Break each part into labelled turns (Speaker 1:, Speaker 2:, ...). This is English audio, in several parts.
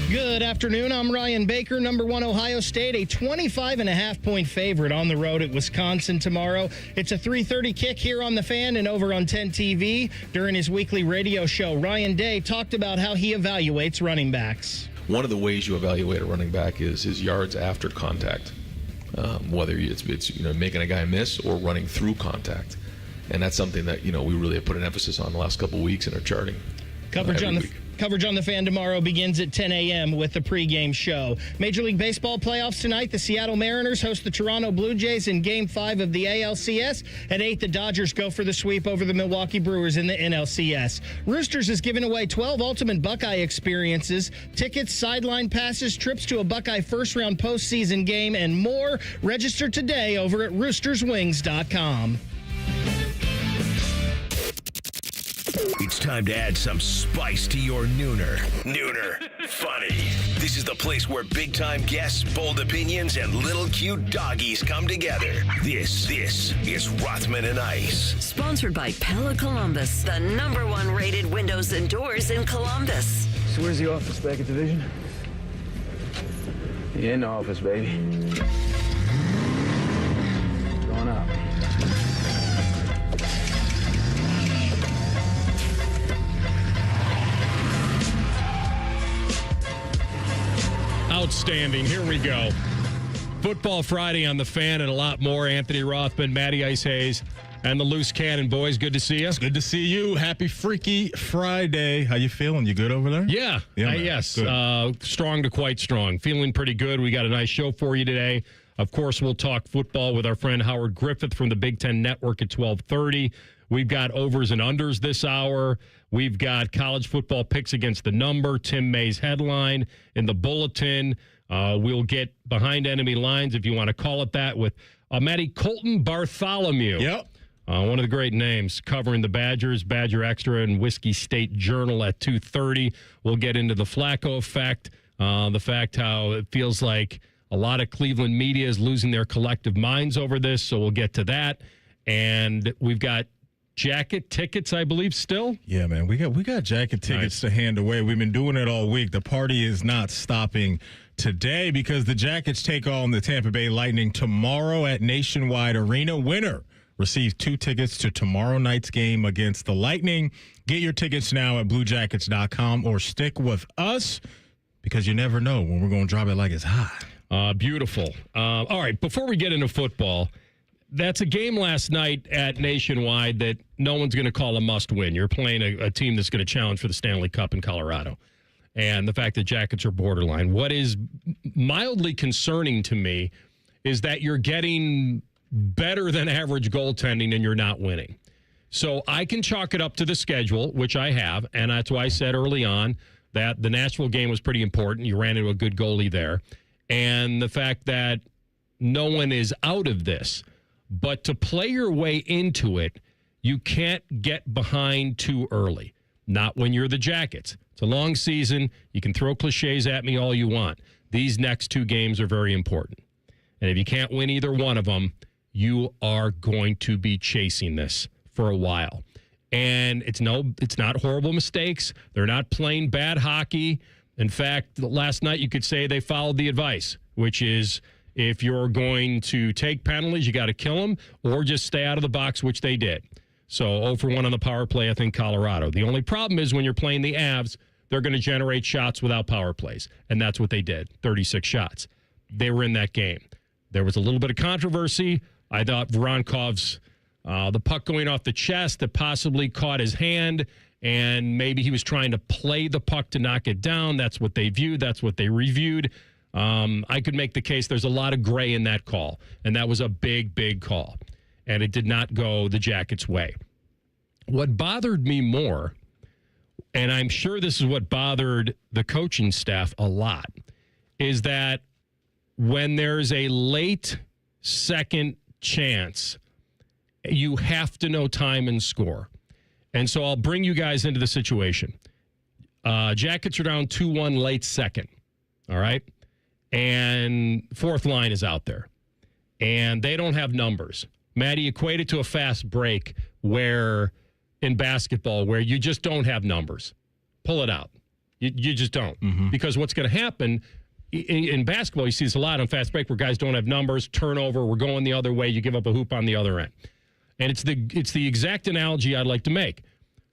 Speaker 1: Good afternoon. I'm Ryan Baker. Number 1 Ohio State, a 25.5-point favorite on the road at Wisconsin tomorrow. It's a 3:30 kick here on The Fan and over on 10 TV. During his weekly radio show, Ryan Day talked about how he evaluates running backs.
Speaker 2: One of the ways you evaluate a running back is his yards after contact, whether it's making a guy miss or running through contact. And that's something that we really have put an emphasis on the last couple of weeks in our charting.
Speaker 1: Coverage on the Fan tomorrow begins at 10 a.m. with the pregame show. Major League Baseball playoffs tonight. The Seattle Mariners host the Toronto Blue Jays in Game 5 of the ALCS. At 8, the Dodgers go for the sweep over the Milwaukee Brewers in the NLCS. Roosters is giving away 12 Ultimate Buckeye experiences, tickets, sideline passes, trips to a Buckeye first-round postseason game, and more. Register today over at roosterswings.com.
Speaker 3: It's time to add some spice to your nooner. Nooner funny. This is the place where big-time guests, bold opinions, and little cute doggies come together. This is Rothman and Ice.
Speaker 4: Sponsored by Pella Columbus, the #1 rated windows and doors in Columbus.
Speaker 5: So where's the office back at Division? The in office, baby. Going up.
Speaker 6: Outstanding. Here we go. Football Friday on The Fan and a lot more. Anthony Rothman, Matty Ice Hayes, and the Loose Cannon boys. Good to see you.
Speaker 7: It's good to see you. Happy Freaky Friday. How you feeling? You good over there?
Speaker 6: Yeah. Yes. Strong to quite strong. Feeling pretty good. We got a nice show for you today. Of course, we'll talk football with our friend Howard Griffith from the Big Ten Network at 12:30. We've got overs and unders this hour. We've got college football picks against the number, Tim May's headline in the bulletin. We'll get behind enemy lines, if you want to call it that, with Matty Colton Bartholomew.
Speaker 7: Yep.
Speaker 6: One of the great names, covering the Badgers, Badger Extra, and Whiskey State Journal at 2:30. We'll get into the Flacco effect, the fact how it feels like a lot of Cleveland media is losing their collective minds over this, so we'll get to that. And we've got jacket tickets, I believe, still?
Speaker 7: Yeah, man. We got jacket tickets to hand away. We've been doing it all week. The party is not stopping today because the Jackets take on the Tampa Bay Lightning tomorrow at Nationwide Arena. Winner receives 2 tickets to tomorrow night's game against the Lightning. Get your tickets now at bluejackets.com or stick with us because you never know when we're going to drop it like it's hot.
Speaker 6: Beautiful. All right, before we get into football, that's a game last night at Nationwide that no one's going to call a must-win. You're playing a team that's going to challenge for the Stanley Cup in Colorado. And the fact that Jackets are borderline. What is mildly concerning to me is that you're getting better than average goaltending and you're not winning. So I can chalk it up to the schedule, which I have, and that's why I said early on that the Nashville game was pretty important. You ran into a good goalie there. And the fact that no one is out of this. But to play your way into it, you can't get behind too early. Not when you're the Jackets. It's a long season. You can throw cliches at me all you want. These next 2 games are very important. And if you can't win either one of them, you are going to be chasing this for a while. And it's not horrible mistakes. They're not playing bad hockey. In fact, last night you could say they followed the advice, which is if you're going to take penalties, you got to kill them or just stay out of the box, which they did. So 0 for 1 on the power play, I think, Colorado. The only problem is when you're playing the Avs, they're going to generate shots without power plays. And that's what they did, 36 shots. They were in that game. There was a little bit of controversy. I thought Voronkov's, the puck going off the chest that possibly caught his hand, and maybe he was trying to play the puck to knock it down. That's what they viewed. That's what they reviewed. I could make the case there's a lot of gray in that call, and that was a big, big call, and it did not go the Jackets' way. What bothered me more, and I'm sure this is what bothered the coaching staff a lot, is that when there's a late second chance, you have to know time and score. And so I'll bring you guys into the situation. Jackets are down 2-1 late second, all right? And fourth line is out there. And they don't have numbers. Matty, equate it to a fast break where in basketball where you just don't have numbers. Pull it out. You just don't. Because what's going to happen in basketball, you see this a lot on fast break where guys don't have numbers, turnover, we're going the other way, you give up a hoop on the other end. And it's the exact analogy I'd like to make.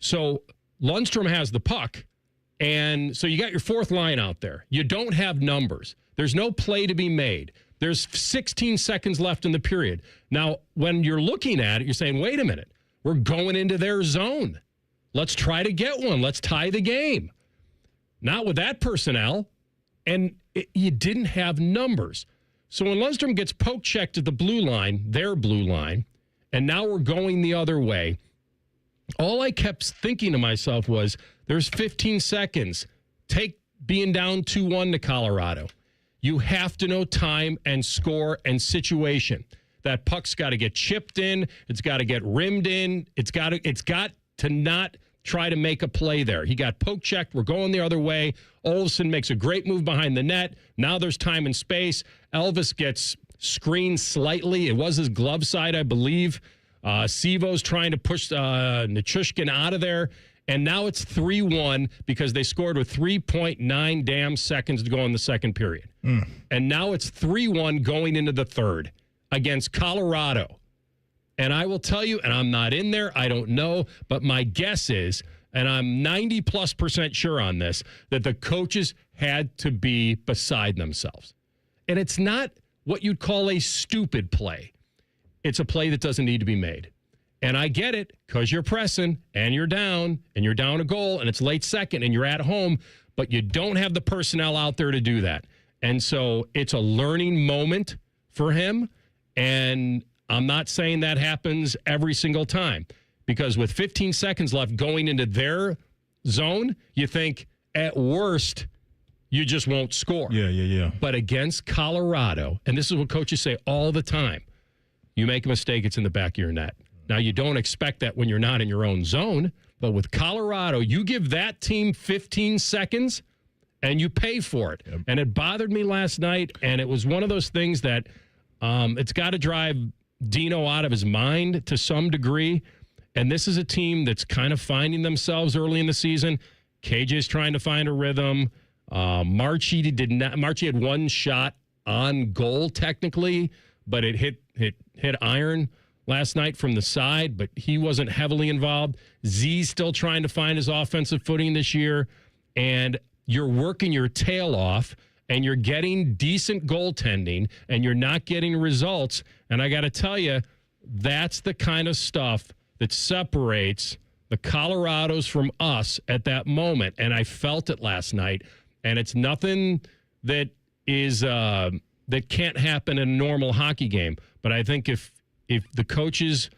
Speaker 6: So Lundstrom has the puck, and so you got your fourth line out there. You don't have numbers. There's no play to be made. There's 16 seconds left in the period. Now, when you're looking at it, you're saying, wait a minute, we're going into their zone. Let's try to get one. Let's tie the game. Not with that personnel. And you didn't have numbers. So when Lundstrom gets poke checked at the blue line, their blue line, and now we're going the other way, all I kept thinking to myself was, there's 15 seconds. Take being down 2-1 to Colorado. You have to know time and score and situation. That puck's got to get chipped in. It's got to get rimmed in. It's got to not try to make a play there. He got poke checked. We're going the other way. Olsen makes a great move behind the net. Now there's time and space. Elvis gets screened slightly. It was his glove side, I believe. Sivo's trying to push Nichushkin out of there. And now it's 3-1 because they scored with 3.9 damn seconds to go in the second period. And now it's 3-1 going into the third against Colorado. And I will tell you, and I'm not in there, I don't know, but my guess is, and I'm 90+% sure on this, that the coaches had to be beside themselves. And it's not what you'd call a stupid play. It's a play that doesn't need to be made. And I get it, because you're pressing, and you're down a goal, and it's late second, and you're at home, but you don't have the personnel out there to do that. And so it's a learning moment for him, and I'm not saying that happens every single time, because with 15 seconds left going into their zone, you think at worst you just won't score.
Speaker 7: Yeah.
Speaker 6: But against Colorado, and this is what coaches say all the time, you make a mistake, it's in the back of your net. Now, you don't expect that when you're not in your own zone, but with Colorado, you give that team 15 seconds and you pay for it. Yep. And it bothered me last night, and it was one of those things that it's got to drive Dino out of his mind to some degree. And this is a team that's kind of finding themselves early in the season. KJ's trying to find a rhythm. Marchie had one shot on goal technically, but it hit iron last night from the side, but he wasn't heavily involved. Z's still trying to find his offensive footing this year, and you're working your tail off, and you're getting decent goaltending, and you're not getting results. And I got to tell you, that's the kind of stuff that separates the Colorados from us at that moment. And I felt it last night, and it's nothing that is that can't happen in a normal hockey game. But I think if the coaches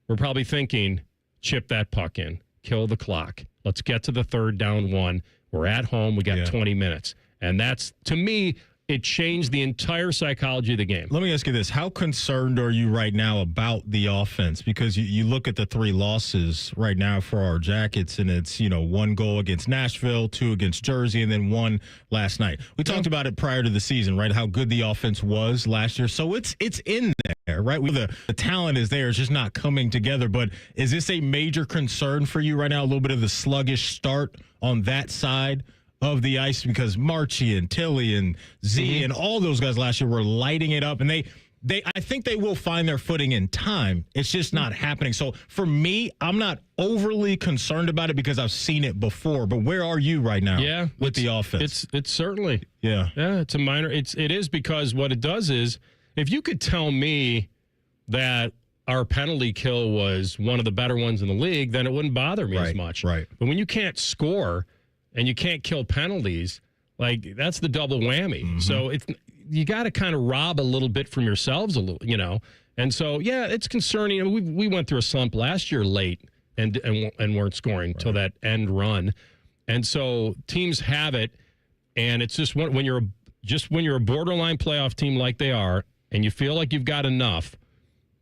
Speaker 6: were probably thinking, chip that puck in, kill the clock, let's get to the third, down one. We're at home. We got 20 minutes. And that's, to me, it changed the entire psychology of the game.
Speaker 7: Let me ask you this. How concerned are you right now about the offense? Because you look at the 3 losses right now for our Jackets, and it's, 1 goal against Nashville, 2 against Jersey, and then 1 last night. We talked about it prior to the season, right? How good the offense was last year. So it's in there, right? The talent is there. It's just not coming together. But is this a major concern for you right now? A little bit of the sluggish start on that side of the ice, because Marchie and Tilly and Z and all those guys last year were lighting it up, and I think they will find their footing in time. It's just not happening. So for me, I'm not overly concerned about it because I've seen it before. But where are you right now with the offense?
Speaker 6: It's certainly
Speaker 7: it's
Speaker 6: a minor. It is because what it does is, if you could tell me that our penalty kill was one of the better ones in the league, then it wouldn't bother me as much.
Speaker 7: Right.
Speaker 6: But when you can't score and you can't kill penalties, like, that's the double whammy. Mm-hmm. So you got to kind of rob a little bit from yourselves a little, And so, it's concerning. We went through a slump last year late and weren't scoring till that end run. And so teams have it, and it's just when you're a borderline playoff team like they are, and you feel like you've got enough,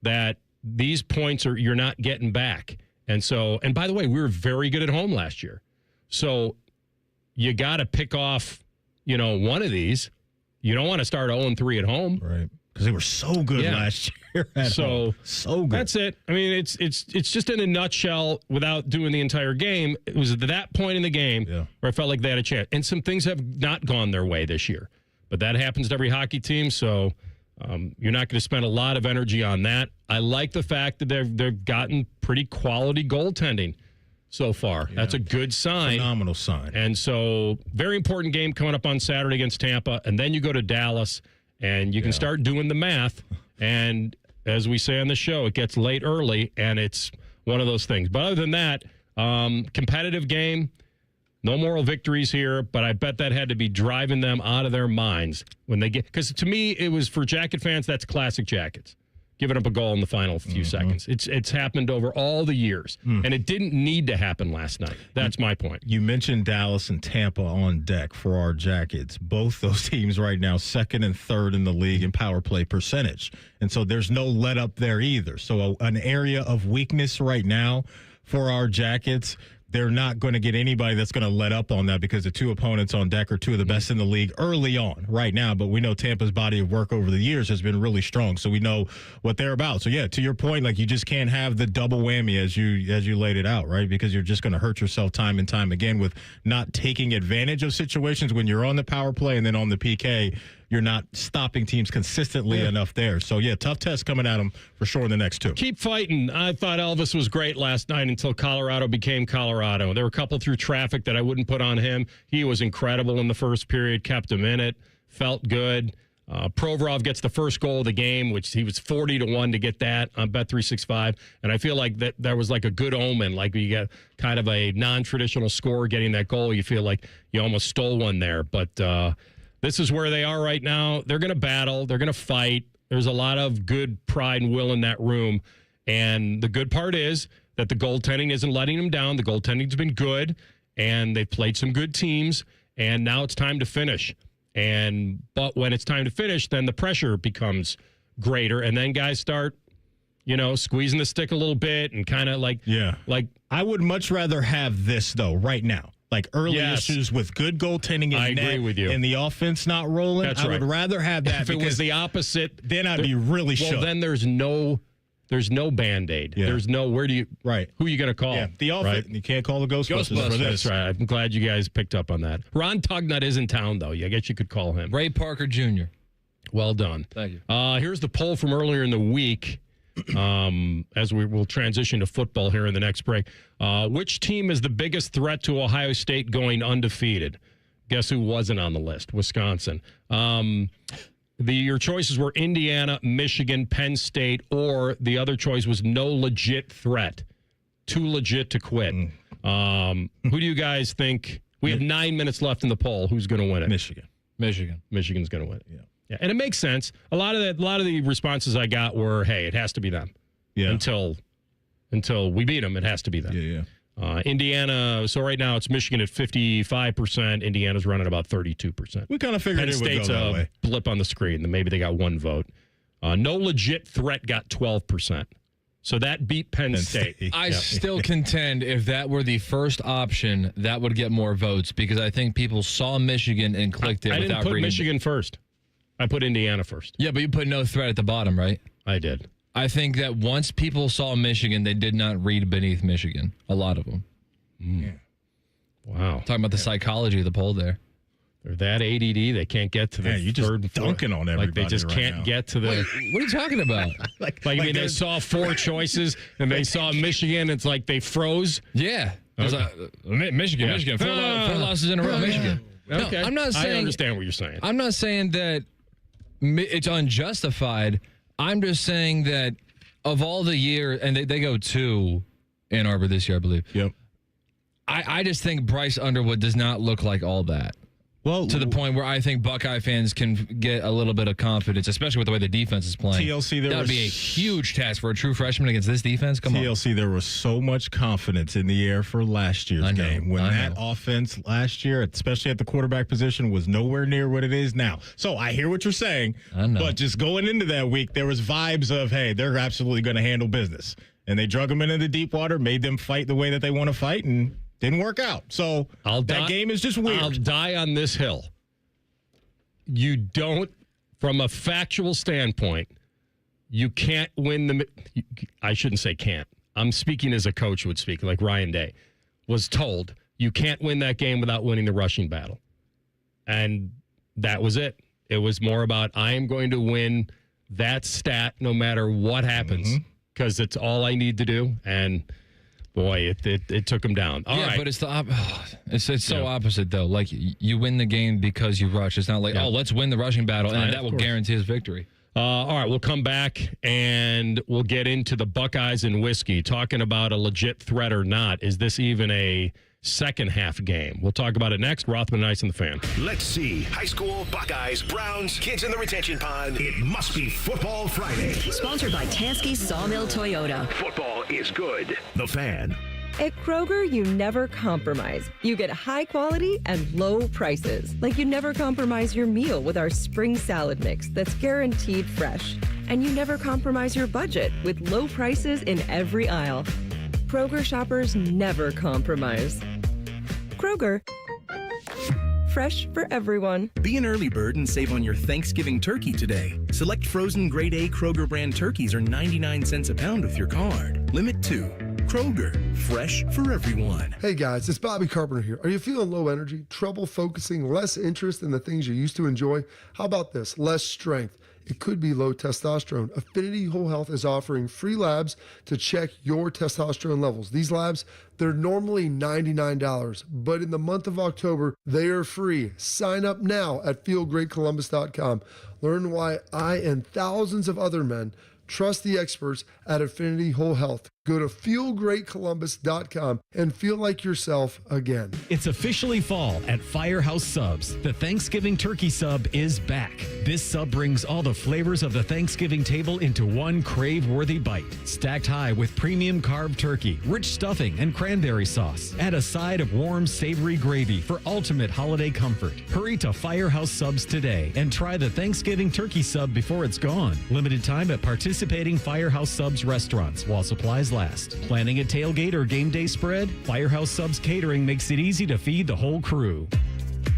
Speaker 6: that these points you're not getting back. And so, and by the way, we were very good at home last year. So you got to pick off, one of these. You don't want to start 0-3 at home.
Speaker 7: Right. because they were so good last year. So good.
Speaker 6: That's it. I mean, it's just in a nutshell, without doing the entire game. It was at that point in the game where I felt like they had a chance. And some things have not gone their way this year. But that happens to every hockey team, so you're not going to spend a lot of energy on that. I like the fact that they've gotten pretty quality goaltending so far. That's a good sign.
Speaker 7: Phenomenal sign.
Speaker 6: And so, very important game coming up on Saturday against Tampa. And then you go to Dallas, and you can start doing the math. And as we say on the show, it gets late early, and it's one of those things. But other than that, competitive game. No moral victories here, but I bet that had to be driving them out of their minds when they get. Because to me, it was for Jacket fans, that's classic Jackets. Giving up a goal in the final few seconds. It's happened over all the years, and it didn't need to happen last night. That's my point.
Speaker 7: You mentioned Dallas and Tampa on deck for our Jackets. Both those teams right now, second and third in the league in power play percentage. And so there's no let up there either. So an area of weakness right now for our Jackets. They're not going to get anybody that's going to let up on that because the two opponents on deck are two of the best in the league early on right now. But we know Tampa's body of work over the years has been really strong, so we know what they're about. So, yeah, to your point, like you just can't have the double whammy as you laid it out, right? Because you're just going to hurt yourself time and time again with not taking advantage of situations when you're on the power play and then on the PK. You're not stopping teams consistently enough there. So, yeah, tough test coming at them for sure in the next two.
Speaker 6: Keep fighting. I thought Elvis was great last night until Colorado became Colorado. There were a couple through traffic that I wouldn't put on him. He was incredible in the first period, kept him in it, felt good. Provorov gets the first goal of the game, which he was 40-1 to get that on Bet365. And I feel like that was like a good omen. Like you get kind of a non-traditional scorer getting that goal. You feel like you almost stole one there. But this is where they are right now. They're going to battle. They're going to fight. There's a lot of good pride and will in that room. And the good part is that the goaltending isn't letting them down. The goaltending's been good, and they've played some good teams, and now it's time to finish. But when it's time to finish, then the pressure becomes greater, and then guys start, squeezing the stick a little bit and kind of like
Speaker 7: I would much rather have this, though, right now. Like early issues with good goaltending and
Speaker 6: I agree with you.
Speaker 7: And the offense not rolling.
Speaker 6: That's
Speaker 7: I
Speaker 6: right.
Speaker 7: would rather have that.
Speaker 6: If it was the opposite,
Speaker 7: then I'd be really shook.
Speaker 6: Well, then there's no Band-Aid.
Speaker 7: Yeah.
Speaker 6: There's no who are you going to call?
Speaker 7: Yeah, the offense. Right? You can't call the Ghostbusters for this.
Speaker 6: That's right. I'm glad you guys picked up on that. Ron Tugnut is in town, though. I guess you could call him.
Speaker 8: Ray Parker Jr.
Speaker 6: Well done.
Speaker 8: Thank you.
Speaker 6: Here's the poll from earlier in the week. As we will transition to football here in the next break. Which team is the biggest threat to Ohio State going undefeated? Guess who wasn't on the list? Wisconsin. Your choices were Indiana, Michigan, Penn State, or the other choice was no legit threat. Too legit to quit. Who do you guys think? We have 9 minutes left in the poll. Who's going to win it?
Speaker 7: Michigan.
Speaker 6: Michigan's going to win it. Yeah, and it makes sense. A lot of the responses I got were, "Hey, it has to be them."
Speaker 7: Yeah.
Speaker 6: Until we beat them, it has to be them.
Speaker 7: Yeah.
Speaker 6: Indiana. So right now it's Michigan at 55%. Indiana's running about 32%.
Speaker 7: We kind of figured
Speaker 6: Penn
Speaker 7: it would
Speaker 6: State's
Speaker 7: go that way.
Speaker 6: Blip on the screen. Then maybe they got one vote. No legit threat got 12%. So that beat Penn State.
Speaker 8: I still contend if that were the first option, that would get more votes because I think people saw Michigan and clicked it.
Speaker 6: I didn't put Michigan first. I put Indiana first.
Speaker 8: Yeah, but you put no threat at the bottom, right?
Speaker 6: I did.
Speaker 8: I think that once people saw Michigan, they did not read beneath Michigan. A lot of them.
Speaker 7: Yeah.
Speaker 6: Wow.
Speaker 8: Talking about the psychology of the poll there.
Speaker 6: They're that ADD, they can't get to the
Speaker 7: you
Speaker 6: third
Speaker 7: just dunking on everybody.
Speaker 6: Like they just
Speaker 7: right
Speaker 6: can't
Speaker 7: now.
Speaker 6: get to the.
Speaker 8: What are you talking about?
Speaker 6: They saw four choices and they saw Michigan. It's like they froze.
Speaker 8: Yeah. Michigan. Four losses in a row. Michigan.
Speaker 6: Okay.
Speaker 8: No, I'm not saying.
Speaker 6: I understand what you're saying.
Speaker 8: I'm not saying that it's unjustified. I'm just saying that of all the years, and they go to Ann Arbor this year, I believe.
Speaker 7: Yep.
Speaker 8: I just think Bryce Underwood does not look like all that.
Speaker 7: Well,
Speaker 8: to the point where I think Buckeye fans can get a little bit of confidence, especially with the way the defense is playing.
Speaker 7: TLC,
Speaker 8: that would be a huge task for a true freshman against this defense. Come on.
Speaker 7: TLC, there was so much confidence in the air for last year's game. When that offense last year, especially at the quarterback position, was nowhere near what it is now. So I hear what you're saying, but just going into that week, there was vibes of, hey, they're absolutely going to handle business. And they drug them into the deep water, made them fight the way that they want to fight, and didn't work out. So that game is just weird.
Speaker 6: I'll die on this hill. You don't from a factual standpoint, you can't win I shouldn't say can't. I'm speaking as a coach would speak, like Ryan Day was told, you can't win that game without winning the rushing battle. And that was it. It was more about, I am going to win that stat no matter what happens, because it's all I need to do. And boy, it took him down. All right.
Speaker 8: But it's it's so opposite though. Like you win the game because you rush. It's not like let's win the rushing battle and that will guarantee his victory.
Speaker 6: All right, we'll come back and we'll get into the Buckeyes and whiskey, talking about a legit threat or not. Is this even a second half game? We'll talk about it next. Rothman and Ice and the Fan.
Speaker 3: Let's see. High school, Buckeyes, Browns, kids in the retention pond. It must be Football Friday.
Speaker 4: Sponsored by Tansky Sawmill Toyota.
Speaker 3: Football is good. The Fan.
Speaker 9: At Kroger, you never compromise. You get high quality and low prices. Like you never compromise your meal with our spring salad mix that's guaranteed fresh. And you never compromise your budget with low prices in every aisle. Kroger shoppers never compromise. Kroger. Fresh for everyone.
Speaker 10: Be an early bird and save on your Thanksgiving turkey today. Select frozen grade A Kroger brand turkeys are 99 cents a pound with your card. Limit 2. Kroger, fresh for everyone.
Speaker 11: Hey guys, it's Bobby Carpenter here. Are you feeling low energy, trouble focusing, less interest in the things you used to enjoy? How about this? Less strength. It could be low testosterone. Affinity Whole Health is offering free labs to check your testosterone levels. These labs, they're normally $99, but in the month of October, they are free. Sign up now at feelgreatcolumbus.com. Learn why I and thousands of other men trust the experts at Affinity Whole Health. Go to feelgreatcolumbus.com and feel like yourself again.
Speaker 12: It's officially fall at Firehouse Subs. The Thanksgiving turkey sub is back. This sub brings all the flavors of the Thanksgiving table into one crave-worthy bite. Stacked high with premium carved turkey, rich stuffing, and cranberry sauce. Add a side of warm, savory gravy for ultimate holiday comfort. Hurry to Firehouse Subs today and try the Thanksgiving turkey sub before it's gone. Limited time at participating Firehouse Subs restaurants while supplies last. Planning a tailgate or game day spread? Firehouse Subs Catering makes it easy to feed the whole crew.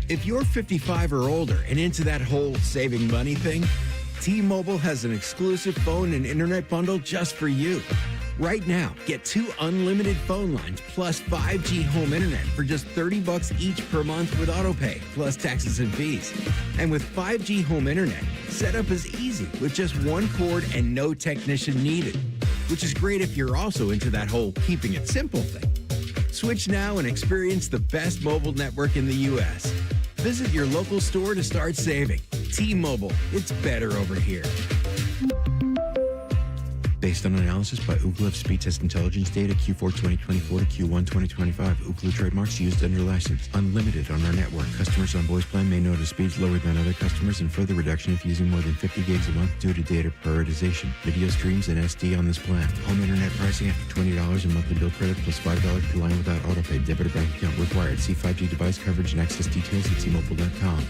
Speaker 13: If you're 55 or older and into that whole saving money thing, T-Mobile has an exclusive phone and internet bundle just for you. Right now, get 2 unlimited phone lines plus 5G home internet for just $30 each per month with autopay, plus taxes and fees. And with 5G home internet, setup is easy with just one cord and no technician needed, which is great if you're also into that whole keeping it simple thing. Switch now and experience the best mobile network in the U.S. Visit your local store to start saving. T-Mobile, it's better over here.
Speaker 14: Based on analysis by Ookla Speed Test Intelligence data Q4 2024 to Q1 2025. Ookla trademarks used under license. Unlimited on our network. Customers on voice plan may notice speeds lower than other customers and further reduction if using more than 50 gigs a month due to data prioritization. Video streams and SD on this plan. Home internet pricing after $20 in monthly bill credit plus $5 per line without autopay. Debit or bank account required. See 5G device coverage and access details at T-Mobile.com.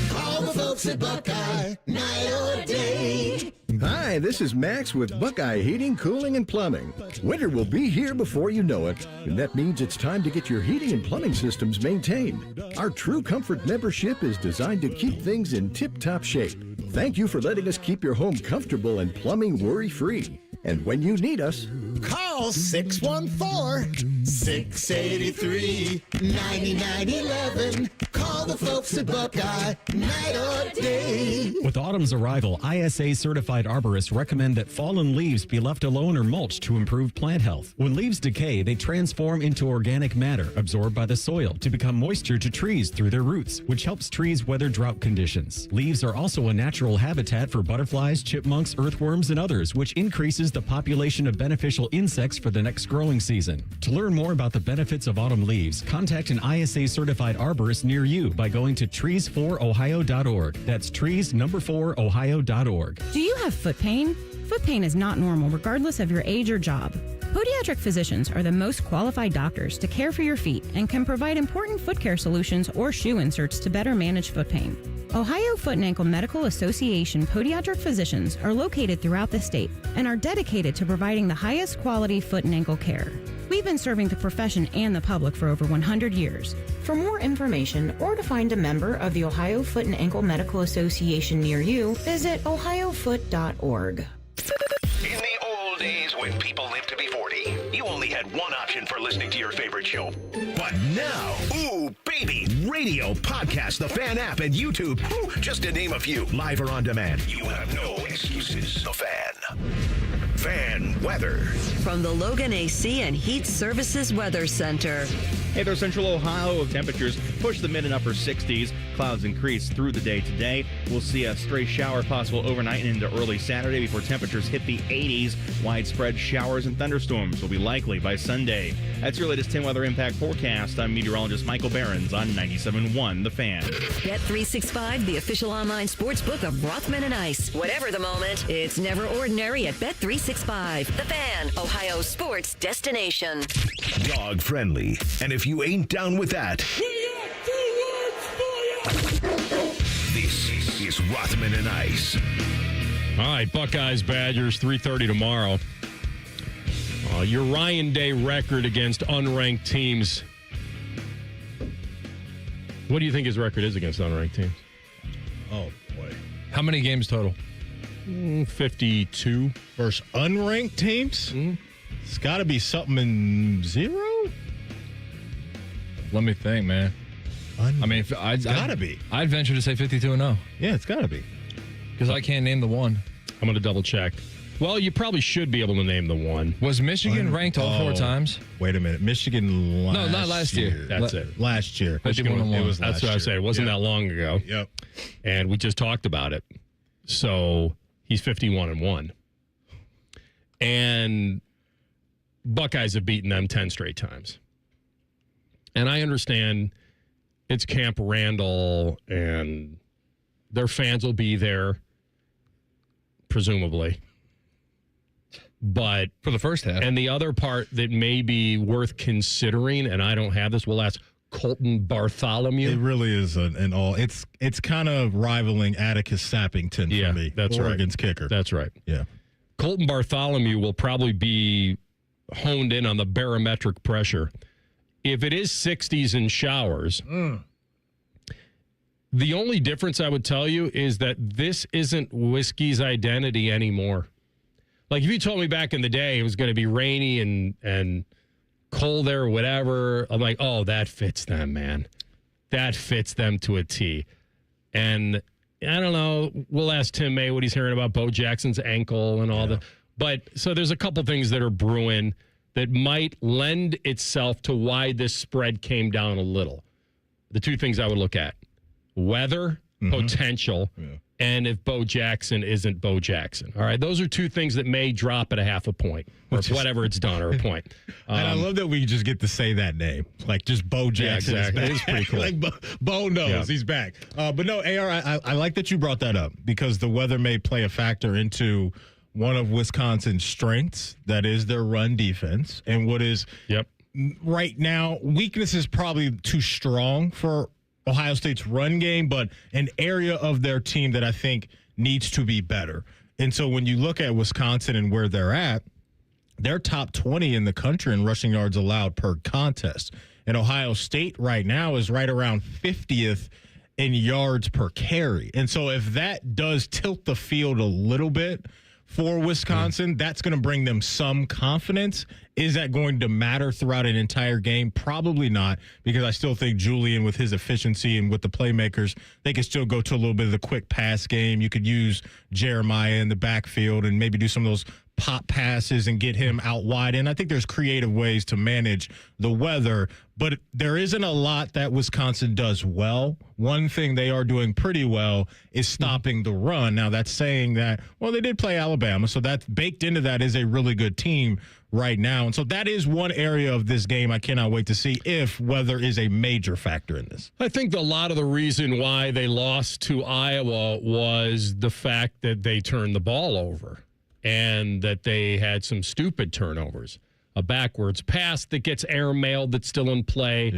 Speaker 15: Call the folks at Buckeye, night or day.
Speaker 16: Hi, this is Max with Buckeye Heating, Cooling, and Plumbing. Winter will be here before you know it, and that means it's time to get your heating and plumbing systems maintained. Our True Comfort membership is designed to keep things in tip-top shape. Thank you for letting us keep your home comfortable and plumbing worry-free. And when you need us,
Speaker 15: call 614-683-9911. Call the folks at Buckeye, night or day.
Speaker 12: With autumn's arrival, ISA certified arborists recommend that fallen leaves be left alone or mulched to improve plant health. When leaves decay, they transform into organic matter absorbed by the soil to become moisture to trees through their roots, which helps trees weather drought conditions. Leaves are also a natural habitat for butterflies, chipmunks, earthworms, and others, which increases the population of beneficial insects for the next growing season. To learn more about the benefits of autumn leaves, contact an ISA certified arborist near you by going to trees4ohio.org. That's trees4ohio.org.
Speaker 17: Do you have foot pain? Foot pain is not normal regardless of your age or job. Podiatric physicians are the most qualified doctors to care for your feet and can provide important foot care solutions or shoe inserts to better manage foot pain. Ohio Foot and Ankle Medical Association podiatric physicians are located throughout the state and are dedicated to providing the highest quality foot and ankle care. We've been serving the profession and the public for over 100 years. For more information or to find a member of the Ohio Foot and Ankle Medical Association near you, visit ohiofoot.org.
Speaker 3: In the old days when people lived to be 40, you only had one option for listening to your favorite show. But now, ooh, baby, radio, podcast, the Fan app, and YouTube, just to name a few, live or on demand. You have no excuses. The Fan. Fan weather.
Speaker 4: From the Logan AC and Heat Services Weather Center.
Speaker 18: Hey there, Central Ohio. Temperatures push the mid and upper 60s. Clouds increase through the day today. We'll see a stray shower possible overnight and into early Saturday before temperatures hit the 80s. Widespread showers and thunderstorms will be likely by Sunday. That's your latest 10 weather impact forecast. I'm meteorologist Michael Behrens on 97.1 The Fan.
Speaker 4: Bet365, the official online sports book of Rothman and Ice. Whatever the moment, it's never ordinary at Bet365. The Fan, Ohio sports destination.
Speaker 3: Dog friendly. And if you ain't down with that, this is Rothman and Ice.
Speaker 6: All right, Buckeyes, Badgers, 3:30 tomorrow. Your Ryan Day record against unranked teams. What do you think his record is against unranked teams?
Speaker 7: Oh, boy.
Speaker 8: How many games total?
Speaker 6: 52.
Speaker 7: Versus unranked teams? It's got to be something in 0?
Speaker 8: Let me think, man. I mean,
Speaker 7: It's got to be.
Speaker 8: I'd venture to say 52-0.
Speaker 7: Yeah, it's got to be.
Speaker 8: Because I can't name the one.
Speaker 6: I'm going to double check. Well, you probably should be able to name the one.
Speaker 8: Was Michigan ranked all 4 times?
Speaker 7: Wait a minute. Michigan
Speaker 8: No, not last year.
Speaker 6: That's it.
Speaker 7: Last year.
Speaker 6: Michigan,
Speaker 7: It was
Speaker 6: that's
Speaker 7: last
Speaker 6: what I
Speaker 7: year.
Speaker 6: said. It wasn't that long ago.
Speaker 7: Yep.
Speaker 6: And we just talked about it. So he's 51-1. And Buckeyes have beaten them 10 straight times. And I understand it's Camp Randall and their fans will be there, presumably. But
Speaker 8: for the first half.
Speaker 6: And the other part that may be worth considering, and I don't have this, we'll ask Colton Bartholomew.
Speaker 7: It really is an all. It's kind of rivaling Atticus Sappington for me.
Speaker 6: That's
Speaker 7: Oregon's
Speaker 6: right.
Speaker 7: kicker.
Speaker 6: That's right.
Speaker 7: Yeah.
Speaker 6: Colton Bartholomew will probably be honed in on the barometric pressure. If it is 60s and showers, the only difference I would tell you is that this isn't whiskey's identity anymore. Like if you told me back in the day it was going to be rainy and cold there or whatever, I'm like, oh, that fits them, man. That fits them to a T. And I don't know. We'll ask Tim May what he's hearing about Bo Jackson's ankle and all that. But so there's a couple things that are brewing that might lend itself to why this spread came down a little. The two things I would look at: weather, potential, and if Bo Jackson isn't Bo Jackson. All right, those are two things that may drop at a half a point or whatever it's done or a point.
Speaker 7: And I love that we just get to say that name, like just Bo Jackson.
Speaker 6: Yeah, exactly.
Speaker 7: Is back.
Speaker 6: It is pretty cool.
Speaker 7: Like Bo knows he's back. But no, AR, I like that you brought that up because the weather may play a factor into one of Wisconsin's strengths, that is their run defense, and what is right now weakness is probably too strong for Ohio State's run game, but an area of their team that I think needs to be better. And so when you look at Wisconsin and where they're at, they're top 20 in the country in rushing yards allowed per contest. And Ohio State right now is right around 50th in yards per carry. And so if that does tilt the field a little bit for Wisconsin, that's going to bring them some confidence. Is that going to matter throughout an entire game? Probably not, because I still think Julian, with his efficiency and with the playmakers, they can still go to a little bit of the quick pass game. You could use Jeremiah in the backfield and maybe do some of those pop passes and get him out wide. And I think there's creative ways to manage the weather, but there isn't a lot that Wisconsin does well. One thing they are doing pretty well is stopping the run. Now, that's saying that, well, they did play Alabama, so that's baked into that is a really good team right now. And so that is one area of this game I cannot wait to see if weather is a major factor in this.
Speaker 6: I think a lot of the reason why they lost to Iowa was the fact that they turned the ball over and that they had some stupid turnovers. A backwards pass that gets airmailed that's still in play.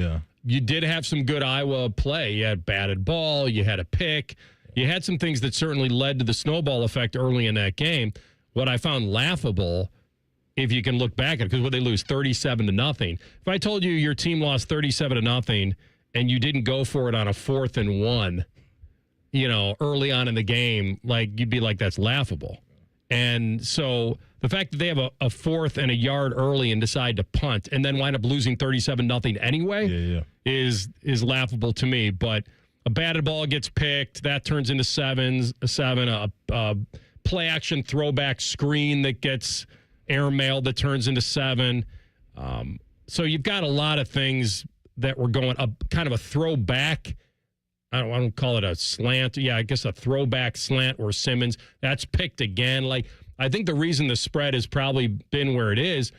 Speaker 6: you did have some good Iowa play. You had batted ball, you had a pick, you had some things that certainly led to the snowball effect early in that game. What I found laughable, if you can look back at it, because they lose 37-0. If I told you your team lost 37-0 and you didn't go for it on a 4th and 1, early on in the game, you'd be like, that's laughable. And so the fact that they have a 4th and a yard early and decide to punt and then wind up losing 37-0 anyway is laughable to me. But a batted ball gets picked, that turns into 7, a play action throwback screen that gets airmailed that turns into 7. So you've got a lot of things that were going up, kind of a throwback. I don't call it a slant. Yeah, I guess a throwback slant or Simmons. That's picked again. I think the reason the spread has probably been where it is,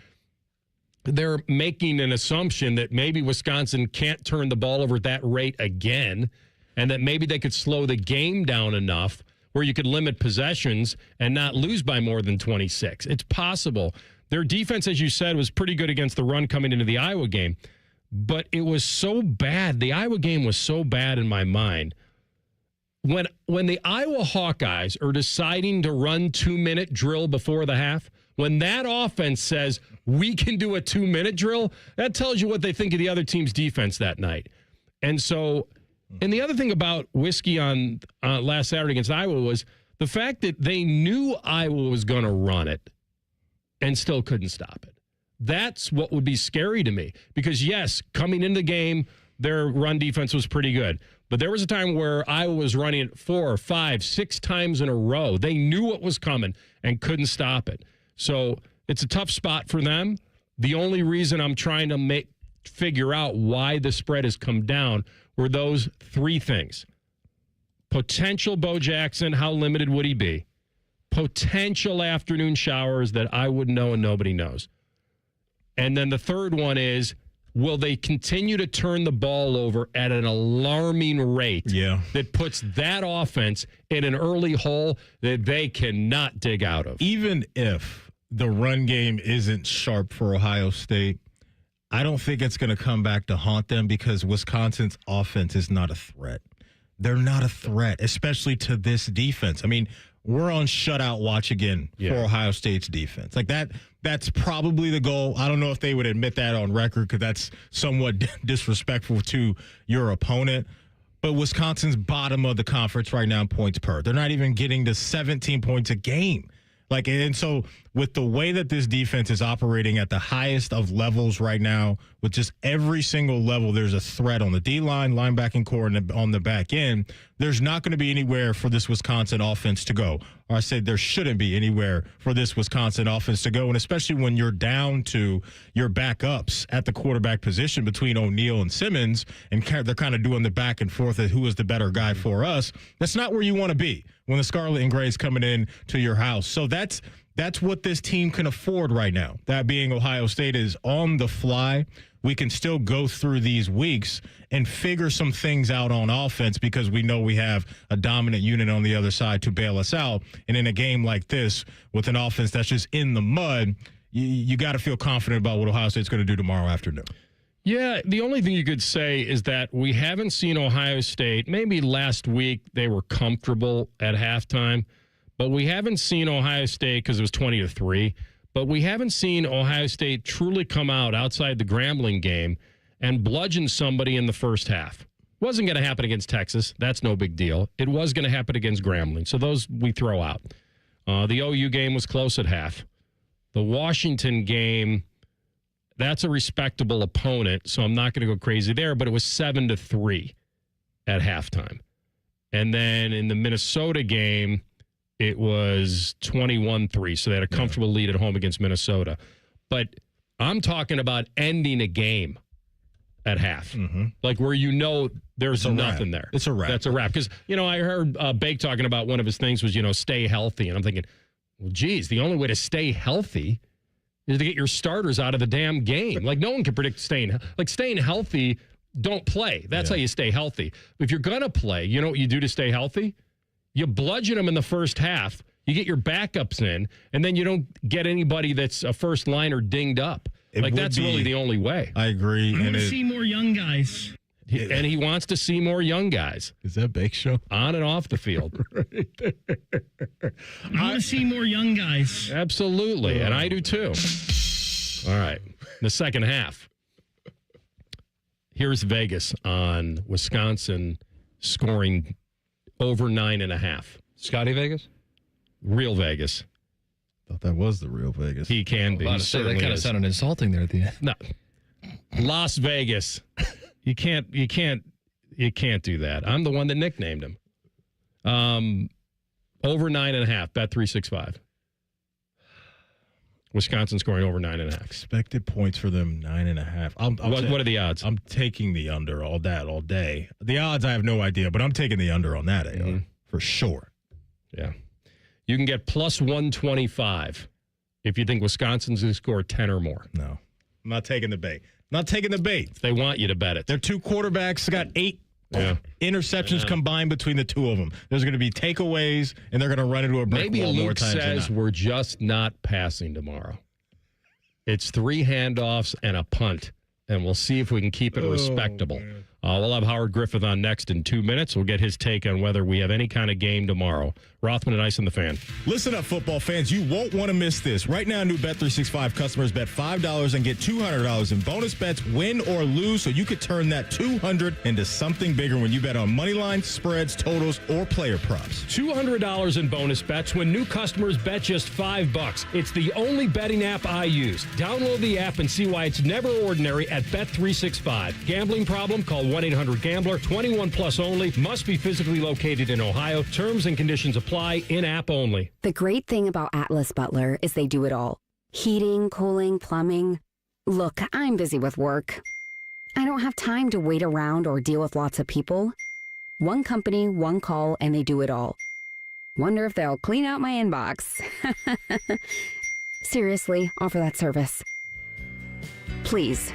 Speaker 6: they're making an assumption that maybe Wisconsin can't turn the ball over at that rate again, and that maybe they could slow the game down enough where you could limit possessions and not lose by more than 26. It's possible. Their defense, as you said, was pretty good against the run coming into the Iowa game, but it was so bad. The Iowa game was so bad in my mind. When the Iowa Hawkeyes are deciding to run 2-minute drill before the half, when that offense says, we can do a 2-minute drill, that tells you what they think of the other team's defense that night. And so... And the other thing about Whiskey on last Saturday against Iowa was the fact that they knew Iowa was going to run it and still couldn't stop it. That's what would be scary to me because, yes, coming into the game, their run defense was pretty good. But there was a time where Iowa was running it 4, 5, 6 times in a row. They knew what was coming and couldn't stop it. So it's a tough spot for them. The only reason I'm trying to figure out why the spread has come down were those 3 things. Potential Bo Jackson, how limited would he be? Potential afternoon showers that I wouldn't know and nobody knows. And then the third one is, will they continue to turn the ball over at an alarming rate that puts that offense in an early hole that they cannot dig out of?
Speaker 7: Even if the run game isn't sharp for Ohio State, I don't think it's going to come back to haunt them because Wisconsin's offense is not a threat. They're not a threat, especially to this defense. I mean, we're on shutout watch again for Ohio State's defense. That's probably the goal. I don't know if they would admit that on record because that's somewhat disrespectful to your opponent. But Wisconsin's bottom of the conference right now in points per. They're not even getting to 17 points a game. And so with the way that this defense is operating at the highest of levels right now, with just every single level, there's a threat on the D-line, linebacking core, and on the back end. There's not going to be anywhere for this Wisconsin offense to go. Or I said there shouldn't be anywhere for this Wisconsin offense to go, and especially when you're down to your backups at the quarterback position between O'Neal and Simmons, and they're kind of doing the back and forth of who is the better guy for us. That's not where you want to be when the Scarlet and Gray is coming in to your house. So that's what this team can afford right now. That being Ohio State is on the fly. We can still go through these weeks and figure some things out on offense because we know we have a dominant unit on the other side to bail us out. And in a game like this, with an offense that's just in the mud, you got to feel confident about what Ohio State's going to do tomorrow afternoon.
Speaker 6: Yeah, the only thing you could say is that we haven't seen Ohio State. Maybe last week they were comfortable at halftime, but we haven't seen Ohio State because it was 20-3. But we haven't seen Ohio State truly come out outside the Grambling game and bludgeon somebody in the first half. Wasn't going to happen against Texas. That's no big deal. It was going to happen against Grambling. So those we throw out. The OU game was close at half. The Washington game, that's a respectable opponent, so I'm not going to go crazy there, but it was 7-3 at halftime. And then in the Minnesota game, it was 21-3, so they had a comfortable lead at home against Minnesota. But I'm talking about ending a game at half, like where there's nothing there.
Speaker 7: It's a wrap.
Speaker 6: That's a wrap. Because, I heard Bake talking about one of his things was, stay healthy. And I'm thinking, well, geez, the only way to stay healthy is to get your starters out of the damn game. Like, no one can predict staying healthy. Don't play. That's how you stay healthy. If you're going to play, you know what you do to stay healthy? You bludgeon them in the first half. You get your backups in, and then you don't get anybody that's a first liner dinged up. That's really the only way.
Speaker 7: I agree.
Speaker 1: I want to see more young guys.
Speaker 6: And he wants to see more young guys.
Speaker 7: Is that Bake Show?
Speaker 6: On and off the field.
Speaker 1: I want to see more young guys.
Speaker 6: Absolutely. And I do too. All right. The second half. Here's Vegas on Wisconsin scoring over 9.5.
Speaker 8: Scotty Vegas?
Speaker 6: Real Vegas.
Speaker 7: Thought that was the real Vegas.
Speaker 6: He can be.
Speaker 8: That kind of sounded insulting there at the end.
Speaker 6: No. Las Vegas. You can't do that. I'm the one that nicknamed him. Over 9.5. Bet 365. Wisconsin scoring over 9.5.
Speaker 7: Expected points for them 9.5.
Speaker 6: What are the odds?
Speaker 7: I'm taking the under all day. The odds I have no idea, but I'm taking the under on that for sure.
Speaker 6: Yeah. You can get plus 125 if you think Wisconsin's going to score 10 or more.
Speaker 7: No. I'm not taking the bait. If
Speaker 6: they want you to bet it.
Speaker 7: Their two quarterbacks got 8 interceptions combined between the two of them. There's going to be takeaways, and they're going to run into a brick wall more times than not.
Speaker 6: Maybe Luke says we're just not passing tomorrow. It's 3 handoffs and a punt, and we'll see if we can keep it respectable. We'll have Howard Griffith on next in 2 minutes. We'll get his take on whether we have any kind of game tomorrow. Rothman and Ice on the Fan.
Speaker 7: Listen up, football fans. You won't want to miss this. Right now, new Bet365 customers bet $5 and get $200 in bonus bets, win or lose, so you could turn that $200 into something bigger when you bet on money lines, spreads, totals, or player props.
Speaker 6: $200 in bonus bets when new customers bet just $5. It's the only betting app I use. Download the app and see why it's never ordinary at Bet365. Gambling problem? Call 1-800-GAMBLER. 21 plus only. Must be physically located in Ohio. Terms and conditions apply. In-app only.
Speaker 19: The great thing about Atlas Butler is they do it all. Heating, cooling, plumbing. Look, I'm busy with work. I don't have time to wait around or deal with lots of people. One company, one call, and they do it all. Wonder if they'll clean out my inbox. Seriously, offer that service. Please.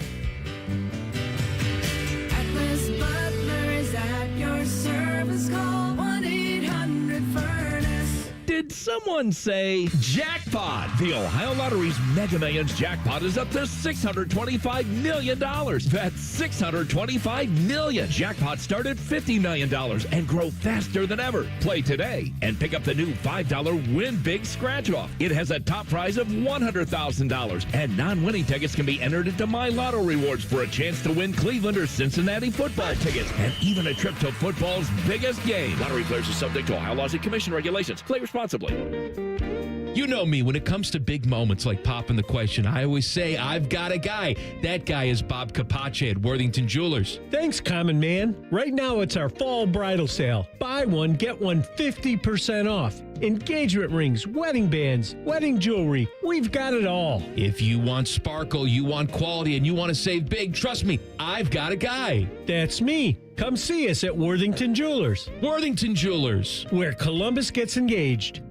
Speaker 15: Atlas Butler is at your service. Call 1-800-FURNACE.
Speaker 20: Did someone say jackpot? The Ohio Lottery's Mega Millions jackpot is up to $625 million. That's $625 million. Jackpots start at $50 million and grow faster than ever. Play today and pick up the new $5 Win Big Scratch Off. It has a top prize of $100,000, and non-winning tickets can be entered into My Lotto Rewards for a chance to win Cleveland or Cincinnati football tickets, and even a trip to football's biggest game. Lottery players are subject to Ohio laws and commission regulations. Play responsibly.
Speaker 21: You know me, when it comes to big moments like popping the question, I always say, I've got a guy. That guy is Bob Capace at Worthington Jewelers.
Speaker 22: Thanks, Common Man. Right now, it's our fall bridal sale. Buy one, get one 50% off. Engagement rings, wedding bands, wedding jewelry. We've got it all.
Speaker 21: If you want sparkle, you want quality, and you want to save big, trust me, I've got a guy.
Speaker 22: That's me. Come see us at Worthington Jewelers.
Speaker 21: Worthington Jewelers.
Speaker 22: Where Columbus gets engaged.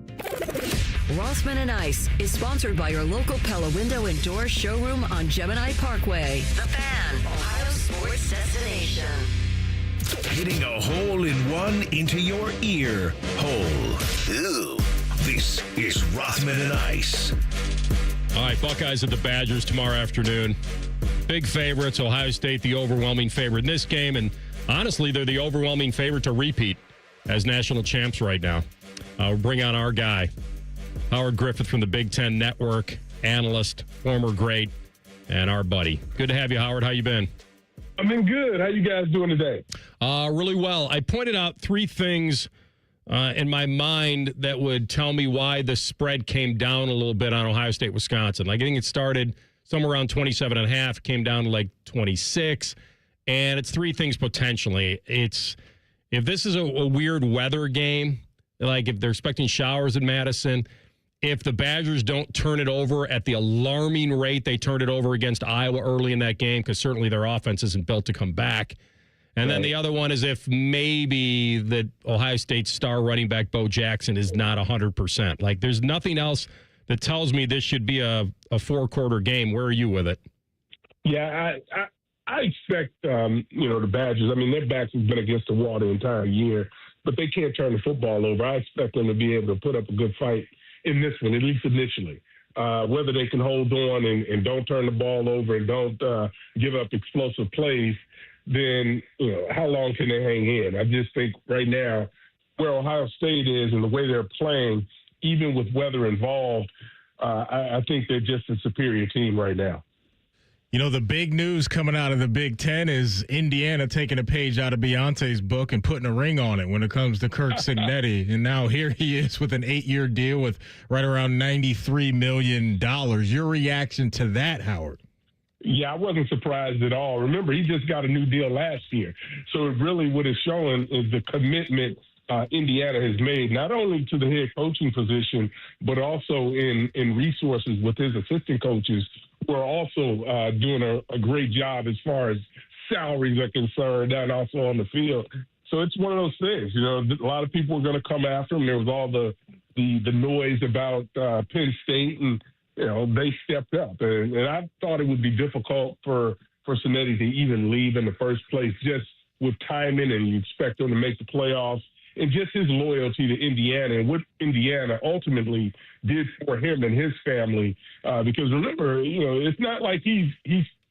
Speaker 4: Rothman and Ice is sponsored by your local Pella Window and Door showroom on Gemini Parkway. The Fan, Ohio sports destination.
Speaker 3: Hitting a hole in one into your ear hole. Ew. This is Rothman and Ice.
Speaker 6: All right, Buckeyes at the Badgers tomorrow afternoon. Big favorites. Ohio State, the overwhelming favorite in this game. And honestly, they're the overwhelming favorite to repeat as national champs right now. We'll bring on our guy, Howard Griffith from the Big Ten Network, analyst, former great, and our buddy. Good to have you, Howard. How you been?
Speaker 23: I've been good. How you guys doing today?
Speaker 6: Really well. I pointed out 3 things in my mind that would tell me why the spread came down a little bit on Ohio State, Wisconsin. Like, I think it started somewhere around 27.5, came down to like 26, and it's 3 things potentially. It's if this is a weird weather game, like if they're expecting showers in Madison, if the Badgers don't turn it over at the alarming rate they turned it over against Iowa early in that game, because certainly their offense isn't built to come back. And then the other one is if maybe the Ohio State star running back Bo Jackson is not 100%. Like, there's nothing else that tells me this should be a 4-quarter game. Where are you with it?
Speaker 23: Yeah, I expect, the Badgers, I mean, their backs have been against the wall the entire year, but they can't turn the football over. I expect them to be able to put up a good fight in this one, at least initially. whether they can hold on and don't turn the ball over and don't give up explosive plays, then, how long can they hang in? I just think right now where Ohio State is and the way they're playing, even with weather involved, I think they're just a superior team right now.
Speaker 7: The big news coming out of the Big Ten is Indiana taking a page out of Beyonce's book and putting a ring on it when it comes to Kirk Cignetti. And now here he is with an 8-year deal with right around $93 million. Your reaction to that, Howard?
Speaker 23: Yeah, I wasn't surprised at all. Remember, he just got a new deal last year. So it really what it's showing is the commitment Indiana has made, not only to the head coaching position, but also in resources with his assistant coaches, who are also doing a great job as far as salaries are concerned and also on the field. So it's one of those things, a lot of people are going to come after him. There was all the noise about Penn State, and, they stepped up. And I thought it would be difficult for Cignetti to even leave in the first place, just with timing, and you expect him to make the playoffs. And just his loyalty to Indiana and what Indiana ultimately did for him and his family. Because remember, it's not like he's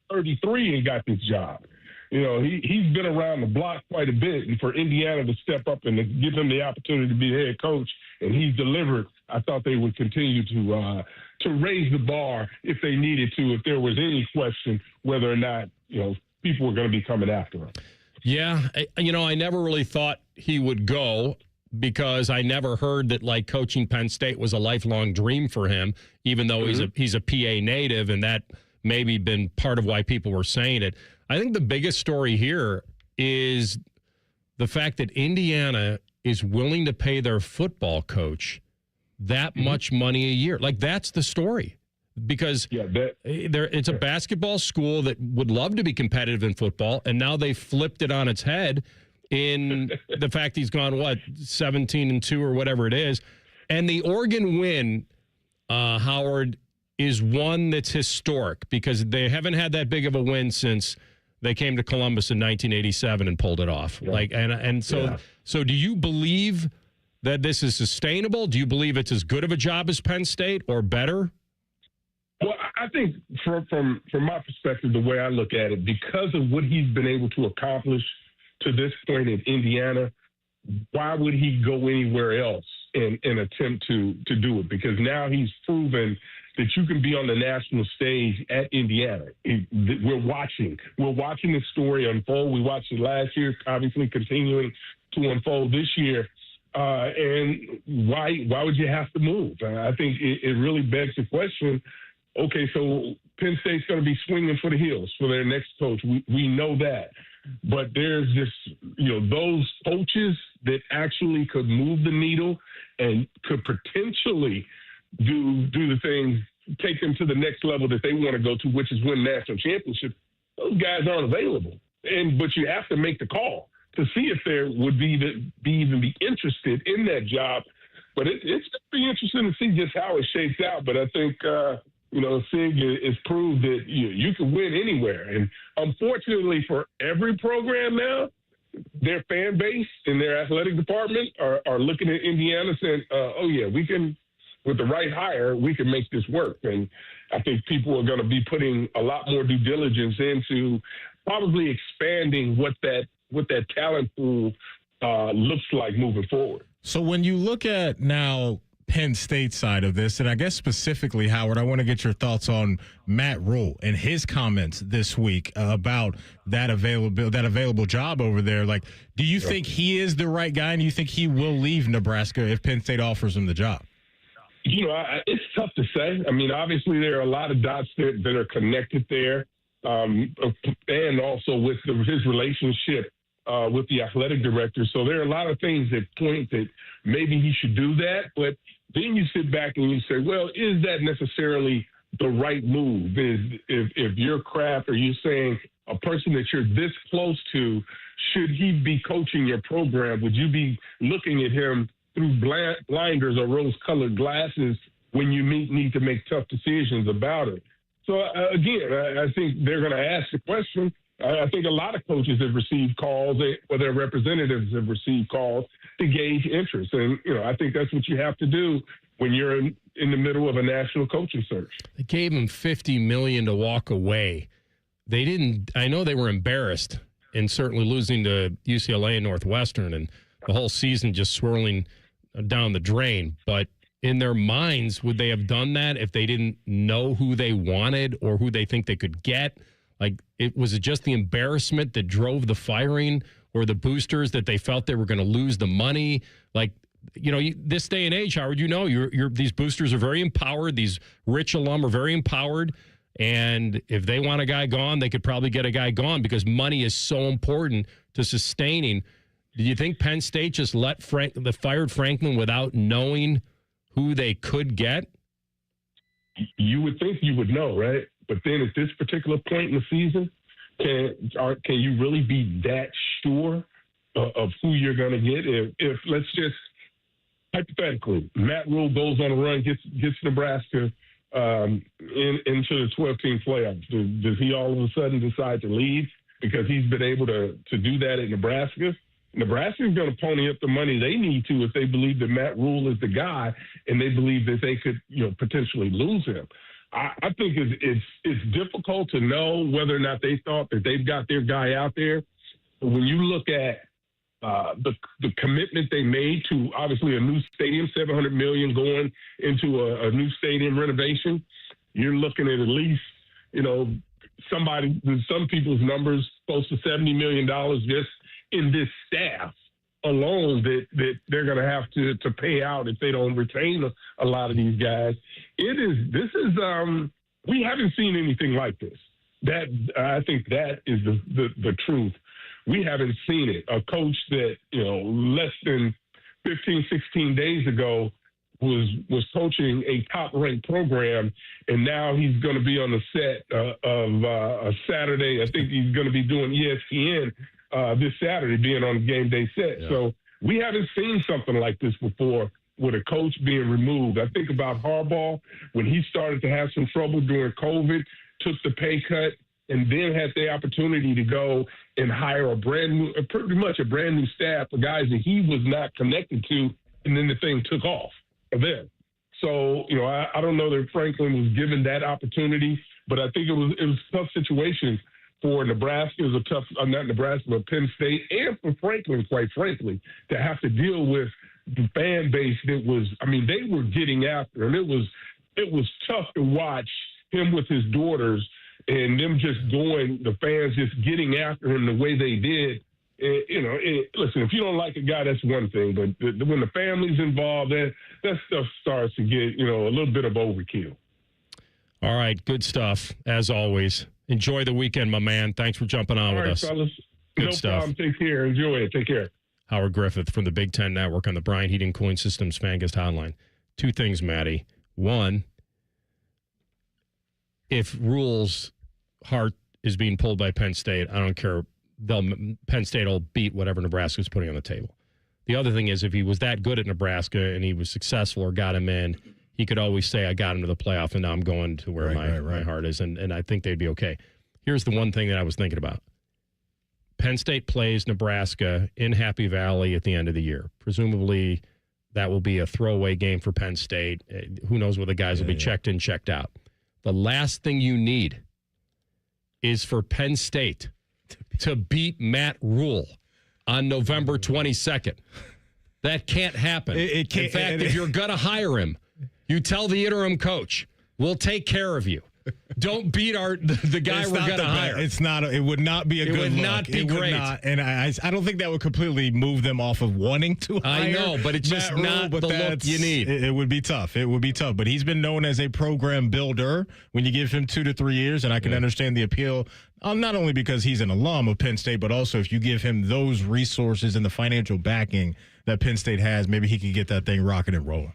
Speaker 23: 33 and got this job. He's been around the block quite a bit. And for Indiana to step up and to give him the opportunity to be the head coach, and he's delivered, I thought they would continue to raise the bar if they needed to, if there was any question whether or not, people were going to be coming after him.
Speaker 6: Yeah, I never really thought he would go because I never heard that coaching Penn State was a lifelong dream for him, even though he's a PA native, and that maybe been part of why people were saying it. I think the biggest story here is the fact that Indiana is willing to pay their football coach that much money a year. That's the story. Because it's a basketball school that would love to be competitive in football, and now they flipped it on its head in the fact he's gone, 17-2 or whatever it is. And the Oregon win, Howard, is one that's historic because they haven't had that big of a win since they came to Columbus in 1987 and pulled it off. Yeah. So do you believe that this is sustainable? Do you believe it's as good of a job as Penn State or better?
Speaker 23: Well, I think from my perspective, the way I look at it, because of what he's been able to accomplish to this point in Indiana, why would he go anywhere else and attempt to do it? Because now he's proven that you can be on the national stage at Indiana. We're watching the story unfold. We watched it last year, obviously continuing to unfold this year. And why would you have to move? I think it really begs the question. Okay, so Penn State's going to be swinging for the hills for their next coach. We know that. But there's just, those coaches that actually could move the needle and could potentially do the things, take them to the next level that they want to go to, which is win national championship. Those guys aren't available. But you have to make the call to see if there would even be interested in that job. But it's going to be interesting to see just how it shakes out. But I think, Sig has proved that you can win anywhere. And unfortunately for every program now, their fan base and their athletic department are looking at Indiana saying, we can, with the right hire, we can make this work. And I think people are going to be putting a lot more due diligence into probably expanding what that talent pool looks like moving forward.
Speaker 7: So when you look at now Penn State side of this, and I guess specifically, Howard, I want to get your thoughts on Matt Rule and his comments this week about that available job over there. Do you think he is the right guy, and do you think he will leave Nebraska if Penn State offers him the job?
Speaker 23: It's tough to say. I mean, obviously there are a lot of dots that are connected there, and also with his relationship with the athletic director. So there are a lot of things that point that maybe he should do that. But then you sit back and you say, well, is that necessarily the right move? If your craft, or you're saying a person that you're this close to, should he be coaching your program? Would you be looking at him through blinders or rose-colored glasses when you need to make tough decisions about it? So, again, I think they're going to ask the question, I think a lot of coaches have received calls, or their representatives have received calls to gauge interest. And, I think that's what you have to do when you're in the middle of a national coaching search.
Speaker 6: They gave him $50 million to walk away. They didn't. I know they were embarrassed, and certainly losing to UCLA and Northwestern, and the whole season just swirling down the drain. But in their minds, would they have done that if they didn't know who they wanted or who they think they could get? Like, was it just the embarrassment that drove the firing, or the boosters that they felt they were going to lose the money? Like, this day and age, Howard, these boosters are very empowered. These rich alum are very empowered. And if they want a guy gone, they could probably get a guy gone because money is so important to sustaining. Do you think Penn State just fired Franklin without knowing who they could get?
Speaker 23: You would think you would know, right? But then at this particular point in the season, can you really be that sure of who you're going to get? If let's just hypothetically, Matt Rule goes on a run, gets Nebraska into the 12-team playoffs. Does he all of a sudden decide to leave because he's been able to do that at Nebraska? Nebraska's going to pony up the money they need to if they believe that Matt Rule is the guy, and they believe that they could, potentially lose him. I think it's difficult to know whether or not they thought that they've got their guy out there. But when you look at the commitment they made to obviously a new stadium, $700 million going into a new stadium renovation, you're looking at least, some people's numbers close to $70 million just in this staff alone that they're going to have to pay out if they don't retain a lot of these guys. We haven't seen anything like this. I think that is the truth. We haven't seen it. A coach that, less than 15, 16 days ago was coaching a top-ranked program, and now he's going to be on the set of a Saturday. I think he's going to be doing ESPN this Saturday, being on the game day set. Yeah. So we haven't seen something like this before with a coach being removed. I think about Harbaugh when he started to have some trouble during COVID, took the pay cut, and then had the opportunity to go and hire pretty much a brand new staff of guys that he was not connected to, and then the thing took off for them. So, I don't know that Franklin was given that opportunity, but I think it was a tough situation for Nebraska. It was a tough, not Nebraska, but Penn State, and for Franklin, quite frankly, to have to deal with the fan base that was, they were getting after him. It was tough to watch him with his daughters and them just the fans just getting after him the way they did. Listen, if you don't like a guy, that's one thing, but when the family's involved, that stuff starts to get, a little bit of overkill.
Speaker 6: All right, good stuff, as always. Enjoy the weekend, my man. Thanks for jumping on with us.
Speaker 23: Fellas.
Speaker 6: Good
Speaker 23: no
Speaker 6: stuff.
Speaker 23: Problem. Take care. Enjoy it. Take care.
Speaker 6: Howard Griffith from the Big Ten Network on the Bryant Heating Cooling Systems Fan-Guest Hotline. Two things, Maddie. One, if Rule's heart is being pulled by Penn State, I don't care. Penn State will beat whatever Nebraska's putting on the table. The other thing is, if he was that good at Nebraska and he was successful or got him in, he could always say, I got him to the playoff, and now I'm going to where my heart is, and I think they'd be okay. Here's the one thing that I was thinking about. Penn State plays Nebraska in Happy Valley at the end of the year. Presumably, that will be a throwaway game for Penn State. Who knows whether the guys will be checked in, checked out. The last thing you need is for Penn State to beat Matt Rule on November 22nd. That can't happen.
Speaker 7: It can't.
Speaker 6: In fact, if you're going to hire him, you tell the interim coach, we'll take care of you. Don't beat the guy we're going to hire.
Speaker 7: It's not. It would not be a good look.
Speaker 6: It would not be great.
Speaker 7: And I don't think that would completely move them off of wanting to hire.
Speaker 6: I know, but it's just not the look you need.
Speaker 7: It would be tough. It would be tough. But he's been known as a program builder when you give him 2 to 3 years, and I can understand the appeal, not only because he's an alum of Penn State, but also if you give him those resources and the financial backing that Penn State has, maybe he could get that thing rocking and rolling.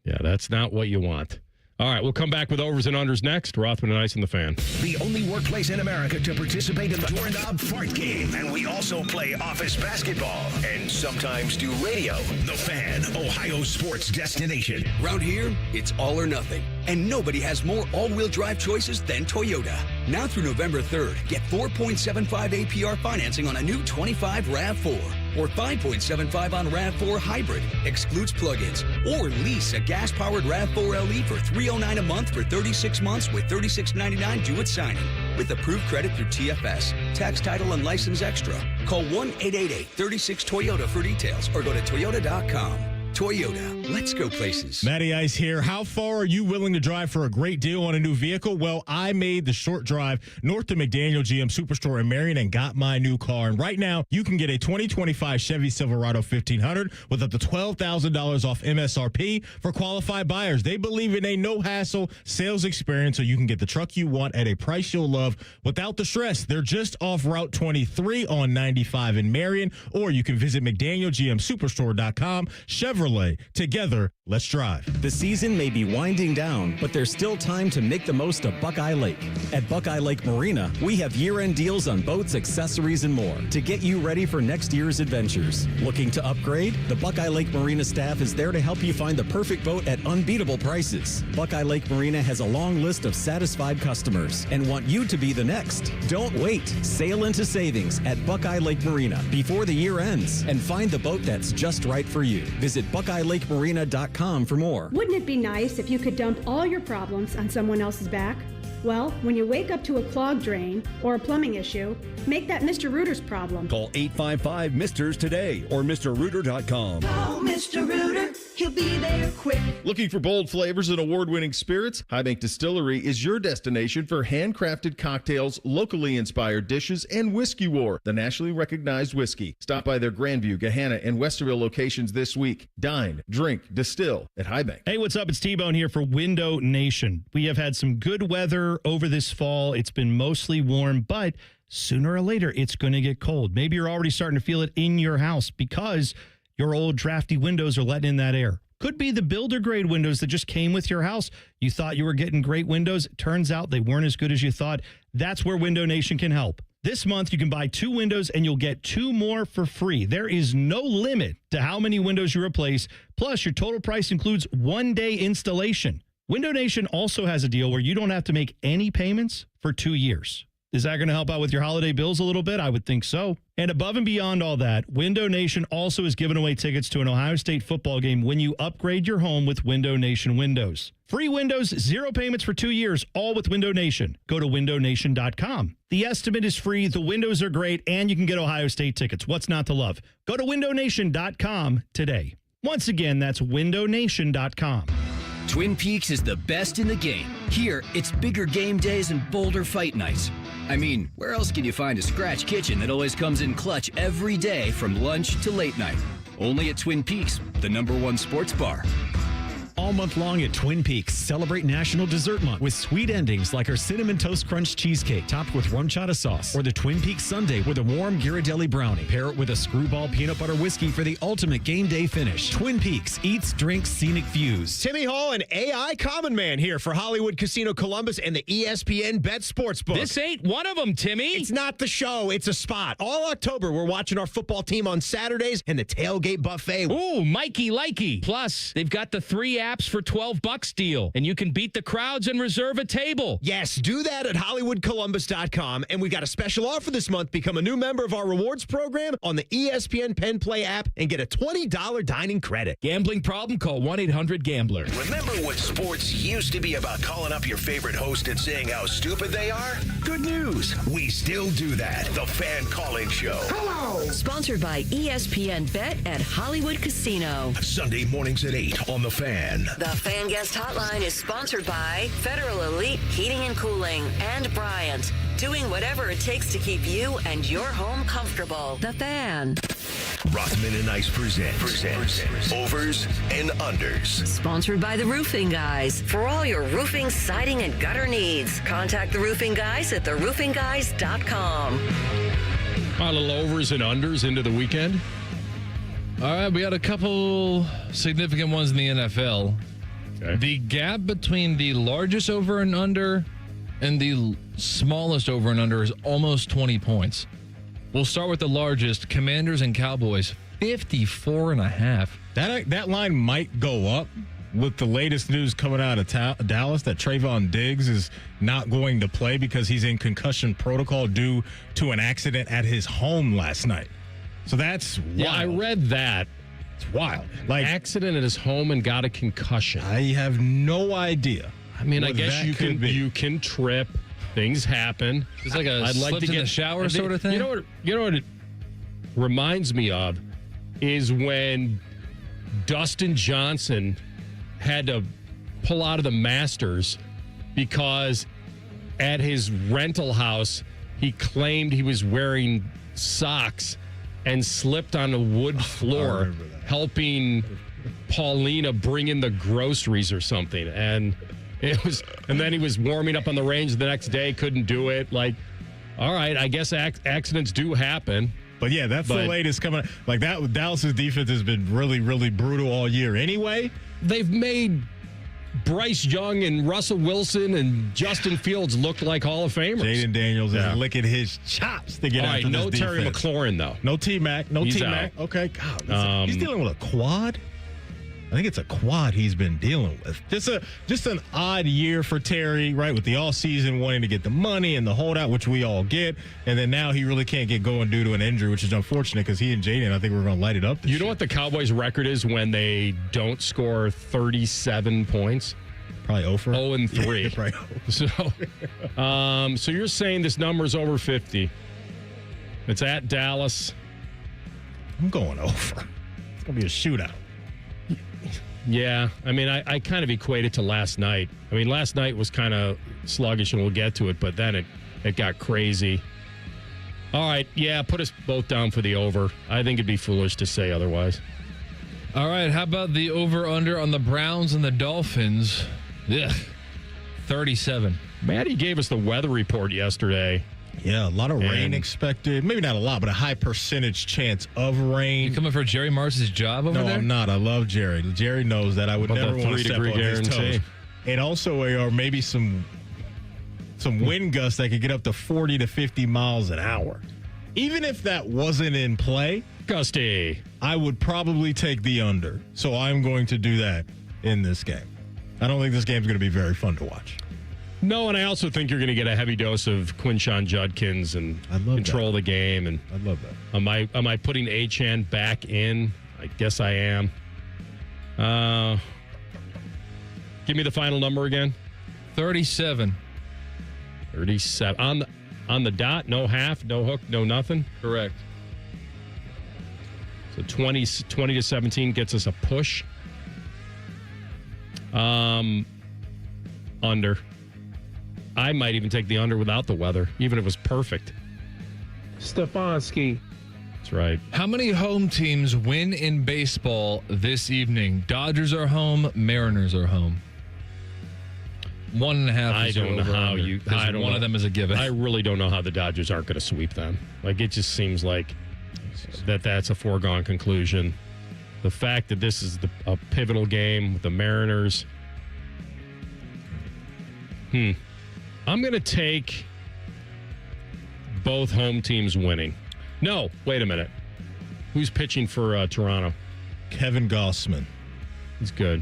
Speaker 6: Yeah, that's not what you want. All right, we'll come back with overs and unders next. Rothman and Ice and the Fan.
Speaker 3: The only workplace in America to participate in the Doorknob Fart Game. And we also play office basketball and sometimes do radio. The Fan, Ohio sports destination.
Speaker 2: Round here, it's all or nothing. And nobody has more all-wheel drive choices than Toyota. Now through November 3rd, get 4.75 APR financing on a new 25 RAV4. Or 5.75 on RAV4 Hybrid, excludes plugins. Or lease a gas-powered RAV4 LE for $309 a month for 36 months with $36.99 due at signing. With approved credit through TFS, tax, title, and license extra. Call 1-888-36-TOYOTA for details or go to toyota.com. Toyota, let's go places.
Speaker 7: Matty Ice here. How far are you willing to drive for a great deal on a new vehicle? Well, I made the short drive north to McDaniel GM Superstore in Marion and got my new car. And right now, you can get a 2025 Chevy Silverado 1500 with up to $12,000 off MSRP for qualified buyers. They believe in a no-hassle sales experience so you can get the truck you want at a price you'll love without the stress. They're just off Route 23 on 95 in Marion, or you can visit McDanielGMSuperstore.com. Chevrolet. Together, let's drive.
Speaker 12: The season may be winding down, but there's still time to make the most of Buckeye Lake. At Buckeye Lake Marina, we have year-end deals on boats, accessories, and more to get you ready for next year's adventures. Looking to upgrade? The Buckeye Lake Marina staff is there to help you find the perfect boat at unbeatable prices. Buckeye Lake Marina has a long list of satisfied customers and want you to be the next. Don't wait. Sail into savings at Buckeye Lake Marina before the year ends and find the boat that's just right for you. Visit BuckeyeLakeMarina.com for more.
Speaker 5: Wouldn't it be nice if you could dump all your problems on someone else's back? Well, when you wake up to a clogged drain or a plumbing issue, make that Mr. Rooter's problem.
Speaker 9: Call 855-MISTERS today or MrRooter.com.
Speaker 15: Call Mr. Rooter, he'll be there quick.
Speaker 24: Looking for bold flavors and award-winning spirits? High Bank Distillery is your destination for handcrafted cocktails, locally inspired dishes, and Whiskey War, the nationally recognized whiskey. Stop by their Grandview, Gahanna, and Westerville locations this week. Dine, drink, distill at High Bank.
Speaker 1: Hey, what's up? It's T-Bone here for Window Nation. We have had some good weather over this fall. It's been mostly warm, but sooner or later, it's going to get cold. Maybe you're already starting to feel it in your house because your old drafty windows are letting in that air. Could be the builder grade windows that just came with your house. You thought you were getting great windows. Turns out they weren't as good as you thought. That's where Window Nation can help. This month, you can buy 2 windows and you'll get 2 more for free. There is no limit to how many windows you replace. Plus, your total price includes 1-day installation. Window Nation also has a deal where you don't have to make any payments for 2 years. Is that going to help out with your holiday bills a little bit? I would think so. And above and beyond all that, Window Nation also is giving away tickets to an Ohio State football game when you upgrade your home with Window Nation windows. Free windows, 0 payments for 2 years, all with Window Nation. Go to windownation.com. The estimate is free, the windows are great, and you can get Ohio State tickets. What's not to love? Go to windownation.com today. Once again, that's windownation.com.
Speaker 25: Twin Peaks is the best in the game. Here, it's bigger game days and bolder fight nights. I mean, where else can you find a scratch kitchen that always comes in clutch every day from lunch to late night? Only at Twin Peaks, the #1 sports bar.
Speaker 12: All month long at Twin Peaks, celebrate National Dessert Month with sweet endings like our Cinnamon Toast Crunch Cheesecake topped with rum chata sauce, or the Twin Peaks Sundae with a warm Ghirardelli brownie. Pair it with a Screwball Peanut Butter Whiskey for the ultimate game day finish. Twin Peaks, eats, drinks, scenic views.
Speaker 26: Timmy Hall and AI Common Man here for Hollywood Casino Columbus and the ESPN Bet Sportsbook.
Speaker 6: This ain't one of them, Timmy.
Speaker 26: It's not the show, it's a spot. All October, we're watching our football team on Saturdays and the tailgate buffet.
Speaker 6: Ooh, Mikey likey. Plus, they've got the 3 apps for $12 deal, and you can beat the crowds and reserve a table.
Speaker 26: Yes, do that at HollywoodColumbus.com, and we got a special offer this month. Become a new member of our rewards program on the ESPN Penn Play app and get a $20 dining credit.
Speaker 6: Gambling problem? Call 1-800-GAMBLER.
Speaker 3: Remember when sports used to be about calling up your favorite host and saying how stupid they are? Good news. We still do that. The Fan Call-In Show.
Speaker 4: Hello. Sponsored by ESPN Bet at Hollywood Casino.
Speaker 3: Sunday mornings at 8 on The Fan.
Speaker 4: The Fan Guest Hotline is sponsored by Federal Elite Heating and Cooling and Bryant. Doing whatever it takes to keep you and your home comfortable. The Fan.
Speaker 3: Rothman and Ice presents Overs and Unders.
Speaker 4: Sponsored by the Roofing Guys. For all your roofing, siding, and gutter needs, contact the Roofing Guys at theroofingguys.com.
Speaker 6: A little overs and unders into the weekend.
Speaker 8: All right, we got a couple significant ones in the NFL.
Speaker 6: Okay.
Speaker 8: The gap between the largest over and under and the smallest over and under is almost 20 points. We'll start with the largest, Commanders and Cowboys, 54.5.
Speaker 7: That line might go up with the latest news coming out of Dallas that Trayvon Diggs is not going to play because he's in concussion protocol due to an accident at his home last night. So that's wild.
Speaker 6: Yeah, I read that.
Speaker 7: It's wild.
Speaker 6: Like accident at his home and got a concussion.
Speaker 7: I have no idea.
Speaker 6: I mean, I guess you can trip. Things happen.
Speaker 8: It's like a slipped in the shower sort of thing.
Speaker 6: You know what it reminds me of is when Dustin Johnson had to pull out of the Masters because at his rental house he claimed he was wearing socks and slipped on a wood floor helping Paulina bring in the groceries or something. And then he was warming up on the range the next day, couldn't do it. Like, all right, I guess accidents do happen.
Speaker 7: But yeah, that's the latest coming. Like that, Dallas's defense has been really, really brutal all year. Anyway,
Speaker 6: they've made Bryce Young and Russell Wilson and Justin Fields look like Hall of Famers.
Speaker 7: Jaden Daniels is licking his chops to get out of this defense.
Speaker 6: Terry McLaurin though.
Speaker 7: No T-Mac. No T-Mac.
Speaker 6: Out.
Speaker 7: Okay, God, he's dealing with a quad. I think it's a quad he's been dealing with. Just an odd year for Terry, right? With the all season wanting to get the money and the holdout, which we all get, and then now he really can't get going due to an injury, which is unfortunate because he and Jaden, I think we're going to light it up.
Speaker 6: You know what the Cowboys' record is when they don't score 37 points?
Speaker 7: Probably
Speaker 6: 0-3.
Speaker 7: Yeah,
Speaker 6: right. So you're saying this number is over 50? It's at Dallas.
Speaker 7: I'm going over. It's going to be a shootout.
Speaker 6: Yeah, I mean, I kind of equate it to last night. I mean, last night was kind of sluggish, and we'll get to it, but then it got crazy. All right, yeah, put us both down for the over. I think it'd be foolish to say otherwise.
Speaker 8: All right, how about the over-under on the Browns and the Dolphins? Ugh, 37.
Speaker 6: Maddie gave us the weather report yesterday.
Speaker 7: Yeah, a lot of rain expected. Maybe not a lot, but a high percentage chance of rain.
Speaker 8: You coming for Jerry Mars's job over there?
Speaker 7: No, I'm not. I love Jerry. Jerry knows that I would never want to step on his toes. And also, maybe some wind gusts that could get up to 40 to 50 miles an hour. Even if that wasn't in play,
Speaker 6: gusty,
Speaker 7: I would probably take the under. So I'm going to do that in this game. I don't think this game's going to be very fun to watch.
Speaker 6: No, and I also think you're going to get a heavy dose of Quinshon Judkins and control the game. And
Speaker 7: I love that.
Speaker 6: Am I putting Achane back in? I guess I am. Give me the final number again.
Speaker 8: 37.
Speaker 6: 37 on the dot. No half, no hook, no nothing.
Speaker 8: Correct.
Speaker 6: So 20 to 17 gets us a push. Under. I might even take the under without the weather, even if it was perfect.
Speaker 10: Stefanski.
Speaker 6: That's right.
Speaker 8: How many home teams win in baseball this evening? Dodgers are home, Mariners are home. 1.5.
Speaker 6: I don't know how you. I don't
Speaker 8: one of them is a given.
Speaker 6: I really don't know how the Dodgers aren't going to sweep them. Like, it just seems like that's a foregone conclusion. The fact that this is a pivotal game with the Mariners. I'm going to take both home teams winning. No, wait a minute. Who's pitching for Toronto?
Speaker 7: Kevin Gossman.
Speaker 6: He's good.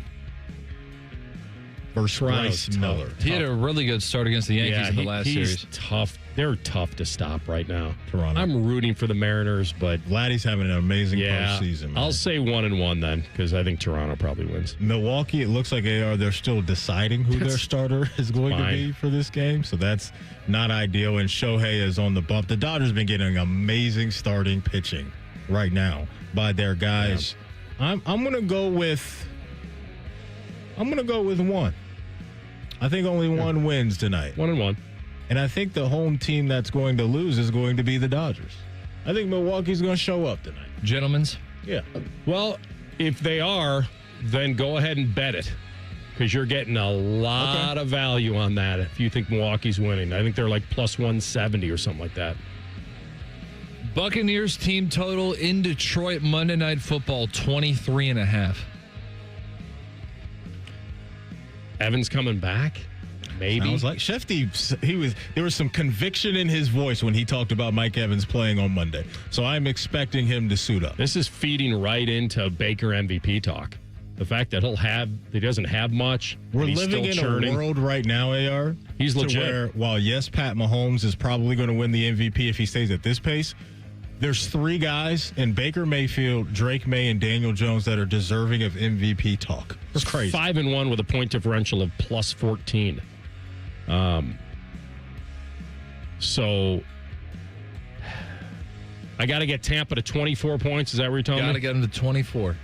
Speaker 7: Versus Bryce Miller.
Speaker 8: He had a really good start against the Yankees in the last series.
Speaker 6: He's tough. They're tough to stop right now.
Speaker 7: Toronto.
Speaker 6: I'm rooting for the Mariners, but
Speaker 7: Vladdy's having an amazing postseason. Man.
Speaker 6: I'll say 1-1 then, because I think Toronto probably wins.
Speaker 7: Milwaukee, it looks like they're still deciding who their starter is going to be for this game, so that's not ideal. And Shohei is on the bump. The Dodgers have been getting amazing starting pitching right now by their guys. Yeah. I'm gonna go with one. I think only one wins tonight.
Speaker 6: 1-1.
Speaker 7: And I think the home team that's going to lose is going to be the Dodgers. I think Milwaukee's going to show up tonight.
Speaker 8: Gentlemen's?
Speaker 7: Yeah.
Speaker 6: Well, if they are, then go ahead and bet it, because you're getting a lot of value on that if you think Milwaukee's winning. I think they're like plus 170 or something like that.
Speaker 8: Buccaneers team total in Detroit Monday Night Football, 23.5.
Speaker 6: Evans coming back? Maybe.
Speaker 7: Sounds like Shefty, there was some conviction in his voice when he talked about Mike Evans playing on Monday. So I'm expecting him to suit up.
Speaker 6: This is feeding right into Baker MVP talk. The fact that he doesn't have much.
Speaker 7: We're living in a world right now, AR.
Speaker 6: He's legit.
Speaker 7: Where, while yes, Pat Mahomes is probably going to win the MVP if he stays at this pace, there's 3 guys in Baker Mayfield, Drake May, and Daniel Jones that are deserving of MVP talk. It's crazy.
Speaker 6: 5-1 with a point differential of plus 14. So I got to get Tampa to 24 points. Is that what you're telling me?
Speaker 8: Got to get them to 24.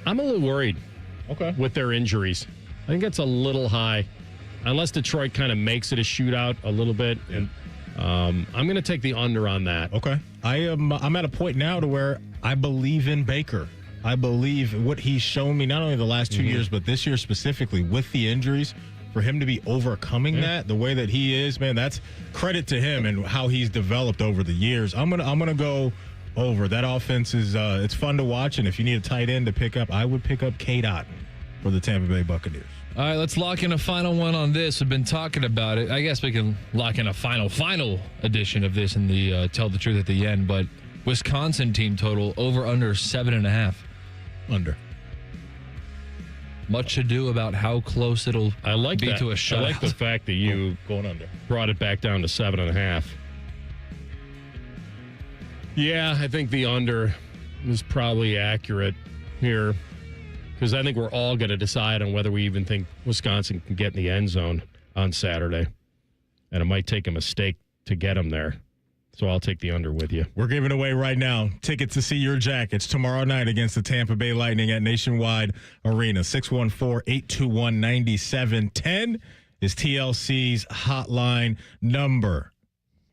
Speaker 6: I'm a little worried.
Speaker 7: Okay.
Speaker 6: With their injuries. I think that's a little high. Unless Detroit kind of makes it a shootout a little bit. And I'm going to take the under on that.
Speaker 7: Okay. I'm at a point now to where I believe in Baker. I believe what he's shown me not only the last 2 years, but this year specifically with the injuries. For him to be overcoming that the way that he is, man, that's credit to him and how he's developed over the years. I'm gonna go over. That offense is it's fun to watch, and if you need a tight end to pick up, I would pick up Cade Otton for the Tampa Bay Buccaneers.
Speaker 8: All right, let's lock in a final one on this. We've been talking about it. I guess we can lock in a final edition of this in the Tell the Truth at the end. But Wisconsin team total over under 7.5.
Speaker 7: Under.
Speaker 8: Much ado about how close it'll
Speaker 6: be
Speaker 8: to a shutout.
Speaker 6: I like the fact that you
Speaker 7: going under
Speaker 6: brought it back down to 7.5. Yeah, I think the under is probably accurate here because I think we're all going to decide on whether we even think Wisconsin can get in the end zone on Saturday. And it might take a mistake to get them there. So I'll take the under with you.
Speaker 7: We're giving away right now tickets to see your Jackets tomorrow night against the Tampa Bay Lightning at Nationwide Arena. 614-821-9710 is TLC's hotline number.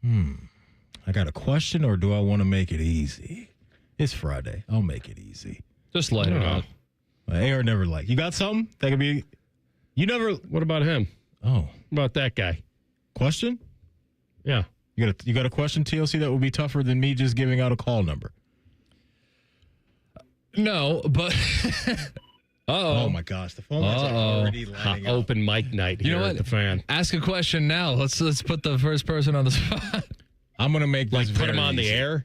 Speaker 7: I got a question, or do I want to make it easy? It's Friday. I'll make it easy.
Speaker 8: Just light it up.
Speaker 7: AR never like. You got something that could be? You never.
Speaker 6: What about him?
Speaker 7: Oh,
Speaker 6: what about that guy?
Speaker 7: Question?
Speaker 6: Yeah.
Speaker 7: You got a question, TLC, that would be tougher than me just giving out a call number?
Speaker 8: No, but
Speaker 7: oh my gosh, the phone lines are already lining up.
Speaker 6: Open mic night here at the Fan.
Speaker 8: Ask a question now. Let's put the first person on the spot.
Speaker 7: I'm gonna make this
Speaker 6: put him on the air.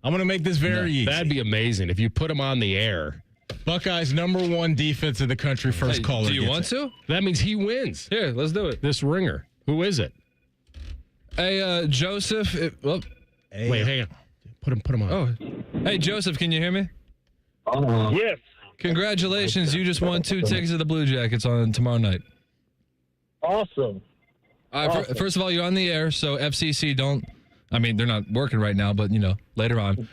Speaker 7: I'm gonna make this very easy.
Speaker 6: That'd be amazing if you put him on the air.
Speaker 7: Buckeyes #1 defense in the country. First caller.
Speaker 8: Do you want to?
Speaker 6: That means he wins.
Speaker 8: Here, let's do it.
Speaker 6: This ringer. Who is it?
Speaker 8: Hey, Joseph.
Speaker 6: Wait, hang on. Put him on.
Speaker 8: Oh, hey, Joseph, can you hear me?
Speaker 10: Yes.
Speaker 8: Congratulations. You just won 2 tickets to the Blue Jackets on tomorrow night.
Speaker 10: Awesome.
Speaker 8: All right, first of all, you're on the air, so FCC they're not working right now, but, later on.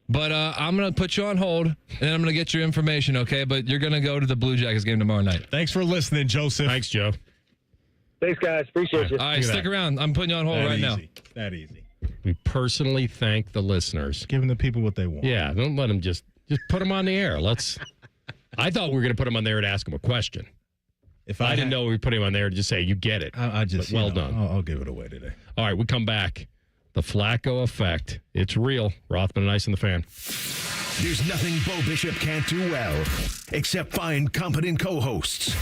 Speaker 8: But I'm going to put you on hold, and then I'm going to get your information, okay? But you're going to go to the Blue Jackets game tomorrow night.
Speaker 7: Thanks for listening, Joseph.
Speaker 6: Thanks, Joe.
Speaker 10: Thanks, guys. Appreciate you.
Speaker 8: All right, stick around. I'm putting you on hold right now.
Speaker 7: That easy.
Speaker 6: We personally thank the listeners.
Speaker 7: Giving the people what they want.
Speaker 6: Yeah, don't let them just put them on the air. I thought we were going to put them on there to ask them a question. If I didn't know we were putting them on there to just say, you get it.
Speaker 7: I just,
Speaker 6: well done.
Speaker 7: I'll give it away today.
Speaker 6: All right, we come back. The Flacco effect. It's real. Rothman and Ice and the Fan.
Speaker 3: There's nothing Bo Bishop can't do well, except find competent co-hosts.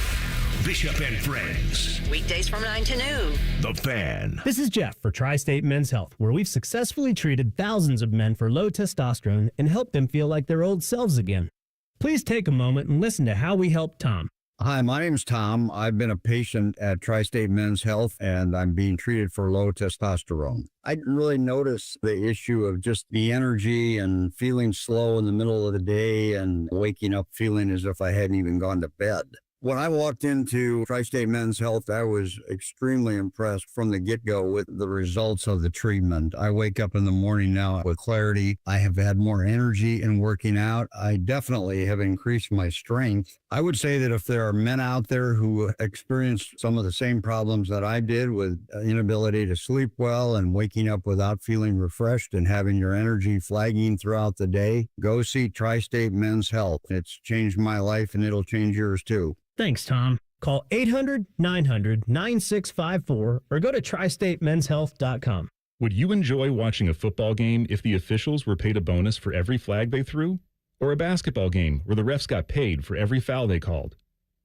Speaker 3: Bishop and Friends.
Speaker 4: Weekdays from 9 to noon.
Speaker 3: The Fan.
Speaker 11: This is Jeff for Tri-State Men's Health, where we've successfully treated thousands of men for low testosterone and helped them feel like their old selves again. Please take a moment and listen to how we helped Tom.
Speaker 13: Hi, my name's Tom. I've been a patient at Tri-State Men's Health, and I'm being treated for low testosterone. I didn't really notice the issue of just the energy and feeling slow in the middle of the day and waking up feeling as if I hadn't even gone to bed. When I walked into Tri-State Men's Health, I was extremely impressed from the get-go with the results of the treatment. I wake up in the morning now with clarity. I have had more energy in working out. I definitely have increased my strength. I would say that if there are men out there who experience some of the same problems that I did with inability to sleep well and waking up without feeling refreshed and having your energy flagging throughout the day, go see Tri-State Men's Health. It's changed my life and it'll change yours too.
Speaker 11: Thanks, Tom. Call 800-900-9654 or go to tristatemenshealth.com.
Speaker 14: Would you enjoy watching a football game if the officials were paid a bonus for every flag they threw? Or a basketball game where the refs got paid for every foul they called?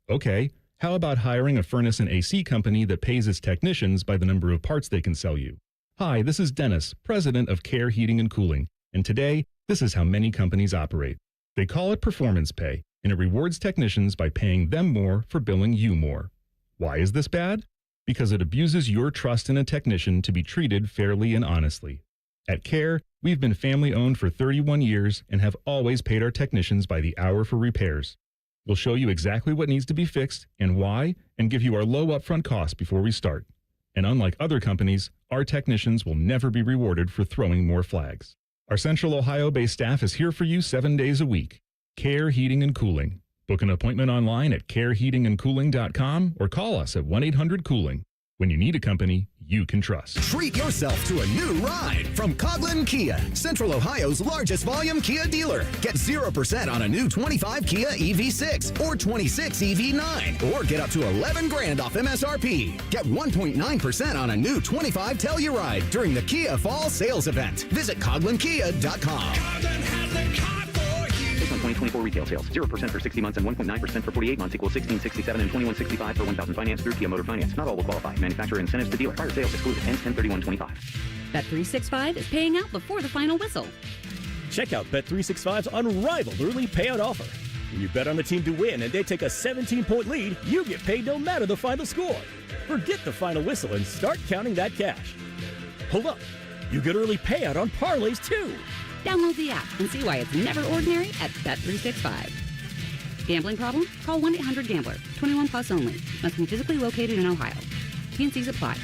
Speaker 14: Okay, how about hiring a furnace and AC company that pays its technicians by the number of parts they can sell you? Hi, this is Dennis, president of Care Heating and Cooling, and today, this is how many companies operate. They call it performance pay, and it rewards technicians by paying them more for billing you more. Why is this bad? Because it abuses your trust in a technician to be treated fairly and honestly. At Care, we've been family-owned for 31 years and have always paid our technicians by the hour for repairs. We'll show you exactly what needs to be fixed and why, and give you our low upfront cost before we start. And unlike other companies, our technicians will never be rewarded for throwing more flags. Our Central Ohio-based staff is here for you 7 days a week. Care Heating and Cooling. Book an appointment online at careheatingandcooling.com or call us at 1-800-COOLING. When you need a company you can trust.
Speaker 16: Treat yourself to a new ride from Coughlin Kia, Central Ohio's largest volume Kia dealer. Get 0% on a new 25 Kia EV6 or 26 EV9, or get up to $11,000 off MSRP. Get 1.9% on a new 25 Telluride during the Kia Fall Sales Event. Visit CoughlinKia.com.
Speaker 17: Based on 2024 retail sales, 0% for 60 months and 1.9% for 48 months equals $1,667 and $2,165 for 1,000 finance through Kia Motor Finance. Not all will qualify. Manufacturer incentives to dealer. Prior sales excluded. Ends 10/31/25.
Speaker 18: Bet365 is paying out before the final whistle.
Speaker 19: Check out Bet365's unrivaled early payout offer. When you bet on the team to win and they take a 17-point lead, you get paid no matter the final score. Forget the final whistle and start counting that cash. Hold up. You get early payout on parlays too.
Speaker 18: Download the app and see why it's never ordinary at Bet365. Gambling problem? Call 1-800-GAMBLER. 21 plus only. Must be physically located in Ohio. T&Cs apply.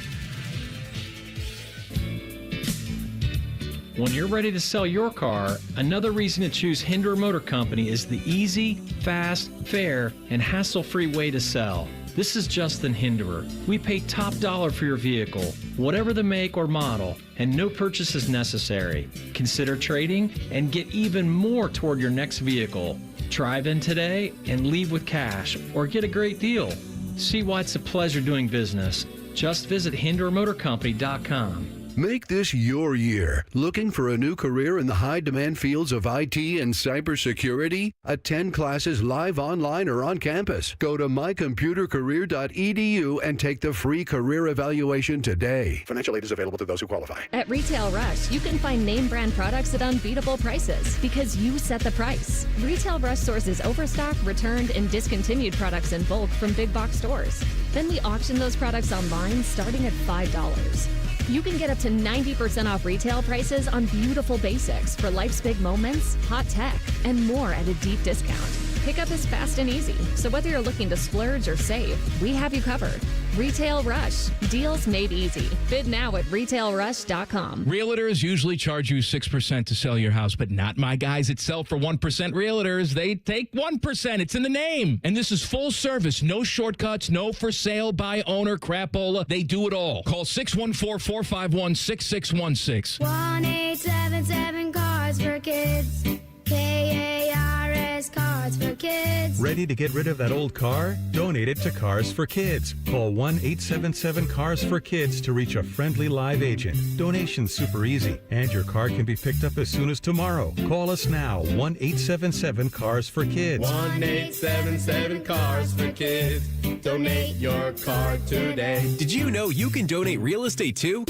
Speaker 20: When you're ready to sell your car, another reason to choose Hinderer Motor Company is the easy, fast, fair, and hassle-free way to sell. This is Justin Hinderer. We pay top dollar for your vehicle, whatever the make or model, and no purchase is necessary. Consider trading and get even more toward your next vehicle. Drive in today and leave with cash or get a great deal. See why it's a pleasure doing business. Just visit HindererMotorCompany.com.
Speaker 21: Make this your year. Looking for a new career in the high-demand fields of IT and cybersecurity? Attend classes live online or on campus. Go to mycomputercareer.edu and take the free career evaluation today.
Speaker 27: Financial aid is available to those who qualify.
Speaker 28: At Retail Rush, you can find name brand products at unbeatable prices because you set the price. Retail Rush sources overstock, returned, and discontinued products in bulk from big box stores. Then we auction those products online starting at $5. You can get up to 90% off retail prices on beautiful basics for life's big moments, hot tech, and more at a deep discount. Pickup is fast and easy, so whether you're looking to splurge or save, we have you covered. Retail Rush. Deals made easy. Bid now at retailrush.com.
Speaker 29: Realtors usually charge you 6% to sell your house, but not my guys at Sell for 1% Realtors. They take 1%. It's in the name. And this is full service. No shortcuts. No for sale by owner crapola. They do it all. Call 614-451-6616.
Speaker 30: 1-877 Cars for Kids. KARS Cars for Kids.
Speaker 31: Ready to get rid of that old car? Donate it to Cars for Kids. Call 1-877 Cars for Kids to reach a friendly live agent. Donation's super easy, and your car can be picked up as soon as tomorrow. Call us now, 1-877 Cars for Kids.
Speaker 32: 1-877 Cars for Kids. Donate your car today.
Speaker 26: Did you know you can donate real estate too?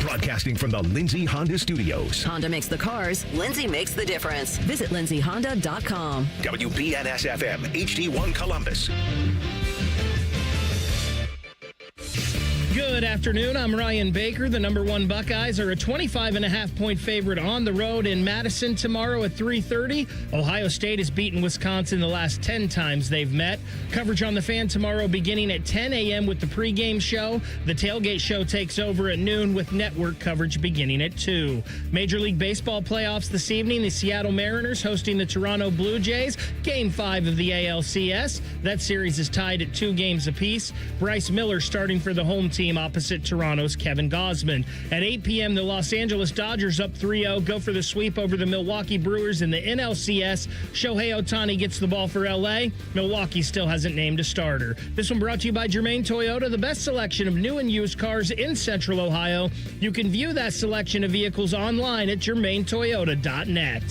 Speaker 3: Broadcasting from the Lindsay Honda Studios.
Speaker 4: Honda makes the cars, Lindsay makes the difference. Visit lindsayhonda.com.
Speaker 3: WBNS-FM, HD1 Columbus.
Speaker 1: Good afternoon. I'm Ryan Baker. The number one Buckeyes are a 25.5-point favorite on the road in Madison tomorrow at 3:30. Ohio State has beaten Wisconsin the last 10 times they've met. Coverage on The Fan tomorrow beginning at 10 a.m. with the pregame show. The tailgate show takes over at noon with network coverage beginning at 2. Major League Baseball playoffs this evening. The Seattle Mariners hosting the Toronto Blue Jays. Game 5 of the ALCS. That series is tied at 2 games apiece. Bryce Miller starting for the home team opposite Toronto's Kevin Gausman. At 8 p.m., the Los Angeles Dodgers up 3-0 go for the sweep over the Milwaukee Brewers in the NLCS. Shohei Ohtani gets the ball for L.A. Milwaukee still hasn't named a starter. This one brought to you by Germain Toyota, the best selection of new and used cars in Central Ohio. You can view that selection of vehicles online at germaintoyota.net.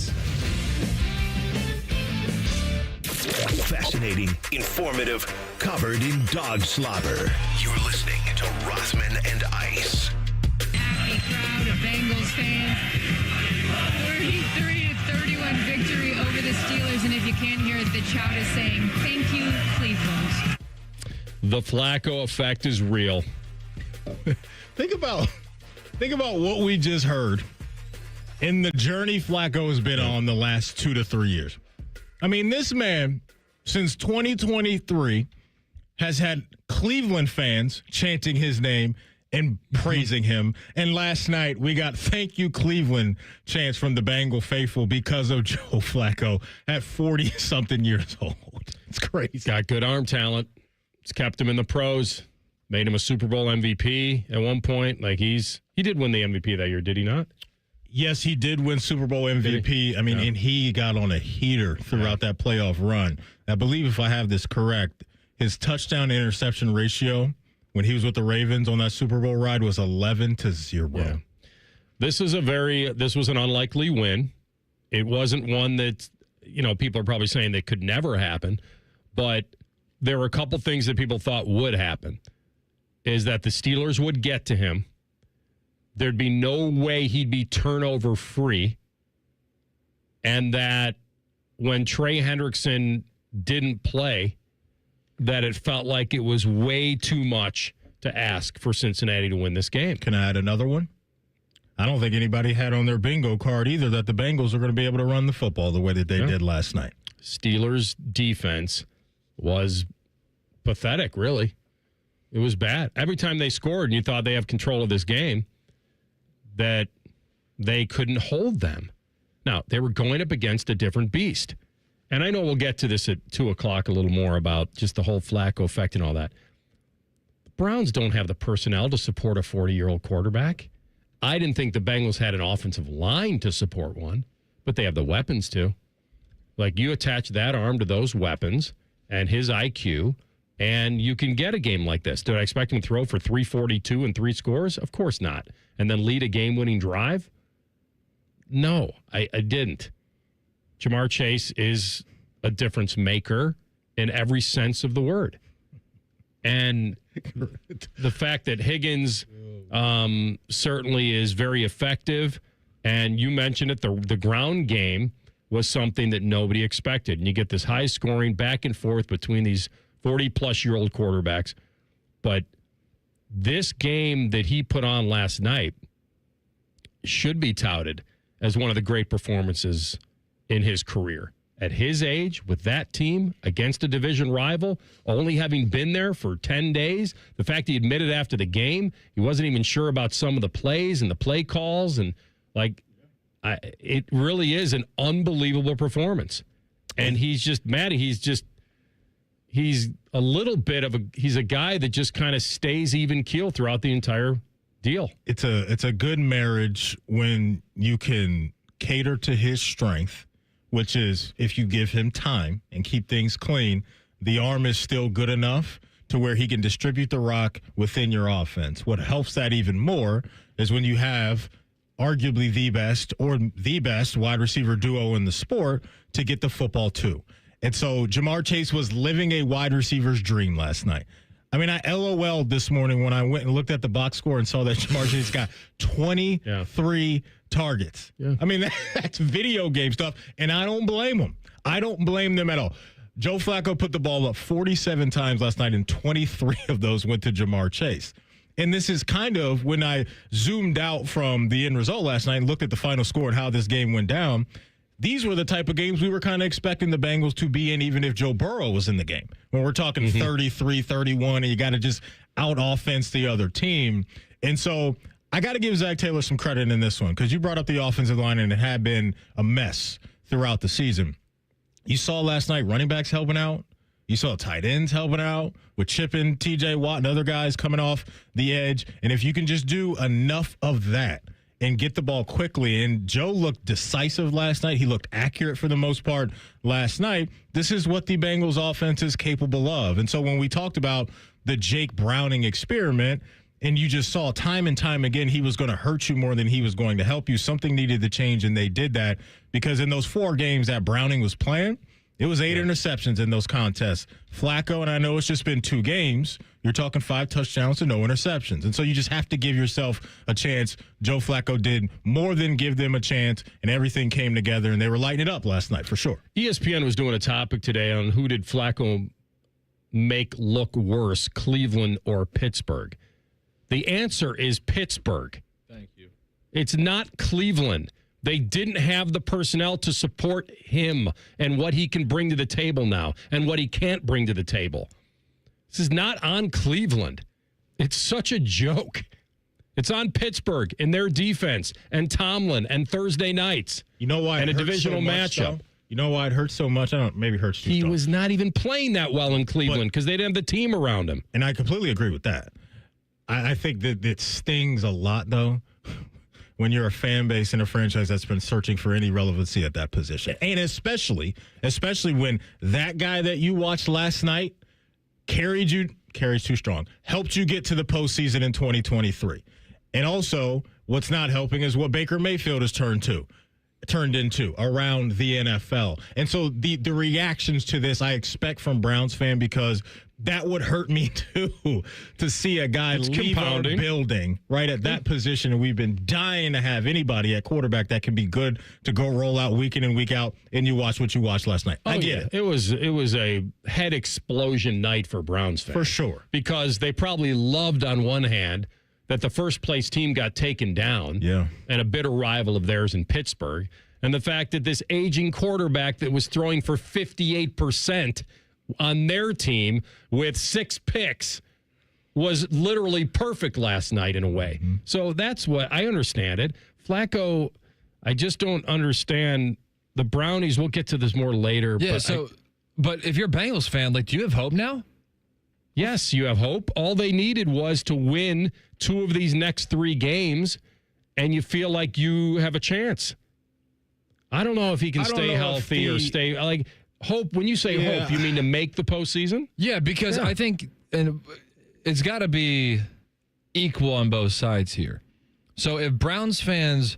Speaker 3: Fast fascinating, informative, covered in dog slobber. You're listening to Rothman and Ice.
Speaker 2: Happy crowd of Bengals fans. 33-31 victory over the Steelers. And if you can't hear it, the crowd is saying, thank you, Cleveland.
Speaker 6: The Flacco effect is real.
Speaker 7: Think about what we just heard in the journey Flacco has been on the last 2 to 3 years. I mean, this man, since 2023, has had Cleveland fans chanting his name and praising him. And last night, we got thank you, Cleveland chants from the Bengal faithful because of Joe Flacco at 40-something years old. It's crazy.
Speaker 6: Got good arm talent. It's kept him in the pros. Made him a Super Bowl MVP at one point. Like he did win the MVP that year, did he not?
Speaker 7: Yes, he did win Super Bowl MVP. I mean, and he got on a heater throughout that playoff run. I believe, if I have this correct, his touchdown to interception ratio when he was with the Ravens on that Super Bowl ride was 11-0.
Speaker 6: Yeah. This was an unlikely win. It wasn't one that, people are probably saying that could never happen, but there were a couple things that people thought would happen. Is that the Steelers would get to him. There'd be no way he'd be turnover free. And that when Trey Hendrickson didn't play, that it felt like it was way too much to ask for Cincinnati to win this game.
Speaker 7: Can I add another one? I don't think anybody had on their bingo card either that the Bengals are going to be able to run the football the way that they did last night.
Speaker 6: Steelers' defense was pathetic, really. It was bad. Every time they scored and you thought they have control of this game, that they couldn't hold them. Now, they were going up against a different beast. And I know we'll get to this at 2 o'clock a little more about just the whole Flacco effect and all that. The Browns don't have the personnel to support a 40-year-old quarterback. I didn't think the Bengals had an offensive line to support one, but they have the weapons to. Like, you attach that arm to those weapons and his IQ, and you can get a game like this. Did I expect him to throw for 342 and 3 scores? Of course not. And then lead a game-winning drive? No, I didn't. Jamar Chase is a difference maker in every sense of the word. And the fact that Higgins certainly is very effective, and you mentioned it, the ground game was something that nobody expected. And you get this high-scoring back and forth between these 40-plus-year-old quarterbacks. But this game that he put on last night should be touted as one of the great performances in his career. At his age, with that team, against a division rival, only having been there for 10 days, the fact he admitted after the game he wasn't even sure about some of the plays and the play calls, and it really is an unbelievable performance. And he's just, Matty, he's a little bit of he's a guy that just kind of stays even keel throughout the entire deal.
Speaker 7: It's a good marriage when you can cater to his strength, which is if you give him time and keep things clean, the arm is still good enough to where he can distribute the rock within your offense. What helps that even more is when you have arguably the best wide receiver duo in the sport to get the football to. And so Jamar Chase was living a wide receiver's dream last night. I mean, I LOL'd this morning when I went and looked at the box score and saw that Jamar Chase got 23 targets. Yeah. I mean, that's video game stuff, and I don't blame them. I don't blame them at all. Joe Flacco put the ball up 47 times last night, and 23 of those went to Jamar Chase. And this is kind of when I zoomed out from the end result last night and looked at the final score and how this game went down. These were the type of games we were kind of expecting the Bengals to be in, even if Joe Burrow was in the game. When we're talking 33-31, and you got to just out-offense the other team. And so I got to give Zach Taylor some credit in this one, because you brought up the offensive line, and it had been a mess throughout the season. You saw last night running backs helping out. You saw tight ends helping out with Chip and T.J. Watt and other guys coming off the edge. And if you can just do enough of that and get the ball quickly. And Joe looked decisive last night. He looked accurate for the most part last night. This is what the Bengals offense is capable of. And so when we talked about the Jake Browning experiment, and you just saw time and time again he was going to hurt you more than he was going to help you, something needed to change, and they did that, because in those 4 games that Browning was playing, It was 8 interceptions in those contests. Flacco, and I know it's just been 2 games, you're talking 5 touchdowns and no interceptions. And so you just have to give yourself a chance. Joe Flacco did more than give them a chance, and everything came together, and they were lighting it up last night for sure.
Speaker 6: ESPN was doing a topic today on who did Flacco make look worse, Cleveland or Pittsburgh. The answer is Pittsburgh.
Speaker 29: Thank you.
Speaker 6: It's not Cleveland. They didn't have the personnel to support him and what he can bring to the table now and what he can't bring to the table. This is not on Cleveland. It's such a joke. It's on Pittsburgh and their defense and Tomlin and Thursday nights.
Speaker 7: You know why?
Speaker 6: And a divisional matchup.
Speaker 7: You know why it hurts so much? I don't. Maybe it hurts too
Speaker 6: He
Speaker 7: strong.
Speaker 6: was not even playing that well in Cleveland because they didn't have the team around him.
Speaker 7: And I completely agree with that. I think that it stings a lot, though, when you're a fan base in a franchise that's been searching for any relevancy at that position. And especially when that guy that you watched last night carries too strong, helped you get to the postseason in 2023. And also, what's not helping is what Baker Mayfield has turned into around the NFL. And so the reactions to this I expect from Browns fan, because that would hurt me too, to see a guy leave our building right at that position. And we've been dying to have anybody at quarterback that can be good to go roll out week in and week out. And you watch what you watched last night. I get it.
Speaker 6: It was a head explosion night for Browns fans.
Speaker 7: For sure.
Speaker 6: Because they probably loved on one hand that the first place team got taken down.
Speaker 7: Yeah.
Speaker 6: And a bitter rival of theirs in Pittsburgh. And the fact that this aging quarterback that was throwing for 58% on their team with 6 picks was literally perfect last night in a way.
Speaker 7: Mm-hmm.
Speaker 6: So that's what I understand it. Flacco, I just don't understand the Brownies. We'll get to this more later.
Speaker 29: Yeah. But if you're a Bengals fan, do you have hope now?
Speaker 6: Yes, you have hope. All they needed was to win 2 of these next 3 games, and you feel like you have a chance. I don't know if he can stay healthy or stay hope. When you say hope, you mean to make the postseason?
Speaker 29: Yeah, because I think it's got to be equal on both sides here. So if Browns fans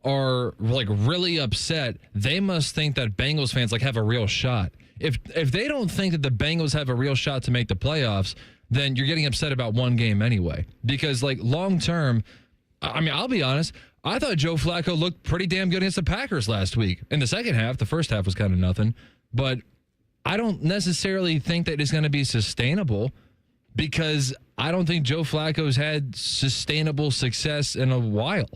Speaker 29: are really upset, they must think that Bengals fans have a real shot. If they don't think that the Bengals have a real shot to make the playoffs, then you're getting upset about one game anyway. Because long term, I mean, I'll be honest, I thought Joe Flacco looked pretty damn good against the Packers last week. In the second half, the first half was kind of nothing. But I don't necessarily think that it's going to be sustainable, because I don't think Joe Flacco's had sustainable success in a while.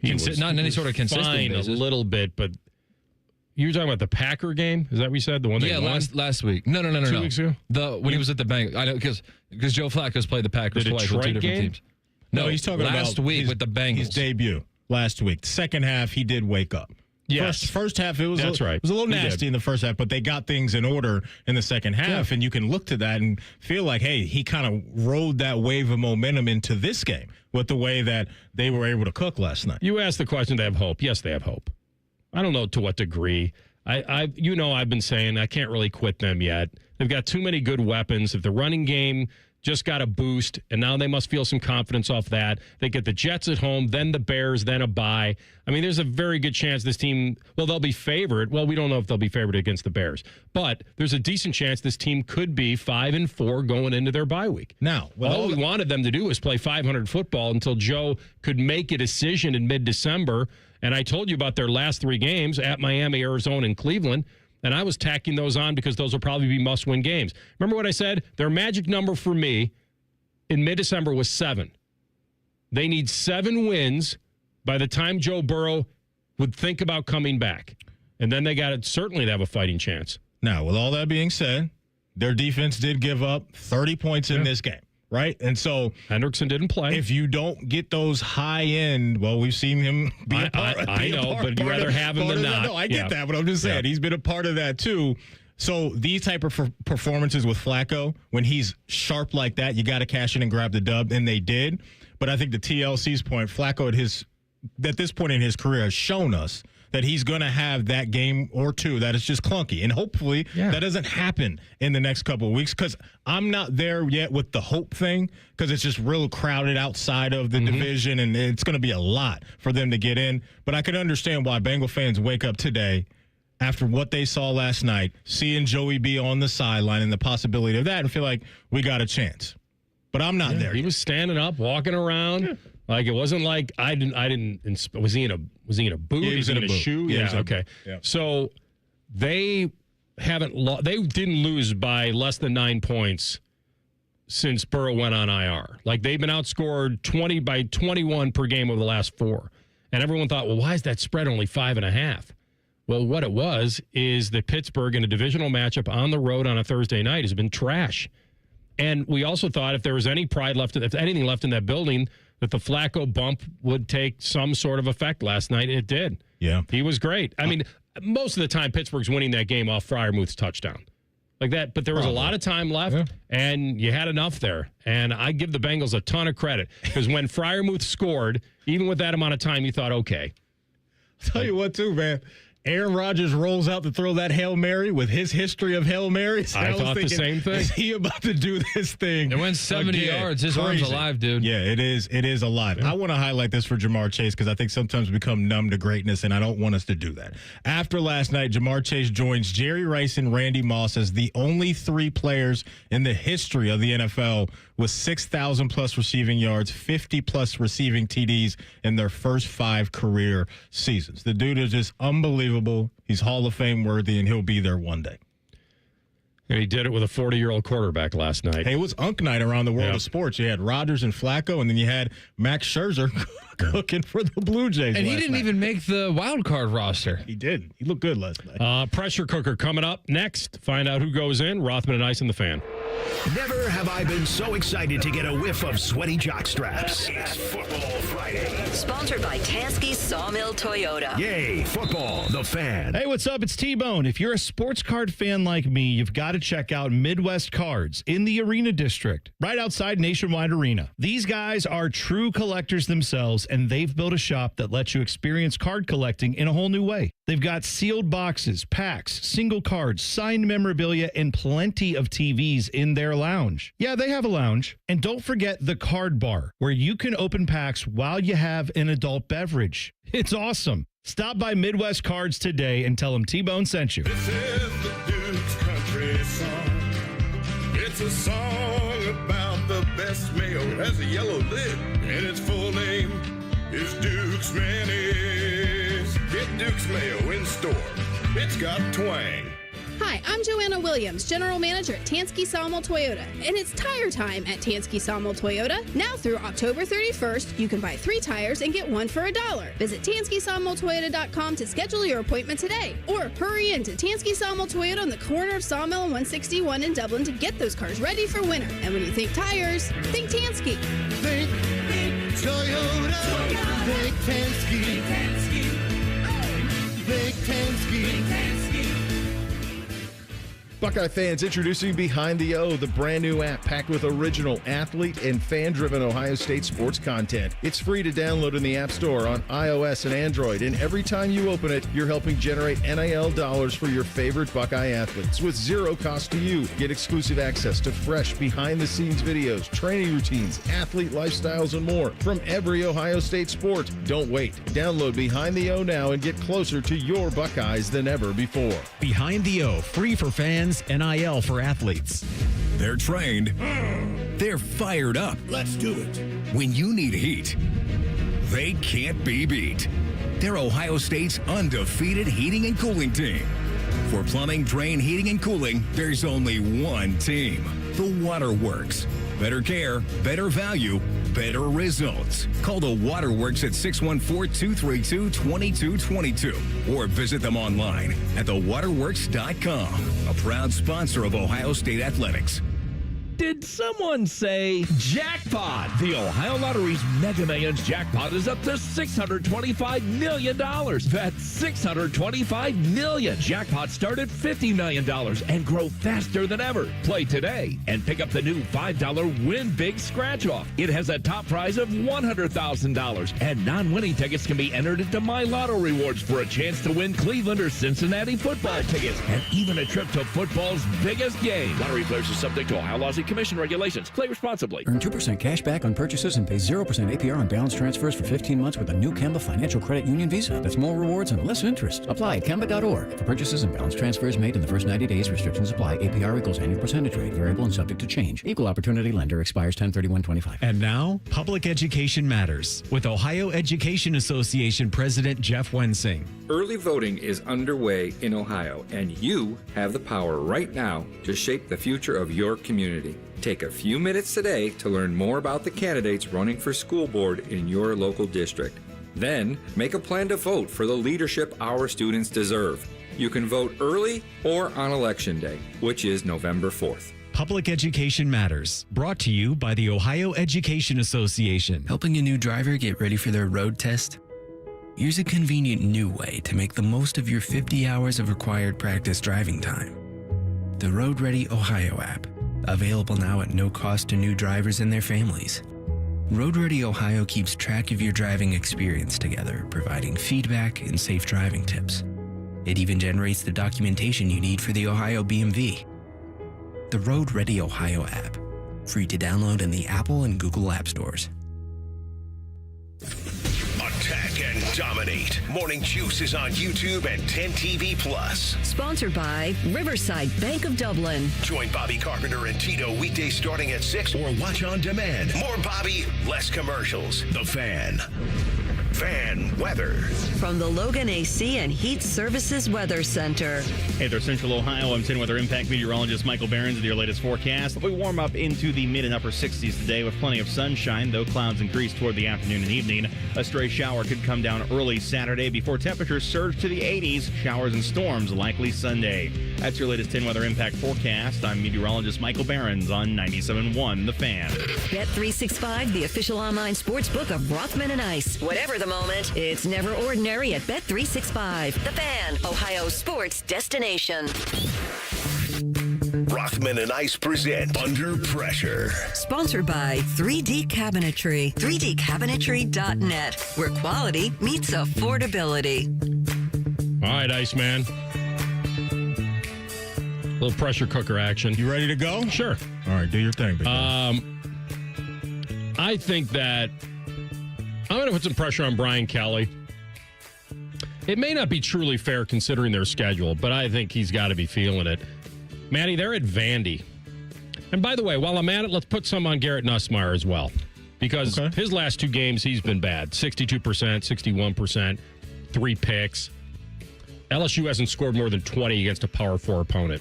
Speaker 29: Not in any sort of consistent basis.
Speaker 6: A little bit, but you were talking about the Packer game? Is that what you said? The one they won?
Speaker 29: last week. No.
Speaker 6: 2 weeks ago?
Speaker 29: When he was at the Bengals. I know, because Joe Flacco's played the Packers twice with 2 different teams.
Speaker 7: No, he's talking about
Speaker 29: last week with the Bengals.
Speaker 7: His debut last week. Second half, he did wake up.
Speaker 6: Yes.
Speaker 7: First half, it was
Speaker 6: That's right.
Speaker 7: It was a little nasty in the first half, but they got things in order in the second half, and you can look to that and feel like, hey, he kind of rode that wave of momentum into this game with the way that they were able to cook last night.
Speaker 6: You asked the question, they have hope. Yes, they have hope. I don't know to what degree. I've been saying I can't really quit them yet. They've got too many good weapons. If the running game just got a boost, and now they must feel some confidence off that. They get the Jets at home, then the Bears, then a bye. I mean, there's a very good chance this team, they'll be favored. Well, we don't know if they'll be favored against the Bears, but there's a decent chance this team could be 5-4 going into their bye week.
Speaker 7: Now,
Speaker 6: all we wanted them to do was play 500 football until Joe could make a decision in mid-December. And I told you about their last 3 games at Miami, Arizona, and Cleveland. And I was tacking those on because those will probably be must-win games. Remember what I said? Their magic number for me in mid-December was 7. They need 7 wins by the time Joe Burrow would think about coming back. And then they certainly have a fighting chance.
Speaker 7: Now, with all that being said, their defense did give up 30 points in this game, right? And so
Speaker 6: Hendrickson didn't play.
Speaker 7: If you don't get those high-end, we've seen him be a part of
Speaker 6: I know, but you'd rather have him than not.
Speaker 7: No, I get that, but I'm just saying he's been a part of that too. So these type of performances with Flacco, when he's sharp like that, you got to cash in and grab the dub, and they did. But I think to TLC's point, Flacco at this point in his career has shown us that he's going to have that game or two that is just clunky. And hopefully that doesn't happen in the next couple of weeks, because I'm not there yet with the hope thing, because it's just real crowded outside of the division, and it's going to be a lot for them to get in. But I can understand why Bengal fans wake up today after what they saw last night, seeing Joey B on the sideline and the possibility of that, and feel like we got a chance. But I'm not there.
Speaker 6: He was standing up, walking around. Yeah. Like, it wasn't like I didn't. Was he in a boot?
Speaker 7: Yeah, he was in a
Speaker 6: shoe.
Speaker 7: Yeah,
Speaker 6: okay.
Speaker 7: Yeah.
Speaker 6: So they haven't. They didn't lose by less than 9 points since Burrow went on IR. Like, they've been outscored 21 per game over the last 4. And everyone thought, well, why is that spread only 5.5? Well, what it was is that Pittsburgh in a divisional matchup on the road on a Thursday night has been trash. And we also thought if there was any pride left, if anything left in that building, that the Flacco bump would take some sort of effect last night. It did.
Speaker 7: Yeah.
Speaker 6: He was great. I mean, most of the time, Pittsburgh's winning that game off Freiermuth's touchdown. Like that, but there was a lot of time left, and you had enough there. And I give the Bengals a ton of credit, because when Freiermuth scored, even with that amount of time, you thought, okay.
Speaker 7: I'll tell you what, too, man. Aaron Rodgers rolls out to throw that Hail Mary with his history of Hail Marys.
Speaker 6: I thought the same thing.
Speaker 7: Is he about to do this thing?
Speaker 29: It went 70 yards. His arm's alive, dude.
Speaker 7: Yeah, it is. It is alive. Yeah. I want to highlight this for Jamar Chase, because I think sometimes we become numb to greatness, and I don't want us to do that. After last night, Jamar Chase joins Jerry Rice and Randy Moss as the only 3 players in the history of the NFL with 6,000-plus receiving yards, 50-plus receiving TDs in their first 5 career seasons. The dude is just unbelievable. He's Hall of Fame worthy, and he'll be there one day.
Speaker 6: And he did it with a 40-year-old quarterback last night.
Speaker 7: Hey, it was Unk night around the world of sports. You had Rodgers and Flacco, and then you had Max Scherzer cooking for the Blue Jays.
Speaker 29: And he didn't even make the wild card roster.
Speaker 7: He did. He looked good last night.
Speaker 6: Pressure cooker coming up next. Find out who goes in. Rothman and Ice and the Fan.
Speaker 3: Never have I been so excited to get a whiff of sweaty jock straps. It's Football Friday.
Speaker 4: Sponsored by Tansky Sawmill Toyota.
Speaker 3: Yay, football, the Fan.
Speaker 5: Hey, what's up? It's T-Bone. If you're a sports card fan like me, you've got to check out Midwest Cards in the Arena District, right outside Nationwide Arena. These guys are true collectors themselves, and they've built a shop that lets you experience card collecting in a whole new way. They've got sealed boxes, packs, single cards, signed memorabilia, and plenty of TVs in their lounge. Yeah, they have a lounge. And don't forget the card bar, where you can open packs while you have an adult beverage. It's awesome. Stop by Midwest Cards today and tell them T-Bone sent you.
Speaker 8: This is the Duke's country song. It's a song about the best mayo. It has a yellow lid, and its full name is Duke's Mayonnaise. Get Duke's Mayo in store. It's got twang.
Speaker 9: Hi, I'm Joanna Williams, General Manager at Tansky Sawmill Toyota, and it's tire time at Tansky Sawmill Toyota. Now through October 31st, you can buy 3 tires and get 1 for $1. Visit TanskySawmillToyota.com to schedule your appointment today, or hurry into Tansky Sawmill Toyota on the corner of Sawmill and 161 in Dublin to get those cars ready for winter. And when you think tires, think Tansky.
Speaker 8: Think Toyota. Think Tansky. Think Tansky.
Speaker 10: Buckeye fans, introducing Behind the O, the brand new app packed with original athlete and fan-driven Ohio State sports content. It's free to download in the App Store on iOS and Android, and every time you open it, you're helping generate NIL dollars for your favorite Buckeye athletes with zero cost to you. Get exclusive access to fresh behind-the-scenes videos, training routines, athlete lifestyles, and more from every Ohio State sport. Don't wait. Download Behind the O now and get closer to your Buckeyes than ever before.
Speaker 12: Behind the O, free for fans, NIL for athletes.
Speaker 3: They're trained. They're fired up.
Speaker 8: Let's do it.
Speaker 3: When you need heat, they can't be beat. They're Ohio State's undefeated heating and cooling team. For plumbing, drain, heating, and cooling, there's only one team. The Waterworks. Better care, better value, better results. Call the Waterworks at 614-232-2222 or visit them online at thewaterworks.com. A proud sponsor of Ohio State Athletics.
Speaker 13: Did someone say jackpot? The Ohio Lottery's Mega Millions jackpot is up to $625 million. That's $625 million. Jackpots start at $50 million and grow faster than ever. Play today and pick up the new $5 Win Big Scratch Off. It has a top prize of $100,000, and non-winning tickets can be entered into My Lotto Rewards for a chance to win Cleveland or Cincinnati football tickets and even a trip to football's biggest game. Lottery players are subject to Ohio laws and and commission regulations. Play responsibly.
Speaker 11: Earn 2% cash back on purchases and pay 0% APR on balance transfers for 15 months with a new Kemba Financial Credit Union Visa. That's more rewards and less interest. Apply at Kemba.org. For purchases and balance transfers made in the first 90 days, restrictions apply. APR equals annual percentage rate. Variable and subject to change. Equal opportunity lender expires 10/31/25.
Speaker 12: And now, Public Education Matters with Ohio Education Association President Jeff Wensing.
Speaker 14: Early voting is underway in Ohio, and you have the power right now to shape the future of your community. Take a few minutes today to learn more about the candidates running for school board in your local district. Then, make a plan to vote for the leadership our students deserve. You can vote early or on Election Day, which is November 4th.
Speaker 12: Public Education Matters, brought to you by the Ohio Education Association.
Speaker 15: Helping a new driver get ready for their road test? Here's a convenient new way to make the most of your 50 hours of required practice driving time. The Road Ready Ohio app, available now at no cost to new drivers and their families. Road Ready Ohio keeps track of your driving experience together, providing feedback and safe driving tips. It even generates the documentation you need for the Ohio BMV. The Road Ready Ohio app, free to download in the Apple and Google App Stores.
Speaker 3: Attack and dominate. Morning Juice is on YouTube and 10 TV Plus.
Speaker 4: Sponsored by Riverside Bank of Dublin.
Speaker 3: Join Bobby Carpenter and Tito weekdays starting at 6 or watch on demand. More Bobby, less commercials. The Fan. Fan weather.
Speaker 4: From the Logan AC and Heat Services Weather Center.
Speaker 16: Hey there, Central Ohio. I'm 10 Weather Impact meteorologist Michael Behrens with your latest forecast. We warm up into the mid and upper 60s today with plenty of sunshine, though clouds increase toward the afternoon and evening. A stray shower could come down early Saturday before temperatures surge to the 80s. Showers and storms likely Sunday. That's your latest 10 Weather Impact forecast. I'm meteorologist Michael Behrens on 97.1 The Fan.
Speaker 4: Bet365, the official online sports book of Rothman and Ice. Whatever the moment, it's never ordinary at Bet365. The Fan, Ohio sports destination.
Speaker 3: Rothman and Ice present Under Pressure.
Speaker 4: Sponsored by 3D Cabinetry. 3dcabinetry.net, where quality meets affordability.
Speaker 6: All right, Iceman. A little pressure cooker action.
Speaker 7: You ready to go?
Speaker 6: Sure.
Speaker 7: All right, do your thing. Big
Speaker 6: I think that I'm going to put some pressure on Brian Kelly. It may not be truly fair considering their schedule, but I think he's got to be feeling it. Maddie, they're at Vandy. And by the way, while I'm at it, let's put some on Garrett Nussmeier as well. Because his last two games, he's been bad. 62%, 61%, 3 picks. LSU hasn't scored more than 20 against a Power 4 opponent.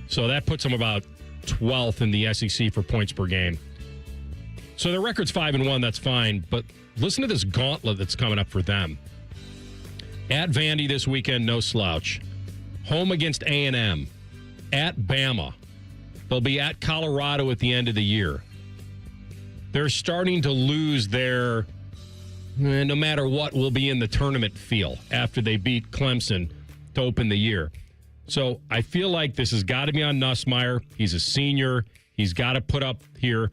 Speaker 6: So that puts them about 12th in the SEC for points per game. So their record's 5-1, that's fine. But listen to this gauntlet that's coming up for them. At Vandy this weekend, no slouch. Home against A&M. At Bama. They'll be at Colorado at the end of the year. They're starting to lose their no matter what will be in the tournament feel after they beat Clemson to open the year. So I feel like this has got to be on Nussmeier. He's a senior. He's got to put up here.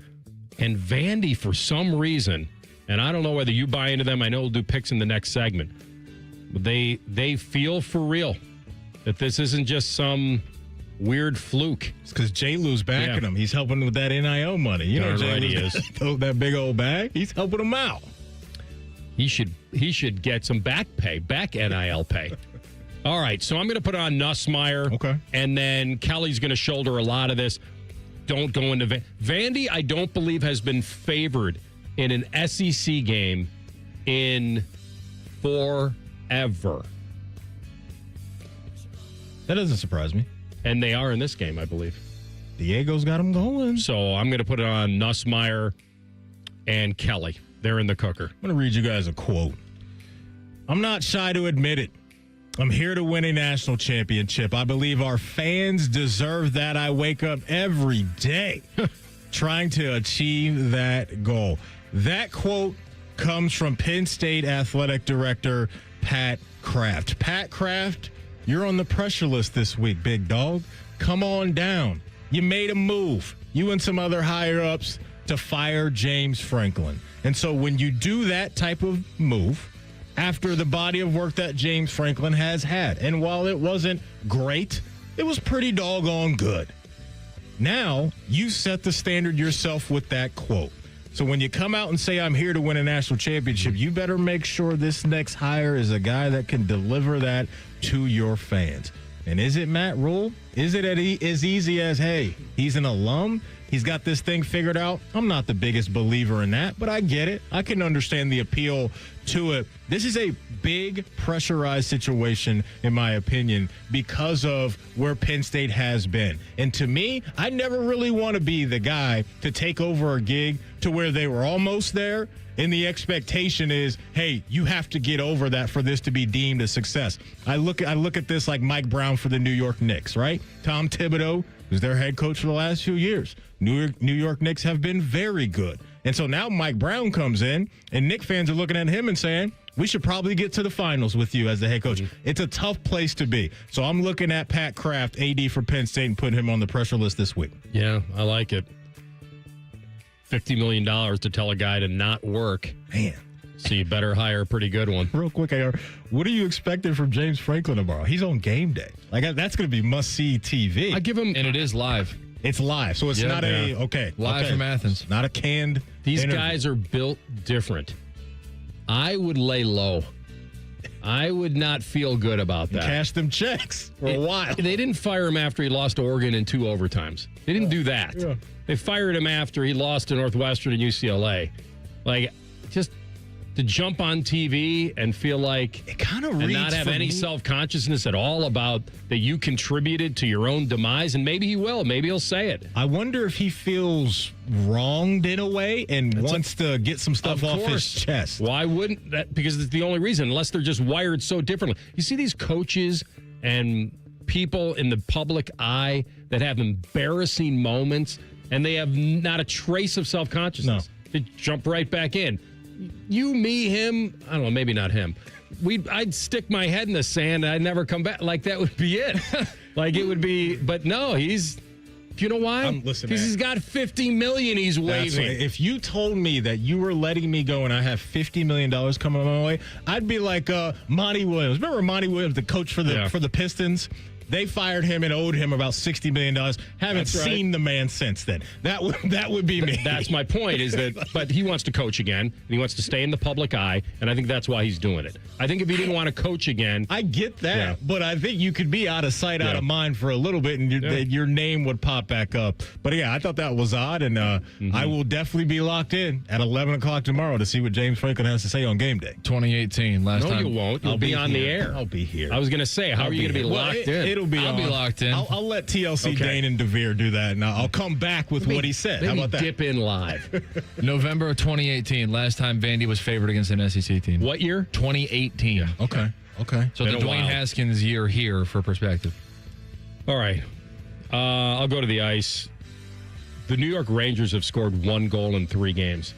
Speaker 6: And Vandy, for some reason, and I don't know whether you buy into them. I know we'll do picks in the next segment. But they feel for real that this isn't just some weird fluke.
Speaker 7: It's because J-Lou's backing him. He's helping with that NIL money. You know,
Speaker 6: right, he is.
Speaker 7: That big old bag. He's helping him out.
Speaker 6: He should get some back NIL pay. All right, so I'm going to put on Nussmeier.
Speaker 7: Okay.
Speaker 6: And then Kelly's going to shoulder a lot of this. Don't go into Vandy, I don't believe, has been favored in an SEC game in forever.
Speaker 7: That doesn't surprise me.
Speaker 6: And they are in this game, I believe.
Speaker 7: Diego's got them going.
Speaker 6: So I'm going to put it on Nussmeier and Kelly. They're in the cooker.
Speaker 7: I'm going to read you guys a quote. I'm not shy to admit it. I'm here to win a national championship. I believe our fans deserve that. I wake up every day trying to achieve that goal. That quote comes from Penn State Athletic Director Pat Kraft. Pat Kraft, you're on the pressure list this week, big dog. Come on down. You made a move, you and some other higher-ups, to fire James Franklin. And so when you do that type of move, after the body of work that James Franklin has had, and while it wasn't great, it was pretty doggone good. Now you set the standard yourself with that quote. So when you come out and say, I'm here to win a national championship, you better make sure this next hire is a guy that can deliver that to your fans. And is it Matt Rule? Is it as easy as, hey, he's an alum? He's got this thing figured out? I'm not the biggest believer in that, but I get it. I can understand the appeal to it. This is a big pressurized situation, in my opinion, because of where Penn State has been. And to me, I never really want to be the guy to take over a gig to where they were almost there, and the expectation is, hey, you have to get over that for this to be deemed a success. I look at this like Mike Brown for the New York Knicks, right? Tom Thibodeau, who's their head coach for the last few years. New York Knicks have been very good. And so now Mike Brown comes in, and Knicks fans are looking at him and saying, we should probably get to the finals with you as the head coach. It's a tough place to be. So I'm looking at Pat Kraft, AD for Penn State, and putting him on the pressure list this week.
Speaker 6: Yeah, I like it. $50 million to tell a guy to not work.
Speaker 7: Man.
Speaker 6: So you better hire a pretty good one.
Speaker 7: Real quick, AR, what are you expecting from James Franklin tomorrow? He's on game day. Like, that's going to be must-see TV.
Speaker 6: I give him...
Speaker 12: And it is live.
Speaker 7: It's live, so it's not
Speaker 12: live from Athens.
Speaker 7: Not a canned
Speaker 6: These
Speaker 7: interview.
Speaker 6: guys are built different. I would lay low. I would not feel good about that.
Speaker 7: Cash them checks for a while.
Speaker 6: They didn't fire him after he lost to Oregon in 2 overtimes. They didn't do that.
Speaker 7: Yeah.
Speaker 6: They fired him after he lost to Northwestern and UCLA. Like, just to jump on TV and feel like
Speaker 7: it kind of
Speaker 6: and not have any self-consciousness at all about that you contributed to your own demise, and maybe he will. Maybe he'll say it.
Speaker 7: I wonder if he feels wronged in a way and wants to get some stuff off his chest.
Speaker 6: Why wouldn't that? Because it's the only reason, unless they're just wired so differently. You see these coaches and people in the public eye that have embarrassing moments, and they have not a trace of self-consciousness. No. They jump right back in. You, me, him, I don't know, maybe not him. I'd stick my head in the sand and I'd never come back. Like, that would be it. Like, it would be, but no, do you know why?
Speaker 7: Listen,
Speaker 6: because he's got $50 million he's waving.
Speaker 7: If you told me that you were letting me go and I have $50 million coming my way, I'd be like Monty Williams. Remember Monty Williams, the coach for the Pistons? They fired him and owed him about $60 million. Haven't seen the man since then. That would be me.
Speaker 6: That's my point, is that, but he wants to coach again, and he wants to stay in the public eye, and I think that's why he's doing it. I think if he didn't want to coach again.
Speaker 7: I get that, but I think you could be out of sight, out of mind for a little bit, and your name would pop back up. But yeah, I thought that was odd, and I will definitely be locked in at 11 o'clock tomorrow to see what James Franklin has to say on game day.
Speaker 12: 2018, last time.
Speaker 6: No, you won't. You'll be on the air.
Speaker 7: I'll be here.
Speaker 6: I was going to say, how are you going to be locked in?
Speaker 12: I'll be locked in.
Speaker 7: I'll let TLC, Dane, and DeVere do that, and I'll come back with what he said. How about that?
Speaker 6: Dip in live.
Speaker 12: November of 2018, last time Vandy was favored against an SEC team.
Speaker 6: What year?
Speaker 12: 2018.
Speaker 7: Yeah. Okay.
Speaker 12: So the Dwayne Haskins year here for perspective.
Speaker 6: All right. I'll go to the ice. The New York Rangers have scored 1 goal in 3 games.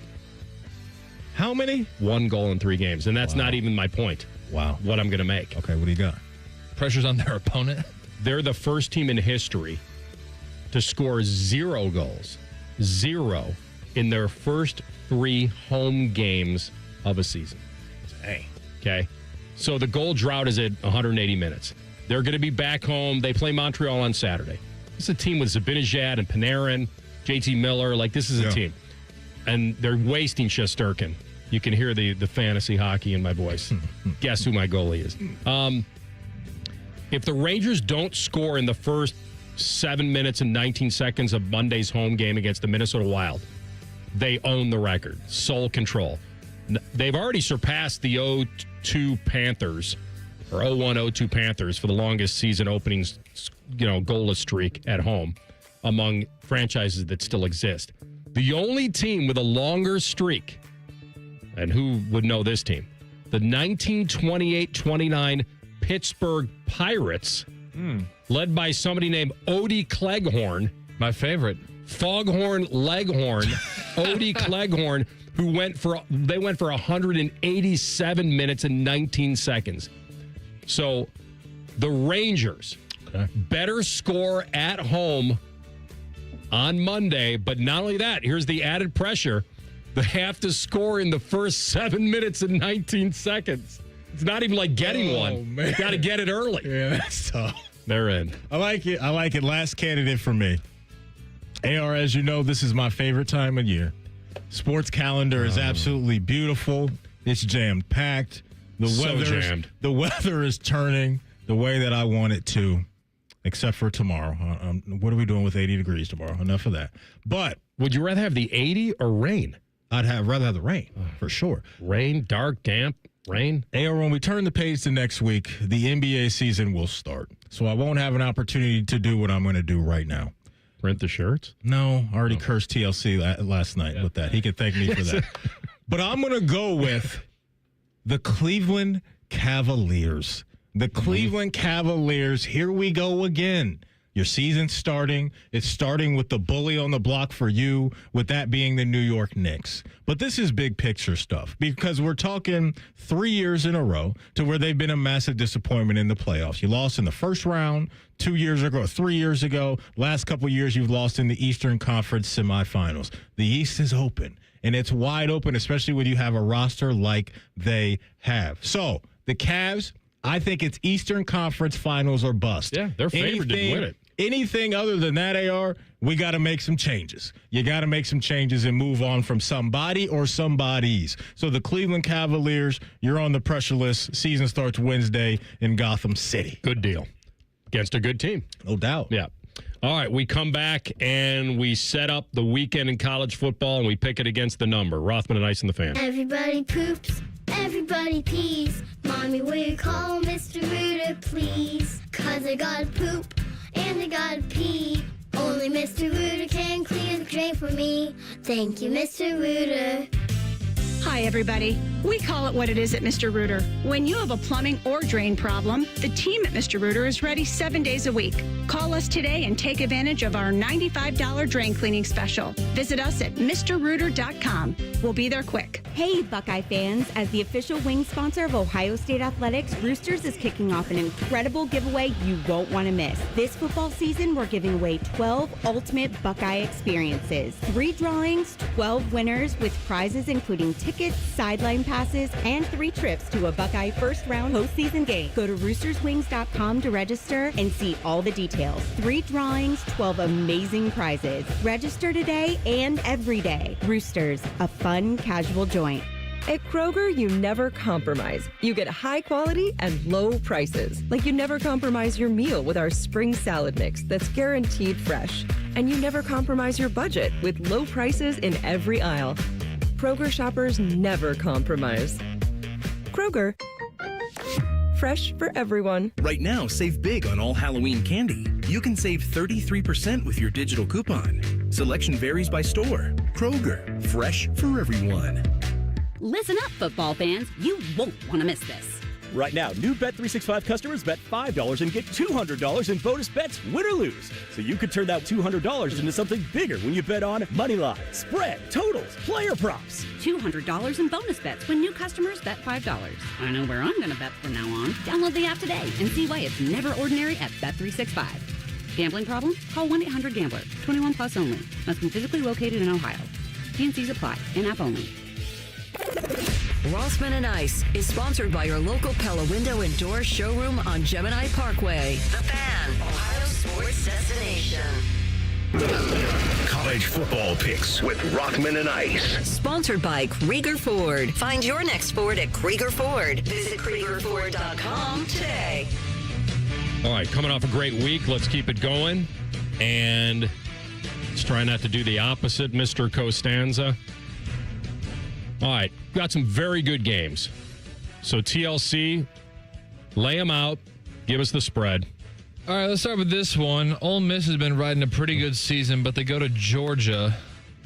Speaker 7: How many?
Speaker 6: 1 goal in 3 games, and that's not even my point.
Speaker 7: Wow.
Speaker 6: What I'm going to make.
Speaker 7: Okay, what do you got?
Speaker 12: Pressure's on their opponent.
Speaker 6: They're the first team in history to score 0 goals, 0 in their first 3 home games of a season.
Speaker 7: Dang.
Speaker 6: Okay. So the goal drought is at 180 minutes. They're going to be back home. They play Montreal on Saturday. It's a team with Zibanejad and Panarin, JT Miller. Like, this is a team. And they're wasting Shesterkin. You can hear the fantasy hockey in my voice. Guess who my goalie is. If the Rangers don't score in the first 7 minutes and 19 seconds of Monday's home game against the Minnesota Wild, they own the record. Sole control. They've already surpassed the 0-2 Panthers, or 0-1-0-2 Panthers for the longest season openings, goalless streak at home among franchises that still exist. The only team with a longer streak, and who would know this team? The 1928-29 Pittsburgh Pirates, led by somebody named Odie Cleghorn.
Speaker 12: My favorite.
Speaker 6: Foghorn Leghorn. Odie Cleghorn, who went for 187 minutes and 19 seconds. So the Rangers better score at home on Monday, but not only that, here's the added pressure. They have to score in the first 7 minutes and 19 seconds. It's not even like getting one. You got to get it early.
Speaker 7: Yeah, that's tough.
Speaker 6: They're in.
Speaker 7: I like it. Last candidate for me. AR, as you know, this is my favorite time of year. Sports calendar is absolutely beautiful. It's jammed-packed. The weather is turning the way that I want it to, except for tomorrow. What are we doing with 80 degrees tomorrow? Enough of that. But
Speaker 6: would you rather have the 80 or rain?
Speaker 7: I'd rather have the rain, for sure.
Speaker 6: Rain, dark, damp, rain.
Speaker 7: AR, when we turn the page to next week, the NBA season will start. So I won't have an opportunity to do what I'm going to do right now.
Speaker 6: Print the shirts?
Speaker 7: No, I already cursed TLC last night with that. He can thank me for that. But I'm going to go with the Cleveland Cavaliers. The Cleveland Cavaliers, here we go again. Your season's starting. It's starting with the bully on the block for you, with that being the New York Knicks. But this is big picture stuff because we're talking 3 years in a row to where they've been a massive disappointment in the playoffs. You lost in the first round 2 years ago, 3 years ago. Last couple of years, you've lost in the Eastern Conference semifinals. The East is open, and it's wide open, especially when you have a roster like they have. So the Cavs, I think it's Eastern Conference Finals or bust.
Speaker 6: Yeah, they're favored to win it.
Speaker 7: Anything other than that, AR, we got to make some changes. You got to make some changes and move on from somebody or somebodies. So the Cleveland Cavaliers, you're on the pressure list. Season starts Wednesday in Gotham City.
Speaker 6: Good deal. Against a good team.
Speaker 7: No doubt.
Speaker 6: Yeah. All right, we come back and we set up the weekend in college football and we pick it against the number. Rothman and Ice and the Fan.
Speaker 17: Everybody poops, everybody pees. Mommy, will you call Mr. Rooter, please? 'Cause I gotta poop and I gotta pee. Only Mr. Rooter can clear the drain for me. Thank you, Mr. Rooter.
Speaker 18: Hi, everybody. We call it what it is at Mr. Rooter. When you have a plumbing or drain problem, the team at Mr. Rooter is ready 7 days a week. Call us today and take advantage of our $95 drain cleaning special. Visit us at MrRooter.com. We'll be there quick.
Speaker 19: Hey, Buckeye fans. As the official wing sponsor of Ohio State Athletics, Roosters is kicking off an incredible giveaway you won't want to miss. This football season, we're giving away 12 ultimate Buckeye experiences. 3 drawings, 12 winners with prizes including tickets, sideline passes, and 3 trips to a Buckeye first-round postseason game. Go to roosterswings.com to register and see all the details. 3 drawings, 12 amazing prizes. Register today and every day. Roosters, a fun, casual joint.
Speaker 20: At Kroger, you never compromise. You get high quality and low prices. Like you never compromise your meal with our spring salad mix that's guaranteed fresh. And you never compromise your budget with low prices in every aisle. Kroger shoppers never compromise. Kroger, fresh for everyone.
Speaker 21: Right now, save big on all Halloween candy. You can save 33% with your digital coupon. Selection varies by store. Kroger, fresh for everyone.
Speaker 22: Listen up, football fans. You won't want to miss this.
Speaker 23: Right now, new Bet365 customers bet $5 and get $200 in bonus bets, win or lose. So you could turn that $200 into something bigger when you bet on money line, spread, totals, player props.
Speaker 22: $200 in bonus bets when new customers bet $5. I know where I'm going to bet from now on. Download the app today and see why it's never ordinary at Bet365. Gambling problem? Call 1-800-GAMBLER. 21 plus only. Must be physically located in Ohio. T&Cs apply. In-app only.
Speaker 4: Rothman and Ice is sponsored by your local Pella Window and Door showroom on Gemini Parkway. The Fan, Ohio sports destination.
Speaker 3: College football picks with Rothman and Ice.
Speaker 4: Sponsored by Krieger Ford. Find your next Ford at Krieger Ford. Visit KriegerFord.com today.
Speaker 6: All right, coming off a great week, let's keep it going. And let's try not to do the opposite, Mr. Costanza. All right, got some very good games. So TLC, lay them out. Give us the spread.
Speaker 24: All right, let's start with this one. Ole Miss has been riding a pretty good season, but they go to Georgia,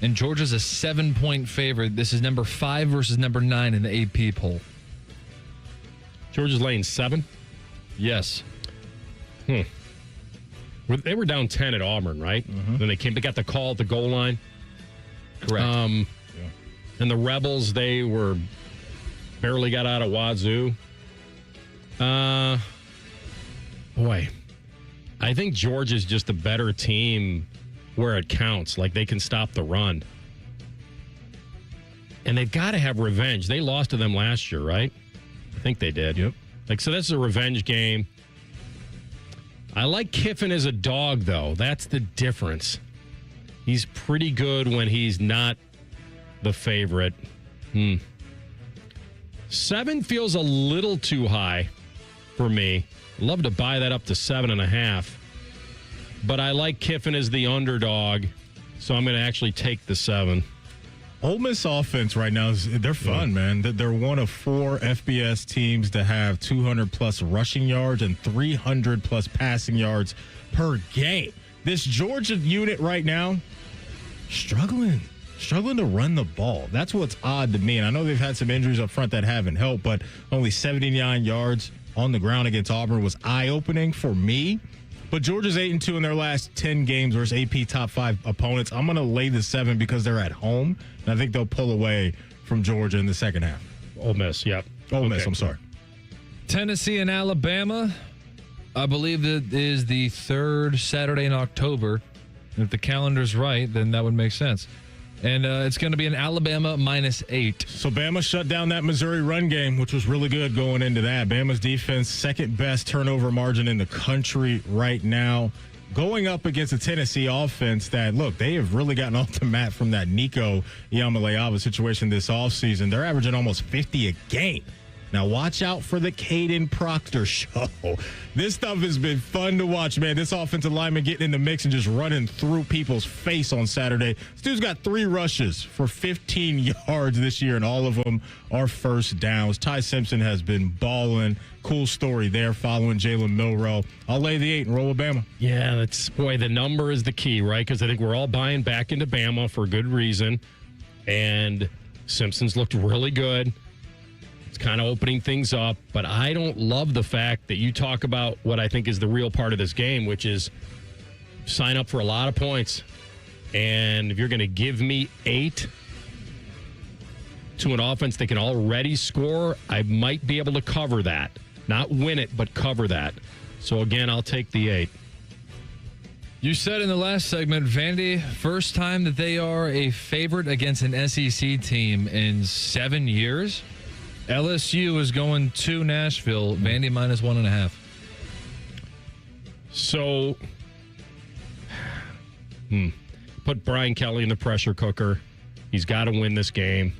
Speaker 24: and Georgia's a 7-point favorite. This is number 5 versus number 9 in the AP poll.
Speaker 6: Georgia's laying 7?
Speaker 24: Yes.
Speaker 6: They were down 10 at Auburn, right? Mm-hmm. Then they got the call at the goal line.
Speaker 24: Correct.
Speaker 6: And the Rebels, they were barely got out of Wazoo. Boy, I think Georgia's just a better team where it counts. Like, they can stop the run. And they've got to have revenge. They lost to them last year, right? I think they did.
Speaker 7: Yep.
Speaker 6: So this is a revenge game. I like Kiffin as a dog, though. That's the difference. He's pretty good when he's not the favorite. 7 feels a little too high for me. Love to buy that up to 7.5. But I like Kiffin as the underdog, so I'm going to actually take the 7.
Speaker 7: Ole Miss offense right now, they're fun, man. They're one of 4 FBS teams to have 200-plus rushing yards and 300-plus passing yards per game. This Georgia unit right now, struggling to run the ball. That's what's odd to me. And I know they've had some injuries up front that haven't helped, but only 79 yards on the ground against Auburn was eye-opening for me. But Georgia's 8-2 in their last 10 games versus AP top 5 opponents. I'm going to lay the 7 because they're at home, and I think they'll pull away from Georgia in the second half.
Speaker 6: Ole Miss, yep.
Speaker 7: Ole Miss, I'm sorry.
Speaker 24: Tennessee and Alabama, I believe that is the 3rd Saturday in October. If the calendar's right, then that would make sense. And it's going to be an Alabama -8.
Speaker 7: So Bama shut down that Missouri run game, which was really good going into that. Bama's defense, second best turnover margin in the country right now. Going up against a Tennessee offense that, look, they have really gotten off the mat from that Nico Iamaleava situation this offseason. They're averaging almost 50 a game. Now, watch out for the Caden Proctor show. This stuff has been fun to watch, man. This offensive lineman getting in the mix and just running through people's face on Saturday. This dude's got 3 rushes for 15 yards this year, and all of them are first downs. Ty Simpson has been balling. Cool story there following Jalen Milroe. I'll lay the 8 and roll with Bama.
Speaker 6: Yeah, the number is the key, right? Because I think we're all buying back into Bama for good reason. And Simpson's looked really good. It's kind of opening things up, but I don't love the fact that you talk about what I think is the real part of this game, which is sign up for a lot of points. And if you're going to give me 8 to an offense that can already score, I might be able to cover that. Not win it, but cover that. So, again, I'll take the 8.
Speaker 24: You said in the last segment, Vandy, first time that they are a favorite against an SEC team in 7 years. LSU is going to Nashville. Vandy -1.5.
Speaker 6: So, put Brian Kelly in the pressure cooker. He's got to win this game.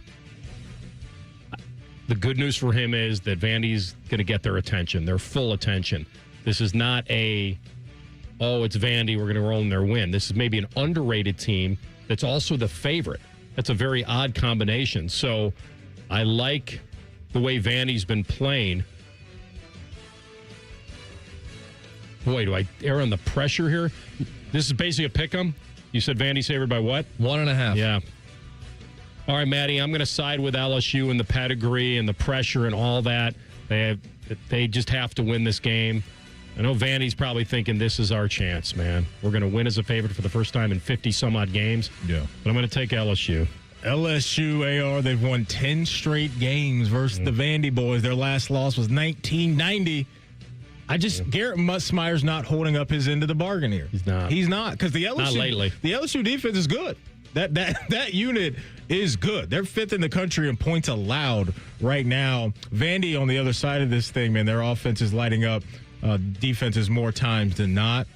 Speaker 6: The good news for him is that Vandy's going to get their attention, their full attention. This is not it's Vandy, we're going to roll in their win. This is maybe an underrated team that's also the favorite. That's a very odd combination. So, I like the way Vandy's been playing. Boy, do I err on the pressure here? This is basically a pick-em. You said Vandy's favored by what?
Speaker 24: 1.5.
Speaker 6: Yeah. All right, Maddie, I'm going to side with LSU and the pedigree and the pressure and all that. They just have to win this game. I know Vandy's probably thinking this is our chance, man. We're going to win as a favorite for the first time in 50-some-odd games.
Speaker 7: Yeah.
Speaker 6: But I'm going to take LSU.
Speaker 7: LSU, AR, they've won 10 straight games versus the Vandy boys. Their last loss was 1990. Garrett Musmeyer's not holding up his end of the bargain here. He's not. Because the LSU defense is good. That unit is good. They're 5th in the country in points allowed right now. Vandy on the other side of this thing, man, their offense is lighting up defenses more times than not.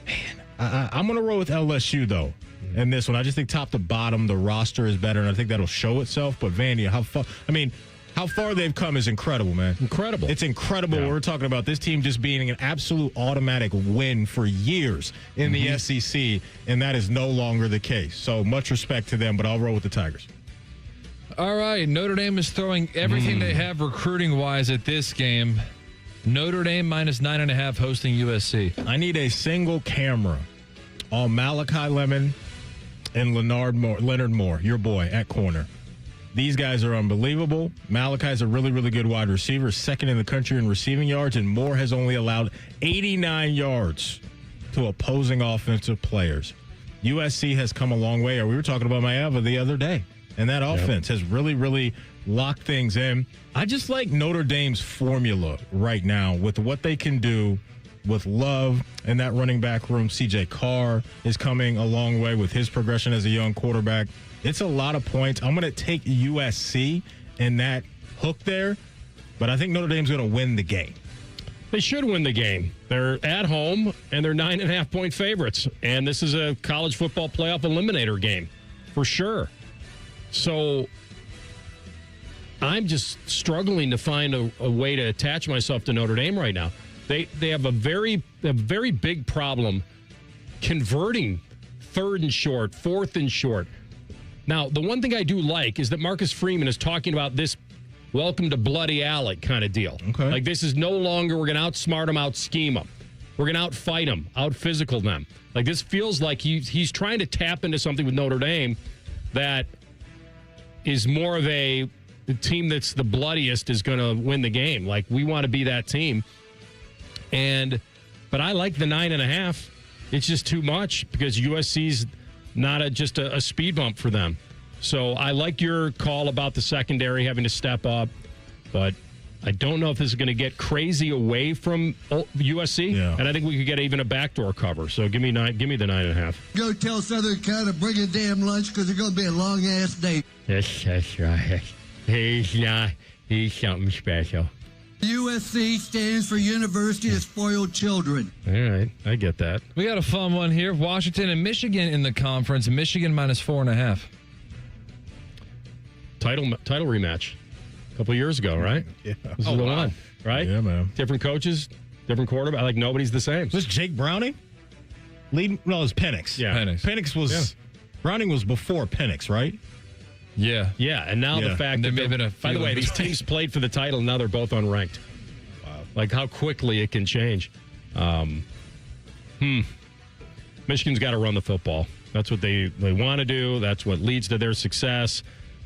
Speaker 7: Man, I'm going to roll with LSU, though. And this one, I just think top to bottom, the roster is better, and I think that'll show itself. But Vandy, how far they've come is incredible, man.
Speaker 6: Incredible.
Speaker 7: It's incredible. Yeah. We're talking about this team just being an absolute automatic win for years in the SEC, and that is no longer the case. So much respect to them, but I'll roll with the Tigers.
Speaker 24: All right, Notre Dame is throwing everything they have recruiting-wise at this game. Notre Dame -9.5 hosting USC.
Speaker 7: I need a single camera on Malachi Lemon and Leonard Moore, your boy, at corner. These guys are unbelievable. Malachi's a really, really good wide receiver, 2nd in the country in receiving yards, and Moore has only allowed 89 yards to opposing offensive players. USC has come a long way. We were talking about Maeva the other day, and that offense has really, really locked things in. I just like Notre Dame's formula right now with what they can do with Love and that running back room. CJ Carr is coming a long way with his progression as a young quarterback. It's a lot of points. I'm going to take USC in that hook there, but I think Notre Dame's going to win the game.
Speaker 6: They should win the game. They're at home, and they're 9.5-point favorites. And this is a college football playoff eliminator game, for sure. So I'm just struggling to find a way to attach myself to Notre Dame right now. They have a very big problem converting third and short, fourth and short. Now, the one thing I do like is that Marcus Freeman is talking about this welcome to Bloody Alley kind of deal.
Speaker 7: Okay.
Speaker 6: Like, this is no longer we're going to outsmart them, out-scheme them. We're going to out-fight them, out-physical them. Like, this feels like he's trying to tap into something with Notre Dame that is more of the team that's the bloodiest is going to win the game. Like, we want to be that team. But I like the 9.5. It's just too much because USC's not just a speed bump for them. So I like your call about the secondary having to step up, but I don't know if this is going to get crazy away from USC.
Speaker 7: Yeah.
Speaker 6: And I think we could get even a backdoor cover. So give me the 9.5.
Speaker 1: Go tell Southern Cal to bring a damn lunch because it's going to be a long-ass day.
Speaker 6: That's right. He's something special.
Speaker 1: USC stands for University of Spoiled Children.
Speaker 6: All right, I get that.
Speaker 24: We got a fun one here. Washington and Michigan in the conference. Michigan minus 4.5.
Speaker 6: Title rematch a couple years ago, right?
Speaker 7: Yeah.
Speaker 6: This is the one, right?
Speaker 7: Yeah, man.
Speaker 6: Different coaches, different quarterback. Like, nobody's the same.
Speaker 7: Was this Jake Browning? No, it was Penix.
Speaker 6: Yeah.
Speaker 7: Penix was... Yeah. Browning was before Penix, right?
Speaker 24: Yeah.
Speaker 6: Yeah, and now the fact that... By the way, these teams played for the title, now they're both unranked. Wow. Like, how quickly it can change. Michigan's got to run the football. That's what they want to do. That's what leads to their success.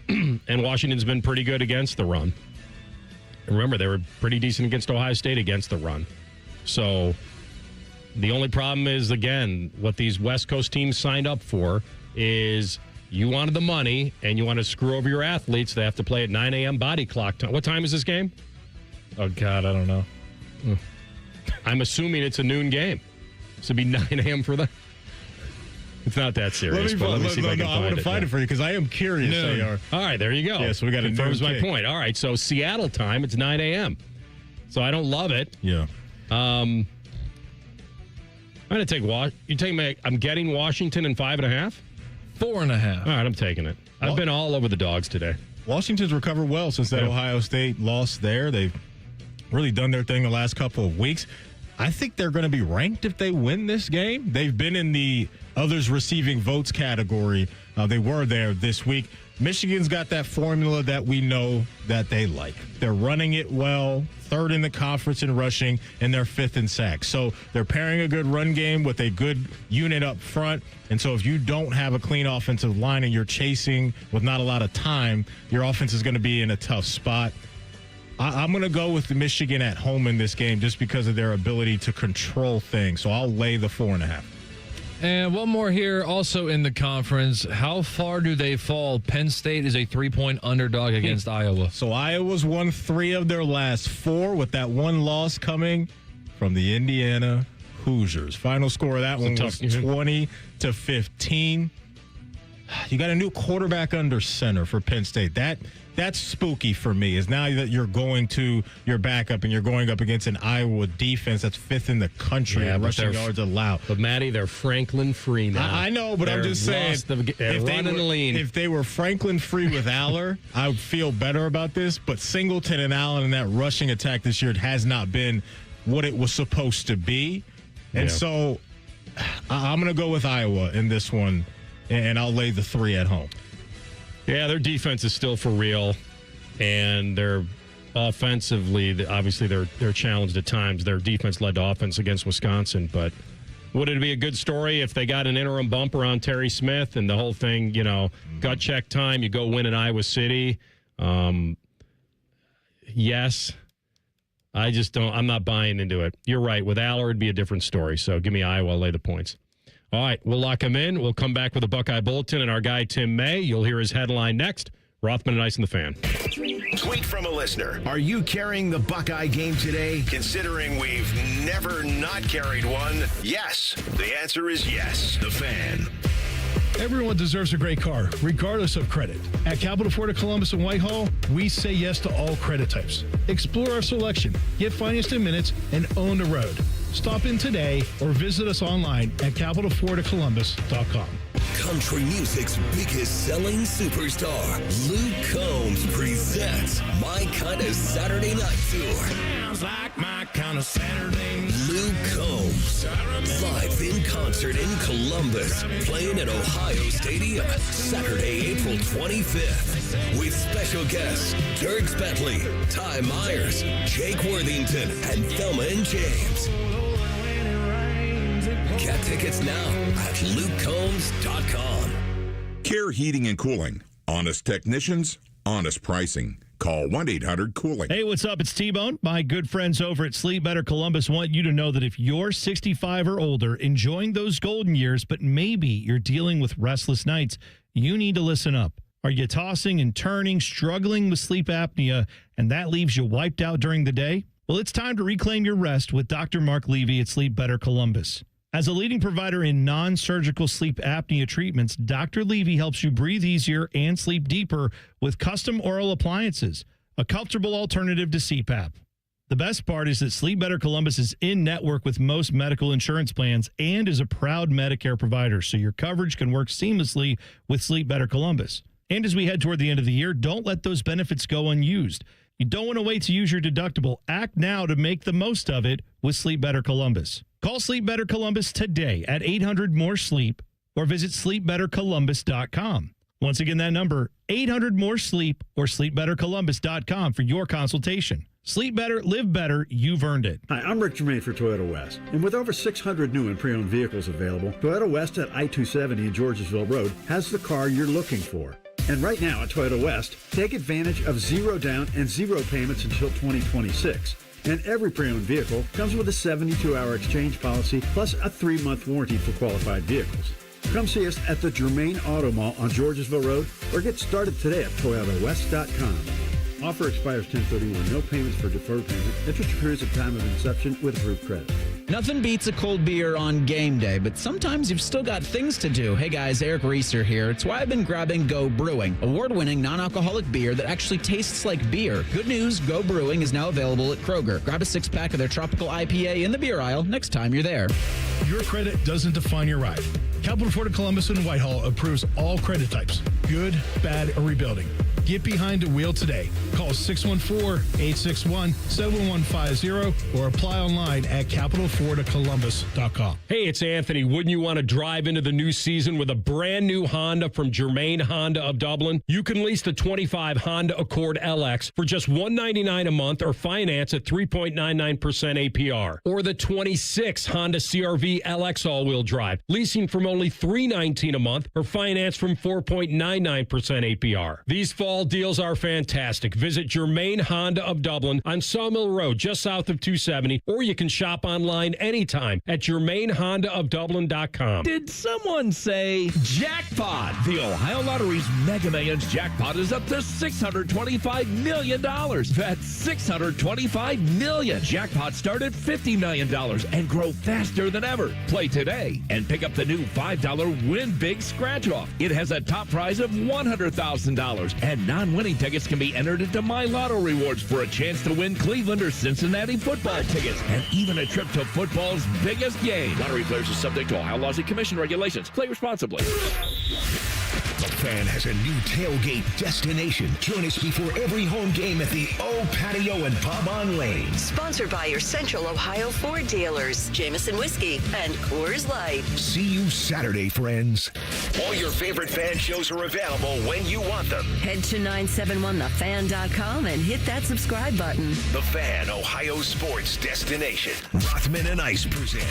Speaker 6: And Washington's been pretty good against the run. And remember, they were pretty decent against Ohio State against the run. So the only problem is, again, what these West Coast teams signed up for is you wanted the money and you want to screw over your athletes. They have to play at 9 a.m. body clock time. What time is this game?
Speaker 7: Oh, God, I don't know.
Speaker 6: I'm assuming it's a noon game. So it'd be 9 a.m. for them. It's not that serious. Let me see if I can
Speaker 7: I'm going to find it for you because I am curious.
Speaker 6: All right, there you go.
Speaker 7: Yeah, so we got
Speaker 6: confirms
Speaker 7: a
Speaker 6: my point. All right, so Seattle time, it's 9 a.m. So I don't love it.
Speaker 7: Yeah.
Speaker 6: I'm going to take I'm getting Washington in 5.5.
Speaker 24: 4.5.
Speaker 6: All right, I'm taking it. I've been all over the dogs today.
Speaker 7: Washington's recovered well since that Ohio State loss there. They've really done their thing the last couple of weeks. I think they're going to be ranked if they win this game. They've been in the others receiving votes category. They were there this week. Michigan's got that formula that we know that they like. They're running it well, third in the conference in rushing, and they're fifth in sacks. So they're pairing a good run game with a good unit up front. And so if you don't have a clean offensive line and you're chasing with not a lot of time, your offense is going to be in a tough spot. I'm going to go with Michigan at home in this game just because of their ability to control things. So I'll lay the 4.5.
Speaker 24: And one more here, also in the conference. How far do they fall? Penn State is a 3-point underdog against Iowa.
Speaker 7: So Iowa's won 3 of their last 4 with that one loss coming from the Indiana Hoosiers. Final score of that one was 20-15. You got a new quarterback under center for Penn State. That's spooky for me, is now that you're going to your backup and you're going up against an Iowa defense that's 5th in the country in rushing yards allowed.
Speaker 6: But, Matty, they're Franklin free now.
Speaker 7: I know, but I'm just saying, if they were Franklin free with Aller, I would feel better about this. But Singleton and Allen and that rushing attack this year has not been what it was supposed to be. And so I'm going to go with Iowa in this one, and I'll lay the 3 at home.
Speaker 6: Yeah, their defense is still for real, and they're offensively, obviously they're challenged at times. Their defense led to offense against Wisconsin, but would it be a good story if they got an interim bump around Terry Smith and the whole thing, gut check time, you go win in Iowa City? Yes. I'm not buying into it. You're right. With Aller, it'd be a different story. So give me Iowa, lay the points. All right, we'll lock him in. We'll come back with a Buckeye Bulletin and our guy, Tim May. You'll hear his headline next. Rothman and Ice and the Fan.
Speaker 3: Tweet from a listener. Are you carrying the Buckeye game today? Considering we've never not carried one, yes. The answer is yes. The Fan.
Speaker 2: Everyone deserves a great car, regardless of credit. At Capital Ford of Columbus and Whitehall, we say yes to all credit types. Explore our selection, get financed in minutes, and own the road. Stop in today or visit us online at capitalfordofcolumbus.com.
Speaker 3: Country music's biggest selling superstar, Luke Combs, presents My Kinda Saturday Night Tour.
Speaker 8: Sounds like my kind of Saturday.
Speaker 3: Luke Combs, live in concert in Columbus, playing at Ohio Stadium, Saturday, April 25th, with special guests Dierks Bentley, Ty Myers, Jake Worthington, and Thelma and James. Get tickets now at lukecombs.com.
Speaker 5: Care Heating and Cooling. Honest technicians, honest pricing. Call 1-800-COOLING.
Speaker 23: Hey, what's up? It's T-Bone. My good friends over at Sleep Better Columbus want you to know that if you're 65 or older, enjoying those golden years, but maybe you're dealing with restless nights, you need to listen up. Are you tossing and turning, struggling with sleep apnea, and that leaves you wiped out during the day? Well, it's time to reclaim your rest with Dr. Mark Levy at Sleep Better Columbus. As a leading provider in non-surgical sleep apnea treatments, Dr. Levy helps you breathe easier and sleep deeper with custom oral appliances, a comfortable alternative to CPAP. The best part is that Sleep Better Columbus is in network with most medical insurance plans and is a proud Medicare provider, so your coverage can work seamlessly with Sleep Better Columbus. And as we head toward the end of the year, don't let those benefits go unused. You don't want to wait to use your deductible. Act now to make the most of it with Sleep Better Columbus. Call Sleep Better Columbus today at 800-MORE-SLEEP or visit sleepbettercolumbus.com. Once again, that number, 800-MORE-SLEEP or sleepbettercolumbus.com for your consultation. Sleep better, live better, you've earned it.
Speaker 9: Hi, I'm Rick Germain for Toyota West. And with over 600 new and pre-owned vehicles available, Toyota West at I-270 and Georgesville Road has the car you're looking for. And right now at Toyota West, take advantage of 0 down and 0 payments until 2026. And every pre-owned vehicle comes with a 72-hour exchange policy plus a 3-month warranty for qualified vehicles. Come see us at the Germain Auto Mall on Georgesville Road or get started today at ToyotaWest.com. Offer expires 10/31. No payments for deferred payment. Interest accrues at time of inception with approved credit.
Speaker 10: Nothing beats a cold beer on game day, but sometimes you've still got things to do. Hey guys, Eric Reeser here. It's why I've been grabbing Go Brewing, award-winning non-alcoholic beer that actually tastes like beer. Good news, Go Brewing is now available at Kroger. Grab a 6-pack of their tropical IPA in the beer aisle next time you're there.
Speaker 2: Your credit doesn't define your ride. Capital Ford of Columbus and Whitehall approves all credit types, good, bad, or rebuilding. Get behind the wheel today. Call 614-861-7150 or apply online at capitalfordofcolumbus.com.
Speaker 6: Hey, it's Anthony. Wouldn't you want to drive into the new season with a brand new Honda from Germain Honda of Dublin? You can lease the 25 Honda Accord LX for just $199 a month or finance at 3.99% APR. Or the 26 Honda CR-V LX all-wheel drive, leasing from only $319 a month or finance from 4.99% APR. These fall deals are fantastic. Visit Germain Honda of Dublin on Sawmill Road, just south of 270, or you can shop online anytime at GermainHondaofDublin.com.
Speaker 13: Did someone say jackpot? The Ohio Lottery's Mega Millions jackpot is up to $625 million. That's $625 million. Jackpots start at $50 million and grow faster than ever. Play today and pick up the new $5 Win Big Scratch Off. It has a top prize of $100,000, and non-winning tickets can be entered into My Lotto Rewards for a chance to win Cleveland or Cincinnati football tickets and even a trip to football's biggest game. Lottery players are subject to Ohio laws and commission regulations. Play responsibly.
Speaker 3: The Fan has a new tailgate destination. Join us before every home game at the O Patio and Pub on Lane.
Speaker 4: Sponsored by your Central Ohio Ford dealers, Jameson Whiskey and Coors Light.
Speaker 3: See you Saturday, friends. All your favorite fan shows are available when you want them.
Speaker 4: Head to 971thefan.com and hit that subscribe button.
Speaker 3: The Fan, Ohio sports destination. Rothman and Ice present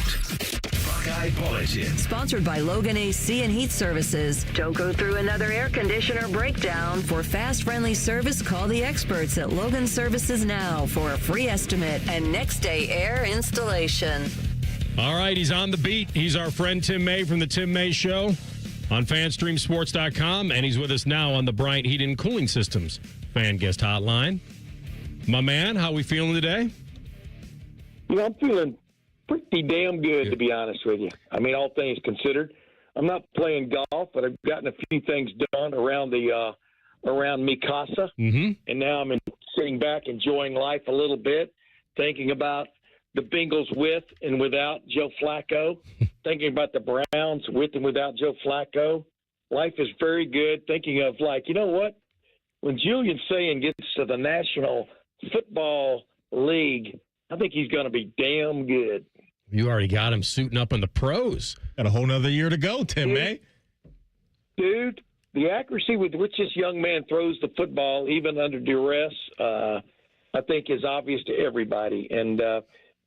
Speaker 3: Buckeye Bulletin.
Speaker 4: Sponsored by Logan AC and Heat Services. Don't go through another air conditioner breakdown. For fast, friendly service, call the experts at Logan Services now for a free estimate and next day air installation.
Speaker 6: All right, he's on the beat. He's our friend Tim May from the Tim May Show on FanStreamSports.com, and he's with us now on the Bryant Heating and Cooling Systems Fan Guest Hotline. My man, how we feeling today?
Speaker 25: I'm feeling pretty damn good, to be honest with you. I mean, all things considered.
Speaker 11: I'm not playing golf, but I've gotten a few things done around Mi Casa.
Speaker 6: Mm-hmm.
Speaker 11: And now I'm sitting back, enjoying life a little bit, thinking about the Bengals with and without Joe Flacco, thinking about the Browns with and without Joe Flacco. Life is very good. Thinking of, like, you know what? When Julian Sayin gets to the National Football League, I think he's going to be damn good.
Speaker 6: You already got him suiting up in the pros.
Speaker 7: Got a whole nother year to go, Tim, eh?
Speaker 11: Dude, the accuracy with which this young man throws the football, even under duress, I think is obvious to everybody. And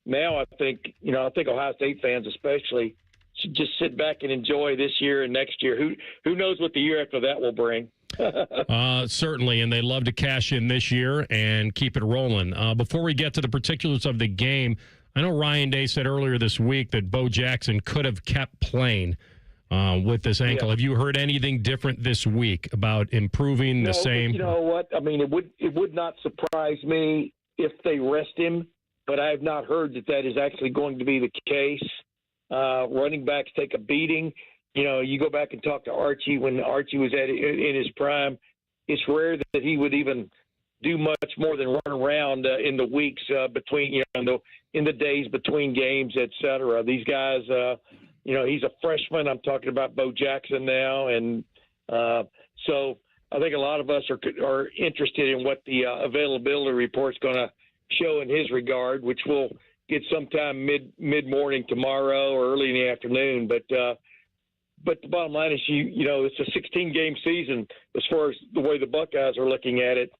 Speaker 11: now I think Ohio State fans especially should just sit back and enjoy this year and next year. Who knows what the year after that will bring?
Speaker 6: Certainly, and they love to cash in this year and keep it rolling. Before we get to the particulars of the game, I know Ryan Day said earlier this week that Bo Jackson could have kept playing with this ankle. Yeah. Have you heard anything different this week about improving the same?
Speaker 11: You know what? I mean, it would not surprise me if they rest him, but I have not heard that is actually going to be the case. Running backs take a beating. You know, you go back and talk to Archie when Archie was in his prime. It's rare that he would even do much more than run around in the weeks between, in the days between games, et cetera. These guys, he's a freshman. I'm talking about Bo Jackson now, and so I think a lot of us are interested in what the availability report's going to show in his regard, which we'll get sometime mid morning tomorrow or early in the afternoon. But the bottom line is, it's a 16-game season as far as the way the Buckeyes are looking at it.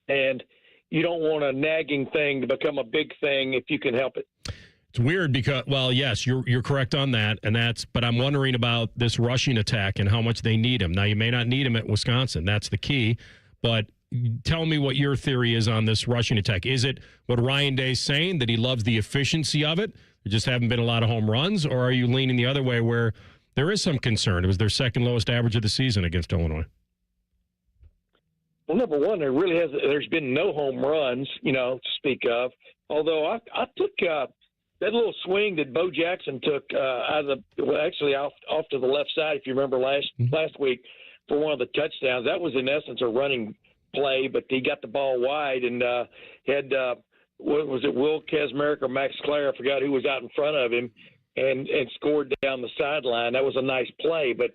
Speaker 11: And you don't want a nagging thing to become a big thing if you can help it.
Speaker 6: It's weird because, well, yes, you're correct on that, but I'm wondering about this rushing attack and how much they need him. Now, you may not need him at Wisconsin. That's the key. But tell me what your theory is on this rushing attack. Is it what Ryan Day's saying, that he loves the efficiency of it? There just haven't been a lot of home runs? Or are you leaning the other way where there is some concern? It was their second lowest average of the season against Illinois.
Speaker 11: Well, number one, there's been no home runs, to speak of. Although I took that little swing that Bo Jackson took off to the left side, if you remember last week, for one of the touchdowns. That was in essence a running play, but he got the ball wide and had what was it, Will Kesmerick or Max Clare? I forgot who was out in front of him, and scored down the sideline. That was a nice play. But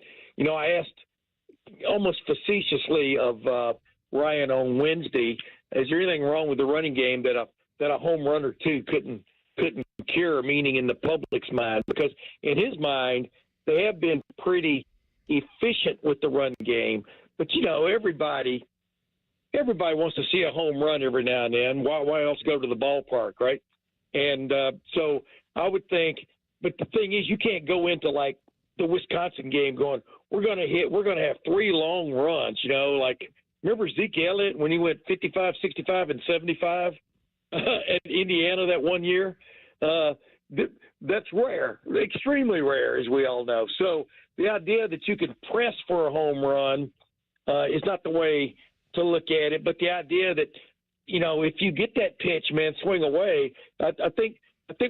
Speaker 11: I asked almost facetiously of Ryan on Wednesday, is there anything wrong with the running game that a home run or two couldn't cure, meaning in the public's mind? Because in his mind, they have been pretty efficient with the run game. But, everybody wants to see a home run every now and then. Why else go to the ballpark, right? And so I would think, but the thing is, you can't go into like the Wisconsin game going, we're going to have three long runs, like – remember Zeke Elliott when he went 55, 65, and 75 at Indiana that one year? That's rare, extremely rare, as we all know. So the idea that you can press for a home run is not the way to look at it. But the idea that, if you get that pitch, man, swing away. I think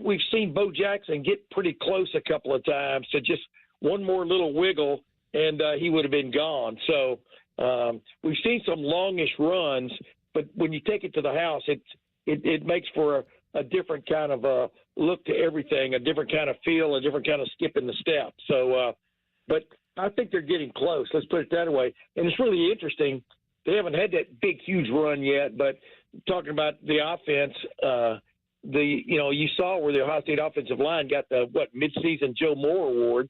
Speaker 11: we've seen Bo Jackson get pretty close a couple of times to just one more little wiggle, and he would have been gone. So. We've seen some longish runs, but when you take it to the house, it makes for a different kind of look to everything, a different kind of feel, a different kind of skip in the step. So, but I think they're getting close. Let's put it that way. And it's really interesting. They haven't had that big, huge run yet, but talking about the offense, you saw where the Ohio State offensive line got the midseason Joe Moore Award.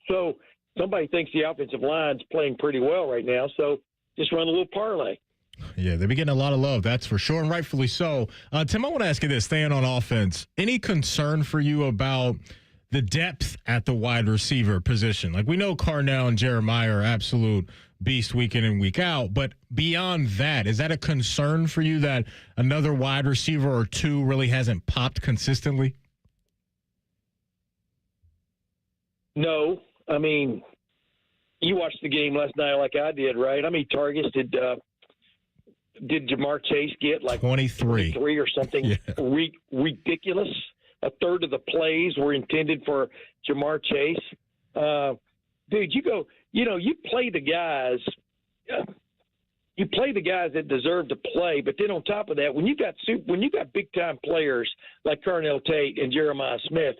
Speaker 11: So. Somebody thinks the offensive line's playing pretty well right now, so just run a little parlay.
Speaker 7: Yeah, they've been getting a lot of love, that's for sure, and rightfully so. Tim, I want to ask you this, staying on offense, any concern for you about the depth at the wide receiver position? Like, we know Carnell and Jeremiah are absolute beast week in and week out, but beyond that, is that a concern for you that another wide receiver or two really hasn't popped consistently?
Speaker 11: No. I mean, you watched the game last night like I did, right? How many targets did Jamar Chase get? Like
Speaker 7: 23
Speaker 11: or something? Yeah. Ridiculous. A third of the plays were intended for Jamar Chase. dude, you play the guys. You play the guys that deserve to play, but then on top of that, when you got big time players like Carnell Tate and Jeremiah Smith,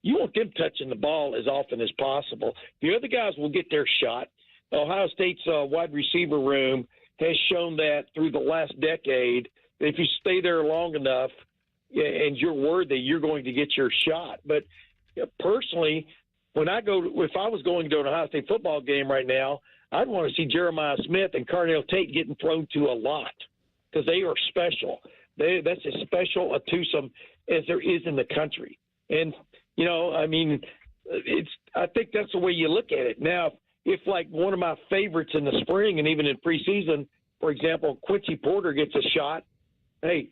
Speaker 11: you want them touching the ball as often as possible. The other guys will get their shot. Ohio State's wide receiver room has shown that through the last decade. That if you stay there long enough and you're worthy, you're going to get your shot. But personally, if I was going to an Ohio State football game right now, I'd want to see Jeremiah Smith and Carnell Tate getting thrown to a lot because they are special. That's as special a twosome as there is in the country. And, I think that's the way you look at it. Now, if like one of my favorites in the spring and even in preseason, for example, Quincy Porter gets a shot, hey,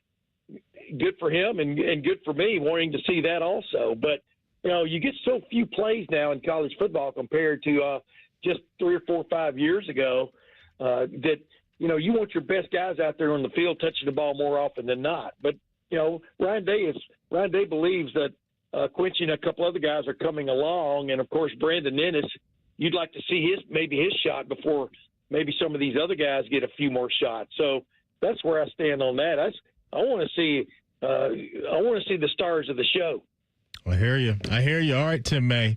Speaker 11: good for him and good for me wanting to see that also. But, you get so few plays now in college football compared to just 3 or 4 or 5 years ago that, you want your best guys out there on the field touching the ball more often than not. But, Ryan Day believes that Quincy and a couple other guys are coming along. And, of course, Brandon Ennis, you'd like to see his shot before maybe some of these other guys get a few more shots. So that's where I stand on that. I want to see the stars of the show.
Speaker 7: I hear you. All right, Tim May.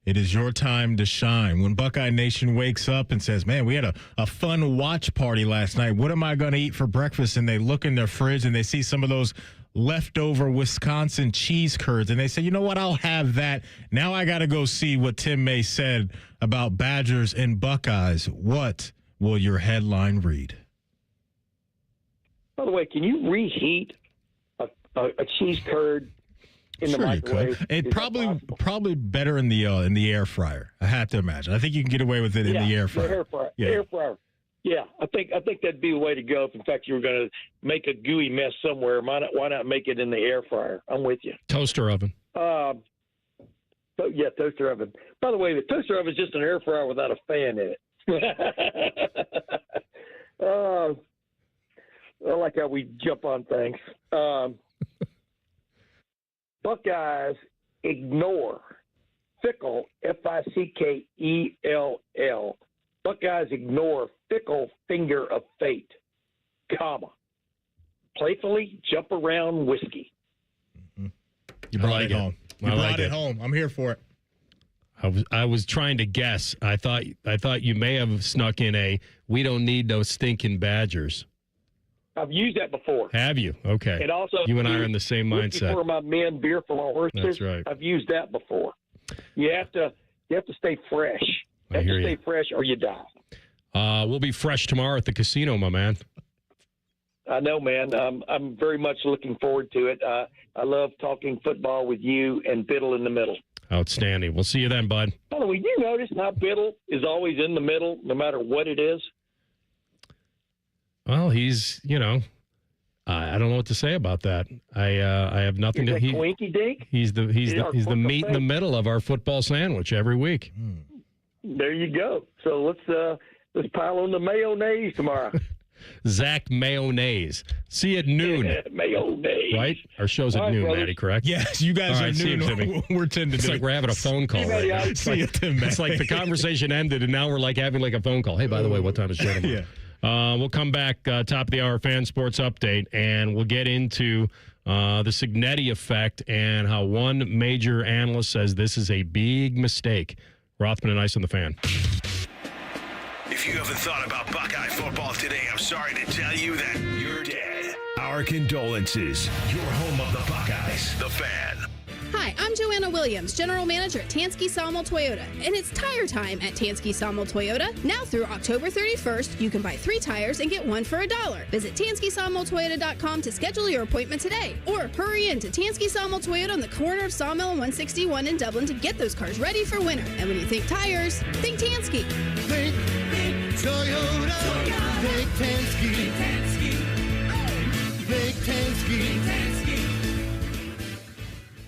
Speaker 7: It is your time to shine. When Buckeye Nation wakes up and says, man, we had a fun watch party last night. What am I going to eat for breakfast? And they look in their fridge and they see some of those leftover Wisconsin cheese curds. And they say, you know what? I'll have that. Now I got to go see what Tim May said about Badgers and Buckeyes. What will your headline read?
Speaker 11: By the way, can you reheat a cheese curd in the microwave?
Speaker 7: You could. It probably better in the air fryer. I have to imagine. I think you can get away with it in the air fryer.
Speaker 11: The air fryer. Yeah. Air fryer. Yeah, I think that'd be the way to go. If in fact you were going to make a gooey mess somewhere, why not make it in the air fryer? I'm with you.
Speaker 6: Toaster oven.
Speaker 11: Toaster oven. By the way, the toaster oven is just an air fryer without a fan in it. I like how we jump on things. Buckeyes ignore Fickle, Fickell. Buckeyes ignore fickle finger of fate, playfully jump around whiskey.
Speaker 7: You brought it home. You brought it home. I'm here for it.
Speaker 6: I was trying to guess. I thought you may have snuck in we don't need those stinking Badgers.
Speaker 11: I've used that before.
Speaker 6: Have you? Okay.
Speaker 11: And also,
Speaker 6: you and I are in the same mindset.
Speaker 11: For my men, beer for my horses.
Speaker 6: That's right.
Speaker 11: I've used that before. You have to stay fresh. You have to stay fresh or you die.
Speaker 6: We'll be fresh tomorrow at the casino, my man.
Speaker 11: I know, man. I'm very much looking forward to it. I love talking football with you and Biddle in the middle.
Speaker 6: Outstanding. We'll see you then, bud.
Speaker 11: By the way, you notice how Biddle is always in the middle, no matter what it is?
Speaker 6: Well, he's, I don't know what to say about that. I have nothing to.
Speaker 11: Quinky dink.
Speaker 6: He's the meat in the middle of our football sandwich every week.
Speaker 11: There you go. So let's pile on the mayonnaise tomorrow.
Speaker 6: Zach Mayonnaise. See you at noon.
Speaker 11: Mayonnaise.
Speaker 6: Right? Our show's at noon,
Speaker 11: brothers.
Speaker 6: Maddie, correct?
Speaker 7: Yes, you guys are noon. We're 10 to
Speaker 6: It's like we're having a phone call right now. It's like the conversation ended, and now we're like having like a phone call. Hey, by the way, what time is show tomorrow?
Speaker 7: Yeah.
Speaker 6: We'll come back, top of the hour fan sports update, and we'll get into the Cignetti effect and how one major analyst says this is a big mistake. Rothman and Ice on the Fan.
Speaker 3: If you haven't thought about Buckeye football today, I'm sorry to tell you that you're dead. Our condolences. Your home of the Buckeyes, the Fan.
Speaker 12: Hi, I'm Joanna Williams, General Manager at Tansky Sawmill Toyota, and it's tire time at Tansky Sawmill Toyota. Now through October 31st, you can buy 3 tires and get 1 for $1. Visit TanskySawmillToyota.com to schedule your appointment today, or hurry in to Tansky Sawmill Toyota on the corner of Sawmill and 161 in Dublin to get those cars ready for winter. And when you think tires, think Tansky.
Speaker 8: Think Toyota. Think Tansky. Think Tansky.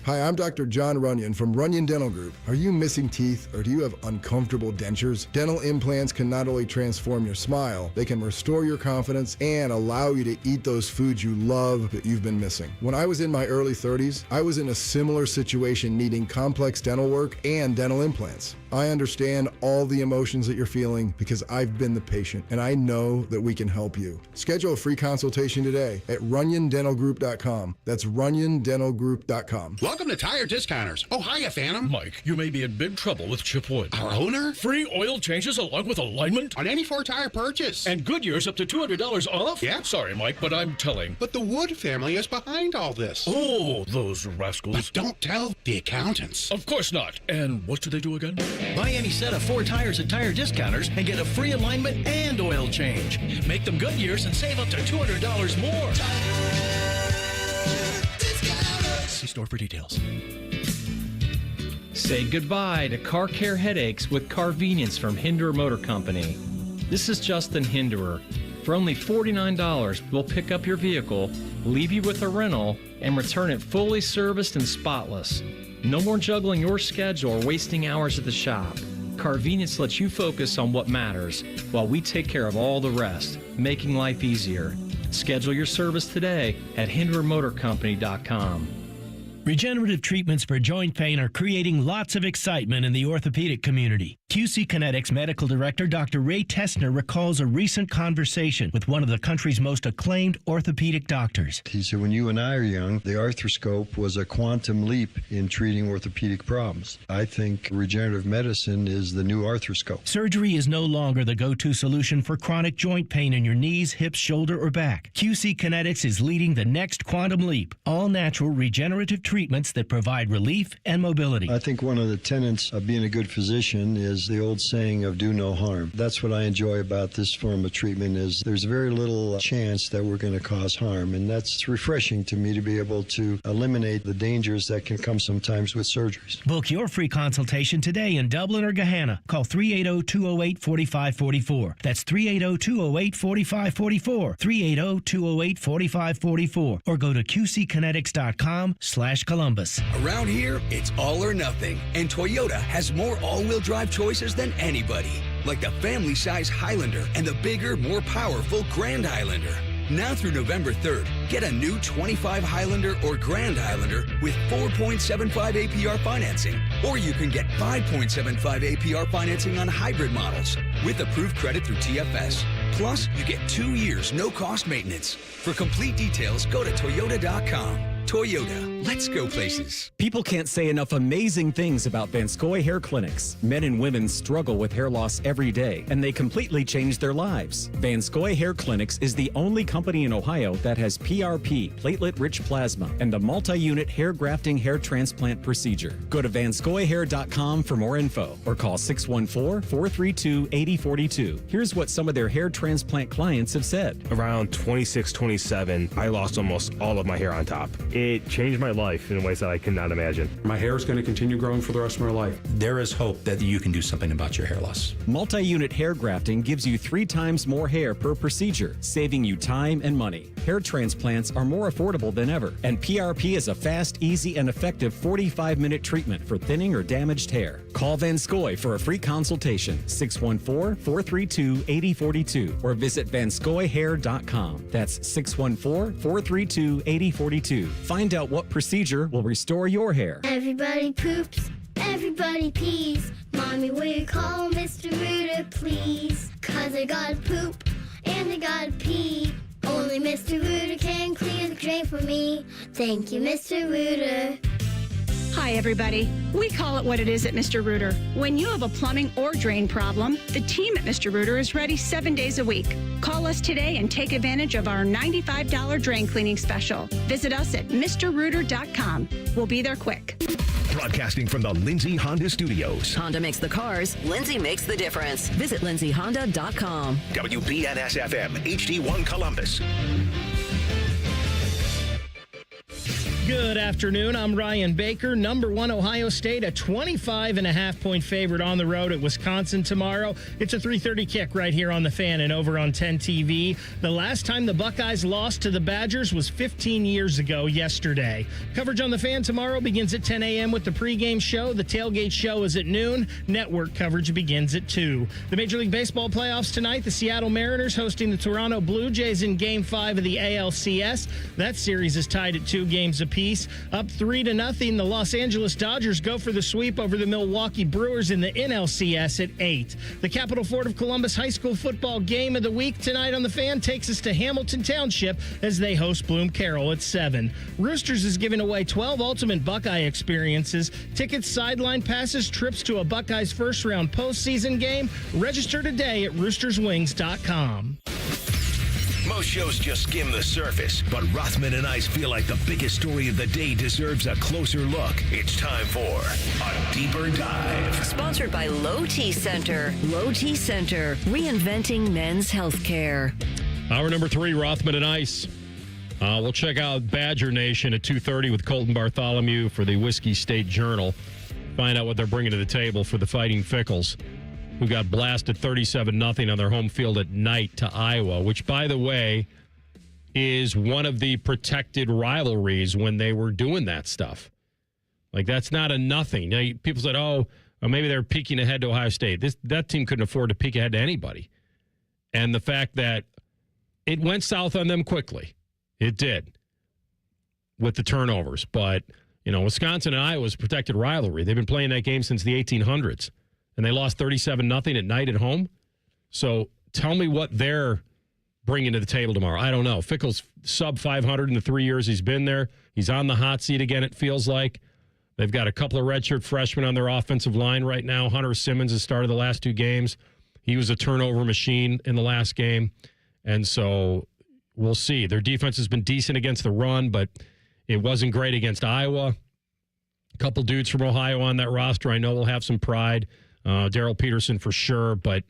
Speaker 14: Hi, I'm Dr. John Runyon from Runyon Dental Group. Are you missing teeth or do you have uncomfortable dentures? Dental implants can not only transform your smile, they can restore your confidence and allow you to eat those foods you love that you've been missing. When I was in my early 30s, I was in a similar situation needing complex dental work and dental implants. I understand all the emotions that you're feeling because I've been the patient, and I know that we can help you. Schedule a free consultation today at RunyonDentalGroup.com. That's RunyonDentalGroup.com.
Speaker 15: Welcome to Tire Discounters. Oh, hiya, Phantom.
Speaker 16: Mike, you may be in big trouble with Chip Wood.
Speaker 15: Our owner?
Speaker 16: Free oil changes along with alignment?
Speaker 15: On any Ford-Tire purchase.
Speaker 16: And Goodyear's up to $200 off?
Speaker 15: Yeah.
Speaker 16: Sorry, Mike, but I'm telling.
Speaker 15: But the Wood family is behind all this.
Speaker 16: Oh, those rascals.
Speaker 15: But don't tell the accountants.
Speaker 16: Of course not. And what do they do again?
Speaker 17: Buy any set of 4 tires at Tire Discounters and get a free alignment and oil change. Make them Goodyears and save up to $200 more. See store for details.
Speaker 18: Say goodbye to car care headaches with Carvenience from Hinderer Motor Company. This is Justin Hinderer. For only $49, we'll pick up your vehicle, leave you with a rental, and return it fully serviced and spotless. No more juggling your schedule or wasting hours at the shop. Carvenience lets you focus on what matters while we take care of all the rest, making life easier. Schedule your service today at HindererMotorCompany.com.
Speaker 25: Regenerative treatments for joint pain are creating lots of excitement in the orthopedic community. QC Kinetics Medical Director Dr. Ray Tessner recalls a recent conversation with one of the country's most acclaimed orthopedic doctors.
Speaker 26: He said, when you and I are young, the arthroscope was a quantum leap in treating orthopedic problems. I think regenerative medicine is the new arthroscope.
Speaker 25: Surgery is no longer the go-to solution for chronic joint pain in your knees, hips, shoulder, or back. QC Kinetics is leading the next quantum leap. All-natural regenerative treatments that provide relief and mobility.
Speaker 26: I think one of the tenets of being a good physician is the old saying of do no harm. That's what I enjoy about this form of treatment is there's very little chance that we're going to cause harm, and that's refreshing to me to be able to eliminate the dangers that can come sometimes with surgeries.
Speaker 25: Book your free consultation today in Dublin or Gahanna. Call 380-208-4544. That's 380-208-4544. 380-208-4544. Or go to qckinetics.com/Columbus.
Speaker 27: Around here, it's all or nothing, and Toyota has more all-wheel drive choices than anybody, like the family-size Highlander and the bigger, more powerful Grand Highlander. Now through November 3rd, get a new 25 Highlander or Grand Highlander with 4.75 APR financing, or you can get 5.75 APR financing on hybrid models with approved credit through TFS. Plus, you get 2 years no-cost maintenance. For complete details, go to Toyota.com. Toyota, let's go places.
Speaker 28: People can't say enough amazing things about Vanscoy Hair Clinics. Men and women struggle with hair loss every day, and they completely change their lives. Vanscoy Hair Clinics is the only company in Ohio that has PRP, platelet-rich plasma, and the multi-unit hair grafting hair transplant procedure. Go to vanscoyhair.com for more info, or call 614-432-8042. Here's what some of their hair transplant clients have said.
Speaker 29: Around 26, 27, I lost almost all of my hair on top. It changed my life in ways that I cannot imagine.
Speaker 30: My hair is going to continue growing for the rest of my life. There is hope that you can do something about your hair loss.
Speaker 28: Multi-unit hair grafting gives you 3 times more hair per procedure, saving you time and money. Hair transplants are more affordable than ever, and PRP is a fast, easy, and effective 45-minute treatment for thinning or damaged hair. Call Vanscoy for a free consultation, 614-432-8042, or visit vanscoyhair.com. That's 614-432-8042. Find out what procedure will restore your hair.
Speaker 31: Everybody poops, everybody pees. Mommy, will you call Mr. Rooter, please? 'Cause I gotta poop and I gotta pee. Only Mr. Rooter can clear the drain for me. Thank you, Mr. Rooter.
Speaker 32: Hi, everybody. We call it what it is at Mr. Rooter. When you have a plumbing or drain problem, the team at Mr. Rooter is ready 7 days a week. Call us today and take advantage of our $95 drain cleaning special. Visit us at MrRooter.com. We'll be there quick.
Speaker 3: Broadcasting from the Lindsay Honda Studios.
Speaker 4: Honda makes the cars. Lindsay makes the difference. Visit lindsayhonda.com.
Speaker 3: WBNS-FM, HD1 Columbus.
Speaker 33: Good afternoon. I'm Ryan Baker. Number 1 Ohio State, a 25.5-point favorite on the road at Wisconsin tomorrow. It's a 3:30 kick right here on the Fan and over on 10 TV. The last time the Buckeyes lost to the Badgers was 15 years ago yesterday. Coverage on the Fan tomorrow begins at 10 a.m. with the pregame show. The tailgate show is at noon. Network coverage begins at 2. The Major League Baseball playoffs tonight. The Seattle Mariners hosting the Toronto Blue Jays in Game 5 of the ALCS. That series is tied at 2 games apiece. apiece. Up 3-0, the Los Angeles Dodgers go for the sweep over the Milwaukee Brewers in the NLCS at 8. The Capital Fort of Columbus High School football game of the week tonight on the Fan takes us to Hamilton Township as they host Bloom Carroll at 7. Roosters is giving away 12 Ultimate Buckeye experiences, tickets, sideline passes, trips to a Buckeyes first-round postseason game. Register today at roosterswings.com.
Speaker 3: Most shows just skim the surface, but Rothman and I feel like the biggest story of the day deserves a closer look. It's time for a deeper dive.
Speaker 4: Sponsored by Low T Center. Low T Center, reinventing men's healthcare.
Speaker 6: Hour number 3, Rothman and Ice. We'll check out Badger Nation at 2:30 with Colton Bartholomew for the Whiskey State Journal. Find out what they're bringing to the table for the Fighting Fickles, who got blasted 37-0 on their home field at night to Iowa, which, by the way, is one of the protected rivalries when they were doing that stuff. Like, that's not a nothing. Now, people said, maybe they're peeking ahead to Ohio State. That team couldn't afford to peek ahead to anybody. And the fact that it went south on them quickly. It did with the turnovers. But, Wisconsin and Iowa's protected rivalry. They've been playing that game since the 1800s. And they lost 37-0 at night at home. So tell me what they're bringing to the table tomorrow. I don't know. Fickle's sub 500 in the 3 years he's been there. He's on the hot seat again, it feels like. They've got a couple of redshirt freshmen on their offensive line right now. Hunter Simmons has started the last 2 games. He was a turnover machine in the last game. And so we'll see. Their defense has been decent against the run, but it wasn't great against Iowa. A couple dudes from Ohio on that roster I know will have some pride. Daryl Peterson for sure, but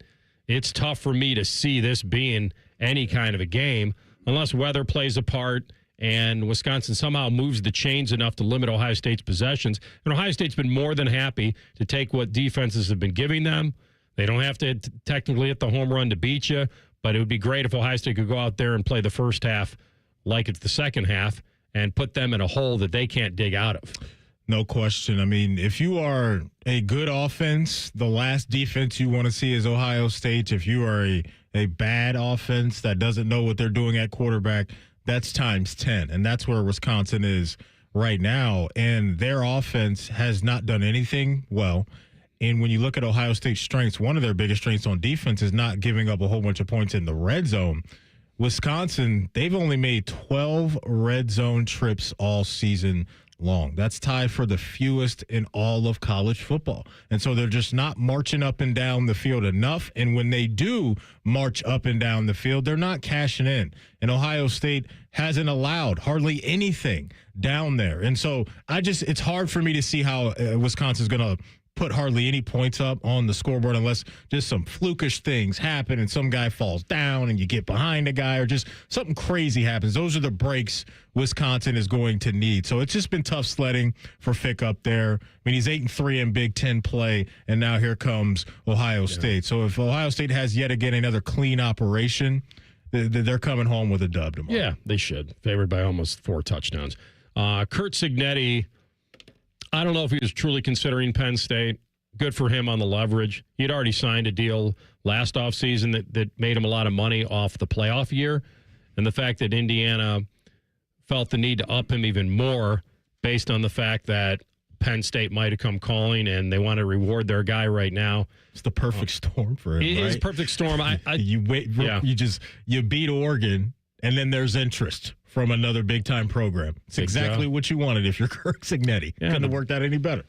Speaker 6: it's tough for me to see this being any kind of a game unless weather plays a part and Wisconsin somehow moves the chains enough to limit Ohio State's possessions. And Ohio State's been more than happy to take what defenses have been giving them. They don't have to technically hit the home run to beat you, but it would be great if Ohio State could go out there and play the first half like it's the second half and put them in a hole that they can't dig out of.
Speaker 7: No question. I mean, if you are a good offense, the last defense you want to see is Ohio State. If you are a bad offense that doesn't know what they're doing at quarterback, that's times 10. And that's where Wisconsin is right now. And their offense has not done anything well. And when you look at Ohio State's strengths, one of their biggest strengths on defense is not giving up a whole bunch of points in the red zone. Wisconsin, they've only made 12 red zone trips all season long. That's tied for the fewest in all of college football. And so they're just not marching up and down the field enough. And when they do march up and down the field, they're not cashing in. And Ohio State hasn't allowed hardly anything down there. And so it's hard for me to see how Wisconsin's going to put hardly any points up on the scoreboard unless just some flukish things happen and some guy falls down and you get behind a guy or just something crazy happens. Those are the breaks Wisconsin is going to need. So it's just been tough sledding for Fick up there. I mean, he's 8-3 in Big Ten play, and now here comes Ohio State. So if Ohio State has yet again another clean operation, they're coming home with a dub tomorrow.
Speaker 6: Yeah, they should. Favored by almost 4 touchdowns. Kurt Cignetti, I don't know if he was truly considering Penn State. Good for him on the leverage. He had already signed a deal last offseason that made him a lot of money off the playoff year. And the fact that Indiana felt the need to up him even more based on the fact that Penn State might have come calling and they want to reward their guy right now.
Speaker 7: It's the perfect storm for him,
Speaker 6: It is perfect storm.
Speaker 7: You beat Oregon, and then there's interest from another big-time program. It's exactly what you wanted if you're Kirk Cignetti. Couldn't have worked out any better.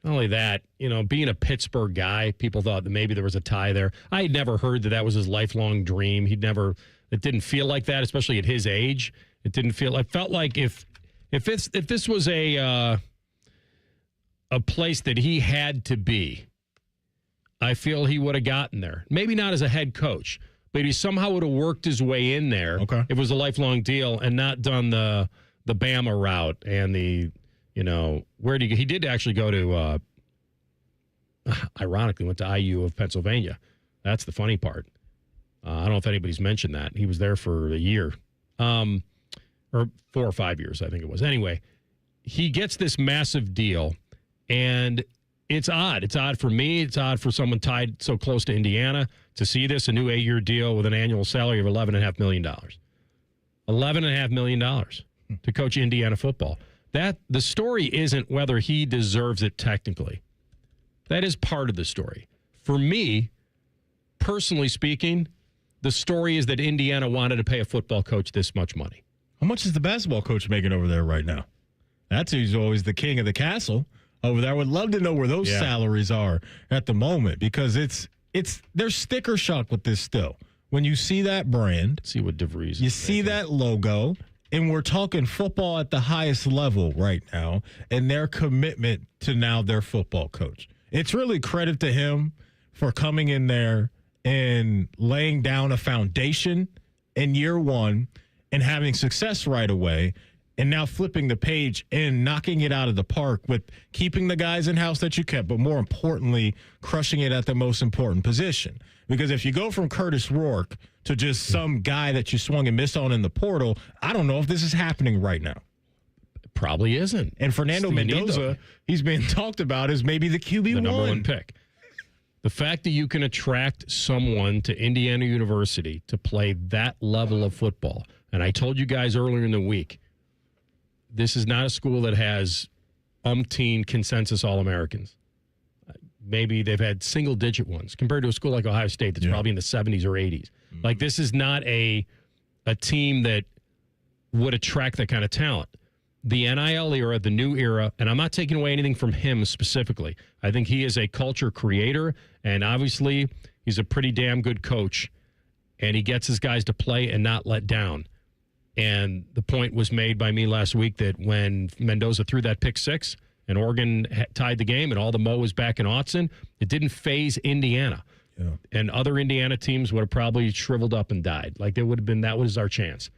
Speaker 6: Not only that, being a Pittsburgh guy, people thought that maybe there was a tie there. I had never heard that was his lifelong dream. It didn't feel like that, especially at his age. It felt like if this was a place that he had to be, I feel he would have gotten there. Maybe not as a head coach, but he somehow would have worked his way in there.
Speaker 7: Okay.
Speaker 6: It was a lifelong deal and not done the Bama route and where did he did actually go to, ironically, went to IU of Pennsylvania. That's the funny part. I don't know if anybody's mentioned that. He was there for a year, or 4 or 5 years, I think it was. Anyway, he gets this massive deal, and it's odd. It's odd for me. It's odd for someone tied so close to Indiana to see this, a new 8-year deal with an annual salary of $11.5 million. $11.5 million to coach Indiana football. That the story isn't whether he deserves it technically. That is part of the story. For me, personally speaking, the story is that Indiana wanted to pay a football coach this much money.
Speaker 7: How much is the basketball coach making over there right now? That's who's always the king of the castle over there. I would love to know where those salaries are at the moment, because there's sticker shock with this still. When you see that brand,
Speaker 6: see what DeVries
Speaker 7: you see that logo, and we're talking football at the highest level right now, and their commitment to now their football coach. It's really credit to him for coming in there and laying down a foundation in year one and having success right away, and now flipping the page and knocking it out of the park with keeping the guys in-house that you kept, but more importantly, crushing it at the most important position. Because if you go from Curtis Rourke to just some guy that you swung and missed on in the portal, I don't know if this is happening right now.
Speaker 6: Probably isn't.
Speaker 7: And Fernando Mendoza, he's being talked about as maybe the QB1.
Speaker 6: The number one pick. The fact that you can attract someone to Indiana University to play that level of football, and I told you guys earlier in the week, this is not a school that has umpteen consensus All-Americans. Maybe they've had single-digit ones compared to a school like Ohio State that's probably in the 70s or 80s. Like, this is not a team that would attract that kind of talent. The NIL era, the new era, and I'm not taking away anything from him specifically. I think he is a culture creator, and obviously he's a pretty damn good coach, and he gets his guys to play and not let down. And the point was made by me last week that when Mendoza threw that pick six and Oregon tied the game and all the mo was back in Autzen, it didn't phase Indiana. Yeah. And other Indiana teams would have probably shriveled up and died. Like, there would have been, that was our chance.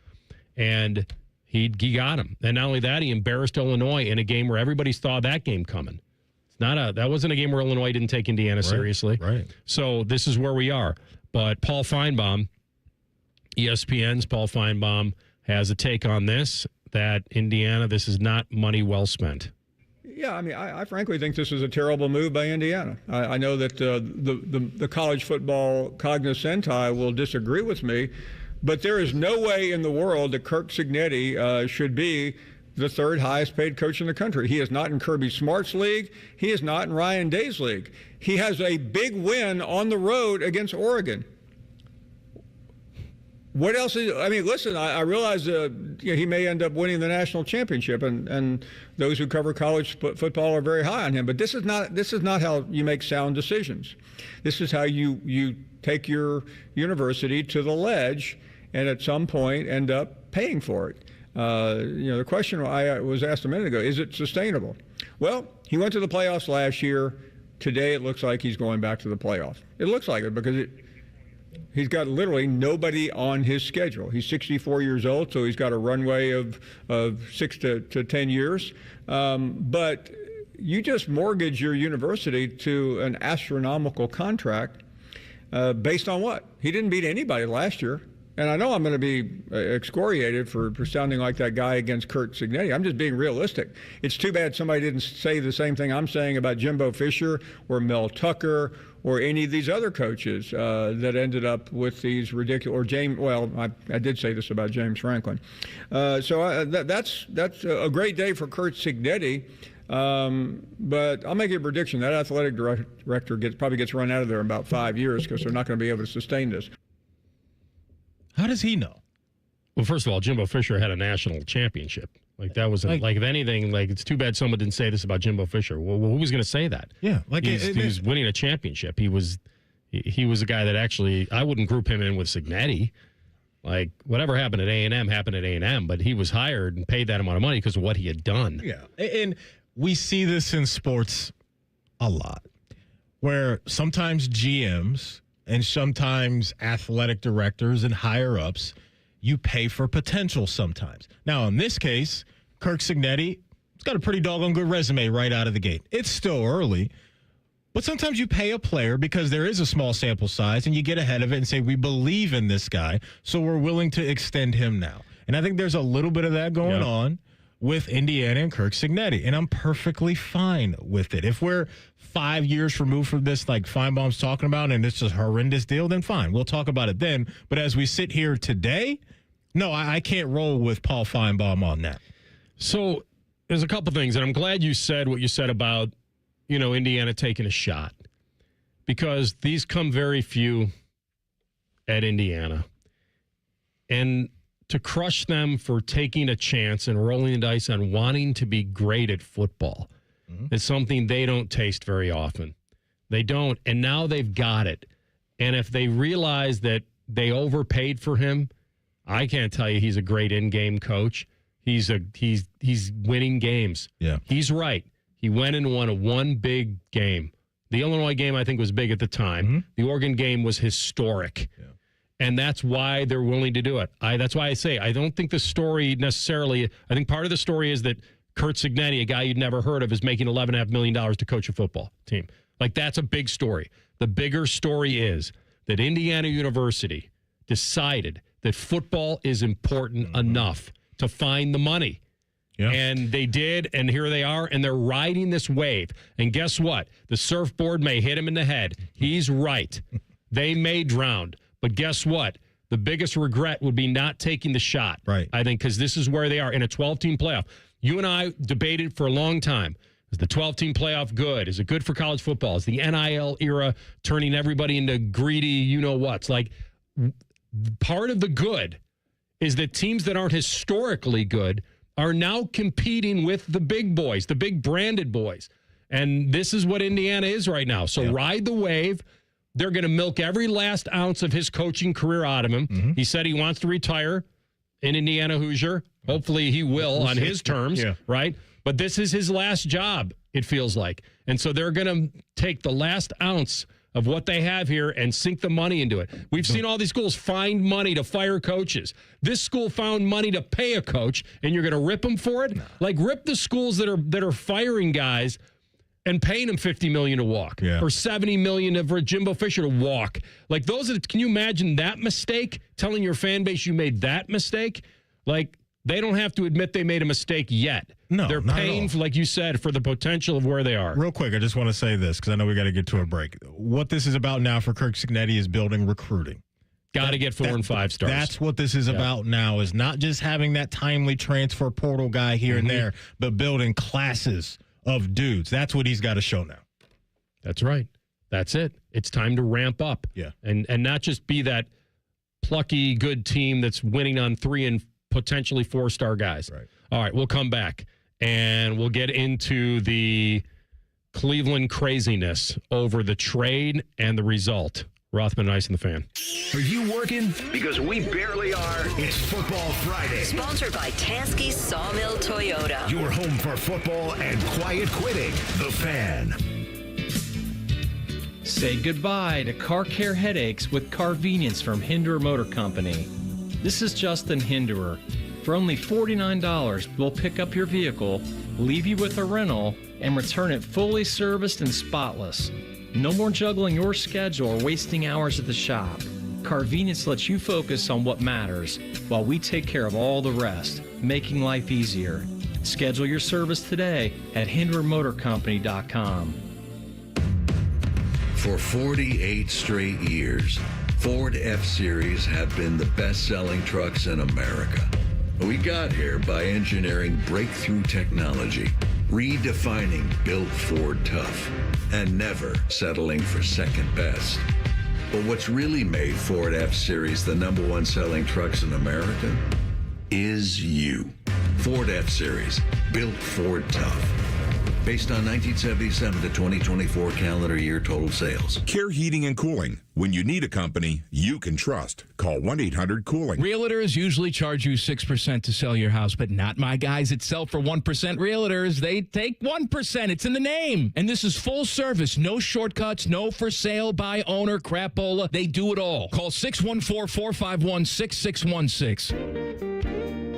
Speaker 6: And he got him. And not only that, he embarrassed Illinois in a game where everybody saw that game coming. That wasn't a game where Illinois didn't take Indiana seriously.
Speaker 7: Right.
Speaker 6: So this is where we are. But Paul Feinbaum, ESPN's Paul Feinbaum, has a take on this, that Indiana, this is not money well spent.
Speaker 1: Yeah, I mean, I frankly think this is a terrible move by Indiana. I know that the college football cognoscenti will disagree with me, but there is no way in the world that Kirk Cignetti should be the third highest paid coach in the country. He is not in Kirby Smart's league. He is not in Ryan Day's league. He has a big win on the road against Oregon. What else is, I mean, listen, I realize he may end up winning the national championship, and those who cover college football are very high on him. But this is not how you make sound decisions. This is how you take your university to the ledge and at some point end up paying for it. The question I was asked a minute ago, is it sustainable? Well, he went to the playoffs last year. Today it looks like he's going back to the playoffs. It looks like it because he's got literally nobody on his schedule. He's 64 years old, so he's got a runway of 6 to 10 years. But you just mortgage your university to an astronomical contract based on what? He didn't beat anybody last year. And I know I'm going to be excoriated for sounding like that guy against Kurt Cignetti. I'm just being realistic. It's too bad somebody didn't say the same thing I'm saying about Jimbo Fisher or Mel Tucker or any of these other coaches that ended up with these ridiculous, or James, well, I did say this about James Franklin. That's a great day for Kurt Cignetti. But I'll make a prediction. That athletic director probably gets run out of there in about 5 years because they're not going to be able to sustain this.
Speaker 7: How does he know?
Speaker 6: Well, first of all, Jimbo Fisher had a national championship. Like, that was like if anything, like, it's too bad someone didn't say this about Jimbo Fisher. Well, who was going to say that?
Speaker 7: Yeah, like
Speaker 6: he was winning a championship. He was a guy that actually, I wouldn't group him in with Cignetti. Like, whatever happened at A&M happened at A&M, but he was hired and paid that amount of money because of what he had done.
Speaker 7: Yeah, and we see this in sports a lot, where sometimes GMs and sometimes athletic directors and higher-ups, you pay for potential sometimes. Now, in this case, Kirk Cignetti, he's got a pretty doggone good resume right out of the gate. It's still early, but sometimes you pay a player because there is a small sample size, and you get ahead of it and say, we believe in this guy, so we're willing to extend him now. And I think there's a little bit of that going on with Indiana and Kirk Cignetti, and I'm perfectly fine with it. If we're 5 years removed from this, like Feinbaum's talking about, and it's a horrendous deal, then fine. We'll talk about it then. But as we sit here today, no, I can't roll with Paul Feinbaum on that.
Speaker 6: So there's a couple things, and I'm glad you said what you said about, Indiana taking a shot, because these come very few at Indiana. And to crush them for taking a chance and rolling the dice on wanting to be great at football is something they don't taste very often. They don't, and now they've got it. And if they realize that they overpaid for him, I can't tell you he's a great in-game coach. He's winning games.
Speaker 7: Yeah.
Speaker 6: He's right. He went and won one big game. The Illinois game, I think, was big at the time. The Oregon game was historic. Yeah. And that's why they're willing to do it. That's why I say I don't think the story necessarily, I think part of the story is that Curt Cignetti, a guy you'd never heard of, is making $11.5 million to coach a football team. Like, that's a big story. The bigger story is that Indiana University decided that football is important enough to find the money. Yeah. And they did, and here they are, and they're riding this wave. And guess what? The surfboard may hit him in the head. He's right. They may drown. But guess what? The biggest regret would be not taking the shot.
Speaker 7: Right.
Speaker 6: I think, because this is where they are in a 12-team playoff. You and I debated for a long time. Is the 12-team playoff good? Is it good for college football? Is the NIL era turning everybody into greedy you-know-whats? Like, part of the good is that teams that aren't historically good are now competing with the big boys, the big branded boys. And this is what Indiana is right now. So ride the wave. They're going to milk every last ounce of his coaching career out of him. He said he wants to retire in Indiana Hoosier. Hopefully he will on his terms, right? But this is his last job, it feels like. And so they're going to take the last ounce of what they have here and sink the money into it. We've seen all these schools find money to fire coaches. This school found money to pay a coach, and you're going to rip them for it? Like, rip the schools that are firing guys and paying them $50 million to walk, or $70 million for Jimbo Fisher to walk. Like, can you imagine that mistake? Telling your fan base you made that mistake? Like, they don't have to admit they made a mistake yet.
Speaker 7: No,
Speaker 6: they're paying, like you said, for the potential of where they are.
Speaker 7: Real quick, I just want to say this because I know we got to get to a break. What this is about now for Curt Cignetti is building recruiting.
Speaker 6: Got to get 4 and 5 stars.
Speaker 7: That's what this is about now, is not just having that timely transfer portal guy here and there, but building classes of dudes. That's what he's got to show now.
Speaker 6: That's right. That's it. It's time to ramp up.
Speaker 7: Yeah.
Speaker 6: And not just be that plucky, good team that's winning on 3 and potentially 4-star guys.
Speaker 7: Right.
Speaker 6: All right, we'll come back, and we'll get into the Cleveland craziness over the trade and the result. Rothman, Ice, and the Fan.
Speaker 3: Are you working? Because we barely are. It's Football Friday.
Speaker 4: Sponsored by Tansky Sawmill Toyota.
Speaker 3: Your home for football and quiet quitting. The Fan.
Speaker 18: Say goodbye to car care headaches with Carvenience from Hinderer Motor Company. This is Justin Hinderer. For only $49, we'll pick up your vehicle, leave you with a rental, and return it fully serviced and spotless. No more juggling your schedule or wasting hours at the shop. Carvenience lets you focus on what matters while we take care of all the rest, making life easier. Schedule your service today at HindererMotorCompany.com.
Speaker 2: For 48 straight years, Ford F-Series have been the best-selling trucks in America. We got here by engineering breakthrough technology, redefining Built Ford Tough, and never settling for second best. But what's really made Ford F-Series the #1 selling trucks in America is you. Ford F-Series, Built Ford Tough. Based on 1977 to 2024 calendar year total sales.
Speaker 5: Care Heating and Cooling. When you need a company you can trust, call 1-800-COOLING.
Speaker 9: Realtors usually charge you 6% to sell your house, but not my guys at Sell for 1% Realtors. They take 1%. It's in the name. And this is full service. No shortcuts, no for sale by owner crapola. They do it all. Call 614-451-6616.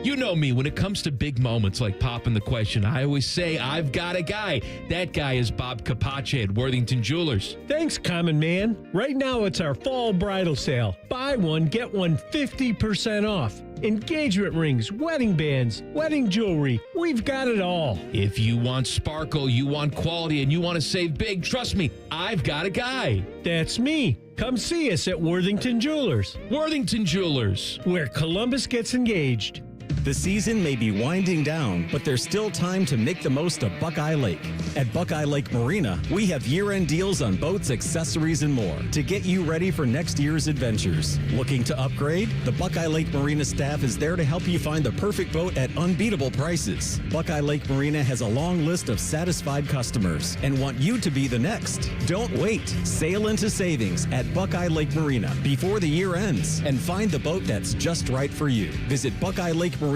Speaker 9: You know me, when it comes to big moments like popping the question, I always say, I've got a guy. That guy is Bob Capace at Worthington Jewelers.
Speaker 25: Thanks, Common Man. Right now, it's our fall bridal sale. Buy one, get one 50% off. Engagement rings, wedding bands, wedding jewelry. We've got it all.
Speaker 9: If you want sparkle, you want quality, and you want to save big, trust me, I've got a guy.
Speaker 25: That's me. Come see us at Worthington Jewelers.
Speaker 9: Worthington Jewelers.
Speaker 25: Where Columbus gets engaged.
Speaker 28: The season may be winding down, but there's still time to make the most of Buckeye Lake. At Buckeye Lake Marina, we have year-end deals on boats, accessories, and more to get you ready for next year's adventures. Looking to upgrade? The Buckeye Lake Marina staff is there to help you find the perfect boat at unbeatable prices. Buckeye Lake Marina has a long list of satisfied customers and want you to be the next. Don't wait. Sail into savings at Buckeye Lake Marina before the year ends and find the boat that's just right for you. Visit BuckeyeLakeMarina.com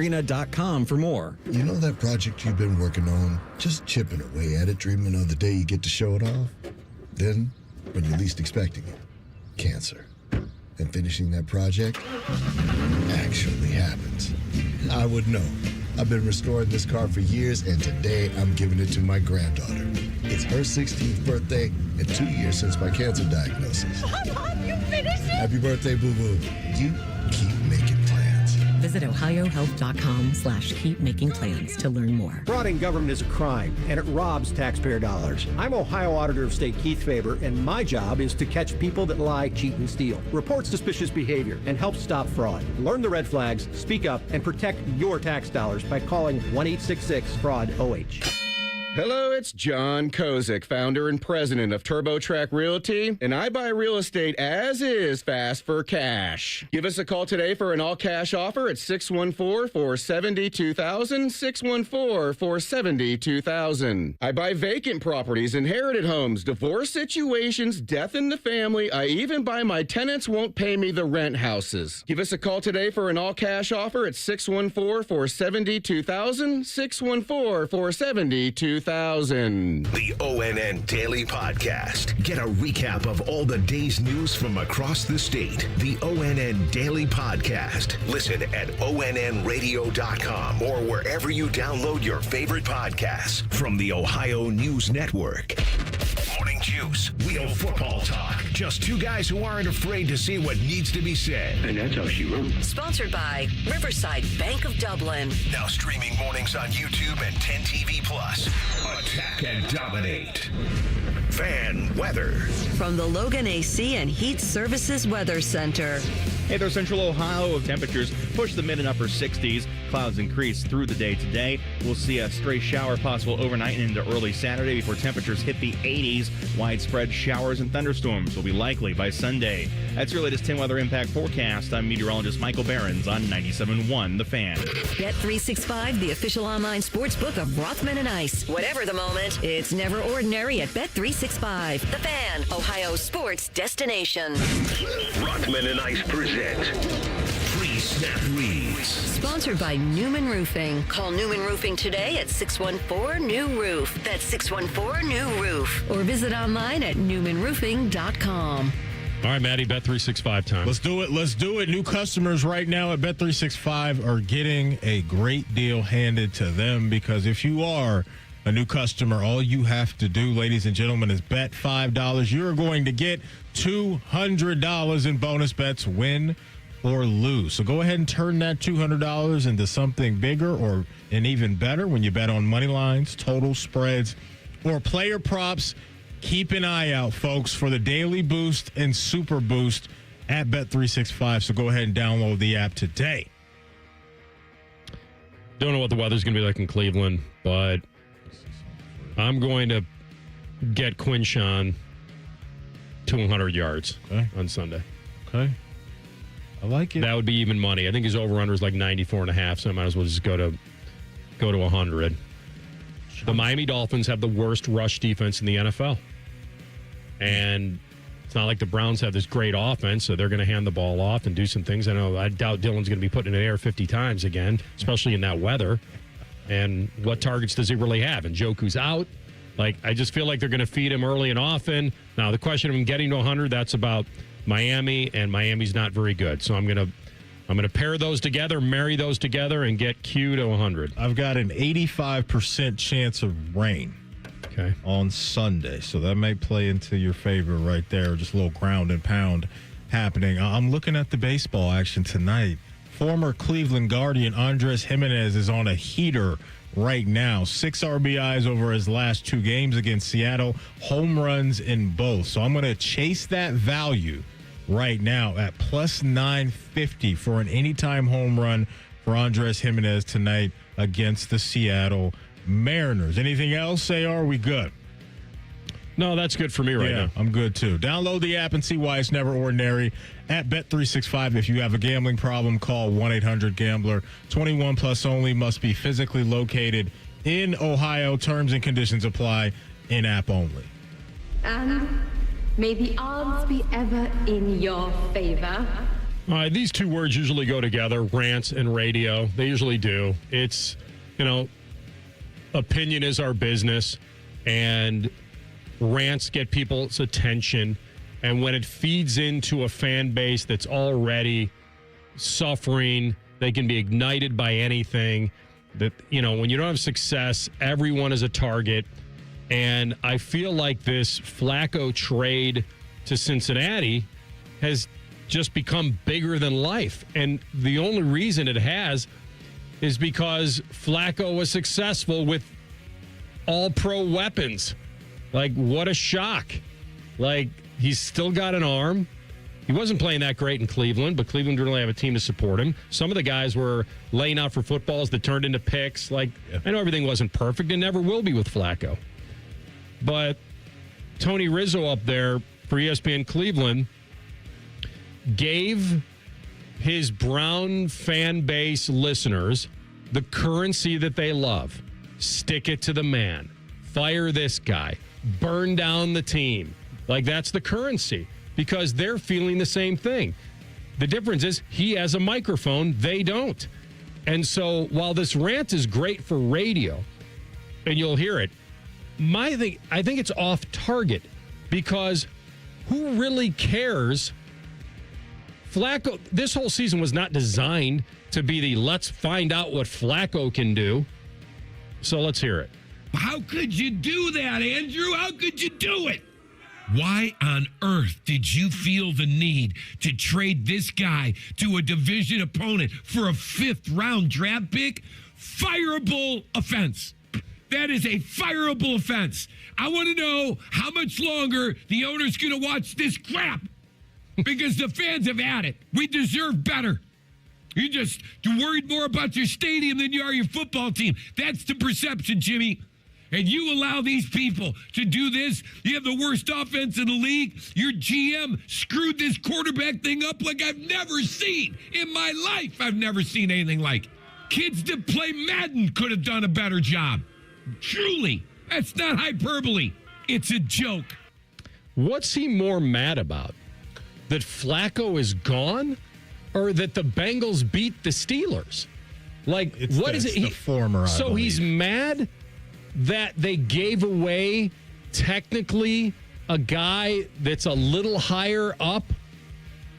Speaker 28: for more.
Speaker 8: You know that project you've been working on? Just chipping away at it, dreaming of the day you get to show it off? Then, when you're least expecting it, cancer. And finishing that project actually happens. I would know. I've been restoring this car for years, and today I'm giving it to my granddaughter. It's her 16th birthday and 2 years since my cancer diagnosis.
Speaker 31: Mom, you finished it?
Speaker 8: Happy birthday, boo-boo. You keep making plans.
Speaker 10: Visit ohiohealth.com/keep-making-plans to learn more.
Speaker 11: Fraud in government is a crime, and it robs taxpayer dollars. I'm Ohio Auditor of State Keith Faber, and my job is to catch people that lie, cheat, and steal, report suspicious behavior, and help stop fraud. Learn the red flags, speak up, and protect your tax dollars by calling 1-866-FRAUD-OH.
Speaker 12: Hello, it's John Kozik, founder and president of TurboTrack Realty, and I buy real estate as is fast for cash. Give us a call today for an all-cash offer at 614-470-2000, 614-470-2000. I buy vacant properties, inherited homes, divorce situations, death in the family. I even buy my tenants won't pay me the rent houses. Give us a call today for an all-cash offer at 614-470-2000, 614-470-2000.
Speaker 3: The ONN Daily Podcast. Get a recap of all the day's news from across the state. The ONN Daily Podcast. Listen at ONNradio.com or wherever you download your favorite podcasts from the Ohio News Network. Morning Juice. Real football talk. Just two guys who aren't afraid to say what needs to be said. And that's how she wrote.
Speaker 4: Sponsored by Riverside Bank of Dublin.
Speaker 3: Now streaming mornings on YouTube and 10 TV Plus. Attack and dominate. Fan weather.
Speaker 4: From the Logan AC and Heat Services Weather Center.
Speaker 13: Hey there, Central Ohio. Temperatures push the mid and upper 60s. Clouds increase through the day today. We'll see a stray shower possible overnight and into early Saturday before temperatures hit the 80s. Widespread showers and thunderstorms will be likely by Sunday. That's your latest 10 weather impact forecast. I'm meteorologist Michael Behrens on 97.1 The Fan.
Speaker 4: Bet365, the official online sports book of Rothman and Ice. Whatever the moment, it's never ordinary at Bet365. The Fan, Ohio sports destination.
Speaker 3: Rothman and Ice present Pre-Snap Reads.
Speaker 4: Sponsored by Newman Roofing. Call Newman Roofing today at 614-NEW-ROOF. That's 614-NEW-ROOF. Or visit online at newmanroofing.com.
Speaker 6: All right, Maddie, Bet365 time.
Speaker 7: Let's do it. Let's do it. New customers right now at Bet365 are getting a great deal handed to them because if you are a new customer, all you have to do, ladies and gentlemen, is bet $5. You're going to get $200 in bonus bets, win or lose. So go ahead and turn that $200 into something bigger or and even better when you bet on money lines, total spreads, or player props. Keep an eye out, folks, for the Daily Boost and Super Boost at Bet365. So go ahead and download the app today.
Speaker 6: Don't know what the weather's going to be like in Cleveland, but I'm going to get Quinshawn to 100 yards on Sunday.
Speaker 7: Okay. I like it.
Speaker 6: That would be even money. I think his over-under is like 94.5, so I might as well just go to 100. The Miami Dolphins have the worst rush defense in the NFL. And it's not like the Browns have this great offense, so they're going to hand the ball off and do some things. I doubt Dylan's going to be put in the air 50 times again, especially in that weather. And what targets does he really have? And Njoku's out. Like, I just feel like they're going to feed him early and often. Now, the question of him getting to 100, that's about Miami, and Miami's not very good. So I'm going to pair those together, marry those together, and get Q to 100.
Speaker 7: I've got an 85% chance of rain on Sunday. So that may play into your favor right there. Just a little ground and pound happening. I'm looking at the baseball action tonight. Former Cleveland Guardian Andres Jimenez is on a heater right now. 6 RBIs over his last 2 games against Seattle. Home runs in both. So I'm going to chase that value right now at plus 950 for an anytime home run for Andres Jimenez tonight against the Seattle Mariners. Anything else, AR? We good?
Speaker 6: No, that's good for me right now.
Speaker 7: I'm good too. Download the app and see why it's never ordinary at Bet365. If you have a gambling problem, call 1-800-GAMBLER. 21 plus only, must be physically located in Ohio. Terms and conditions apply. In-app only.
Speaker 14: And may the odds be ever in your favor.
Speaker 6: All right, these two words usually go together, rants and radio. They usually do. It's, opinion is our business, and rants get people's attention. And when it feeds into a fan base that's already suffering, they can be ignited by anything. That, when you don't have success, everyone is a target. And I feel like this Flacco trade to Cincinnati has just become bigger than life. And the only reason it has is because Flacco was successful with all-pro weapons. Like, what a shock. Like, he's still got an arm. He wasn't playing that great in Cleveland, but Cleveland didn't really have a team to support him. Some of the guys were laying out for footballs that turned into picks. I know everything wasn't perfect and never will be with Flacco. But Tony Rizzo up there for ESPN Cleveland gave his Brown fan base listeners the currency that they love. Stick it to the man. Fire this guy. Burn down the team. That's the currency, because they're feeling the same thing. The difference is he has a microphone. They don't. And so while this rant is great for radio, and you'll hear it, I think it's off target, because who really cares? Flacco, this whole season was not designed to be the let's find out what Flacco can do. So let's hear it.
Speaker 15: How could you do that, Andrew? How could you do it? Why on earth did you feel the need to trade this guy to a division opponent for a 5th-round draft pick? Fireable offense. That is a fireable offense. I want to know how much longer the owner's going to watch this crap, because the fans have had it. We deserve better. You're just worried more about your stadium than you are your football team. That's the perception, Jimmy. And you allow these people to do this. You have the worst offense in the league. Your GM screwed this quarterback thing up like I've never seen in my life. I've never seen anything like it. Kids that play Madden could have done a better job. Truly. That's not hyperbole. It's a joke.
Speaker 6: What's he more mad about? That Flacco is gone, or that the Bengals beat the Steelers? Is it?
Speaker 7: The former.
Speaker 6: So he's mad that they gave away technically a guy that's a little higher up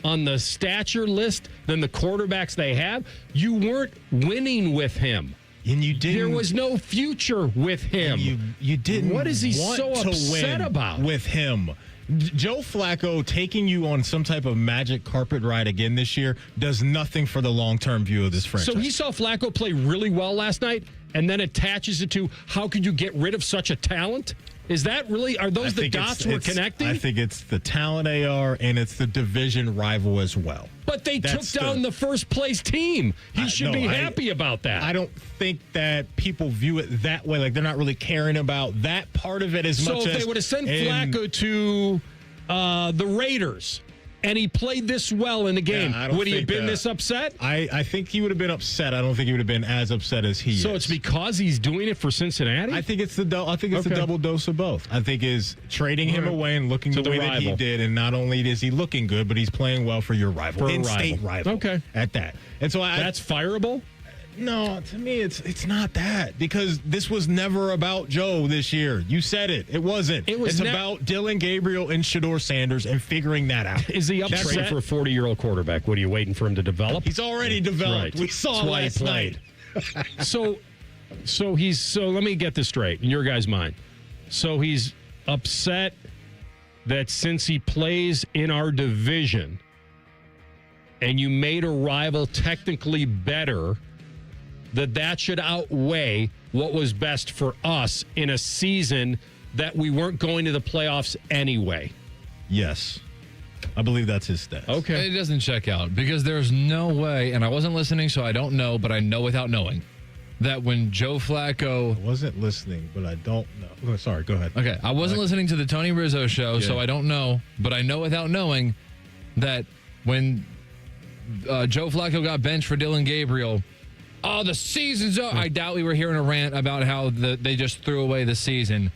Speaker 6: on the stature list than the quarterbacks they have. You weren't winning with him.
Speaker 7: And you didn't.
Speaker 6: There was no future with him.
Speaker 7: You didn't.
Speaker 6: What is he
Speaker 7: want
Speaker 6: so
Speaker 7: to
Speaker 6: upset
Speaker 7: win
Speaker 6: about?
Speaker 7: With him? Joe Flacco taking you on some type of magic carpet ride again this year does nothing for the long-term view of this franchise.
Speaker 6: So he saw Flacco play really well last night and then attaches it to how could you get rid of such a talent? Is that really, are those the dots we're connecting?
Speaker 7: I think it's the talent AR, and it's the division rival as well.
Speaker 6: But they took down the first place team. He should be happy about that.
Speaker 7: I don't think that people view it that way. Like, they're not really caring about that part of it as much as.
Speaker 6: So if they would have sent Flacco to the Raiders and he played this well in the game, would he have been this upset?
Speaker 7: I think he would have been upset. I don't think he would have been as upset as he is.
Speaker 6: So it's because he's doing it for Cincinnati?
Speaker 7: I think it's the double dose of both. I think is trading him away and looking the way that he did, and not only is he looking good, but he's playing well for your rival, in-state rival.
Speaker 6: Okay,
Speaker 7: at that. And so
Speaker 6: that's fireable.
Speaker 7: No, to me, it's not that, because this was never about Joe this year. You said it. It wasn't. It's about Dylan Gabriel and Shedeur Sanders and figuring that out.
Speaker 6: Is he upset for a 40-year-old quarterback? What are you waiting for him to develop?
Speaker 7: He's already developed. Right. We saw last night.
Speaker 6: So let me get this straight in your guys' mind. So he's upset that since he plays in our division and you made a rival technically better, that should outweigh what was best for us in a season that we weren't going to the playoffs anyway.
Speaker 7: Yes. I believe that's his stats.
Speaker 6: Okay.
Speaker 16: It doesn't check out because there's no way, and I wasn't listening, so I don't know, but I know without knowing that when Joe Flacco...
Speaker 7: I wasn't listening, but I don't know. Oh, sorry, go ahead.
Speaker 16: Okay, I wasn't listening to the Tony Rizzo show, so I don't know, but I know without knowing that when Joe Flacco got benched for Dylan Gabriel, the season's over. I doubt we were hearing a rant about how they just threw away the season.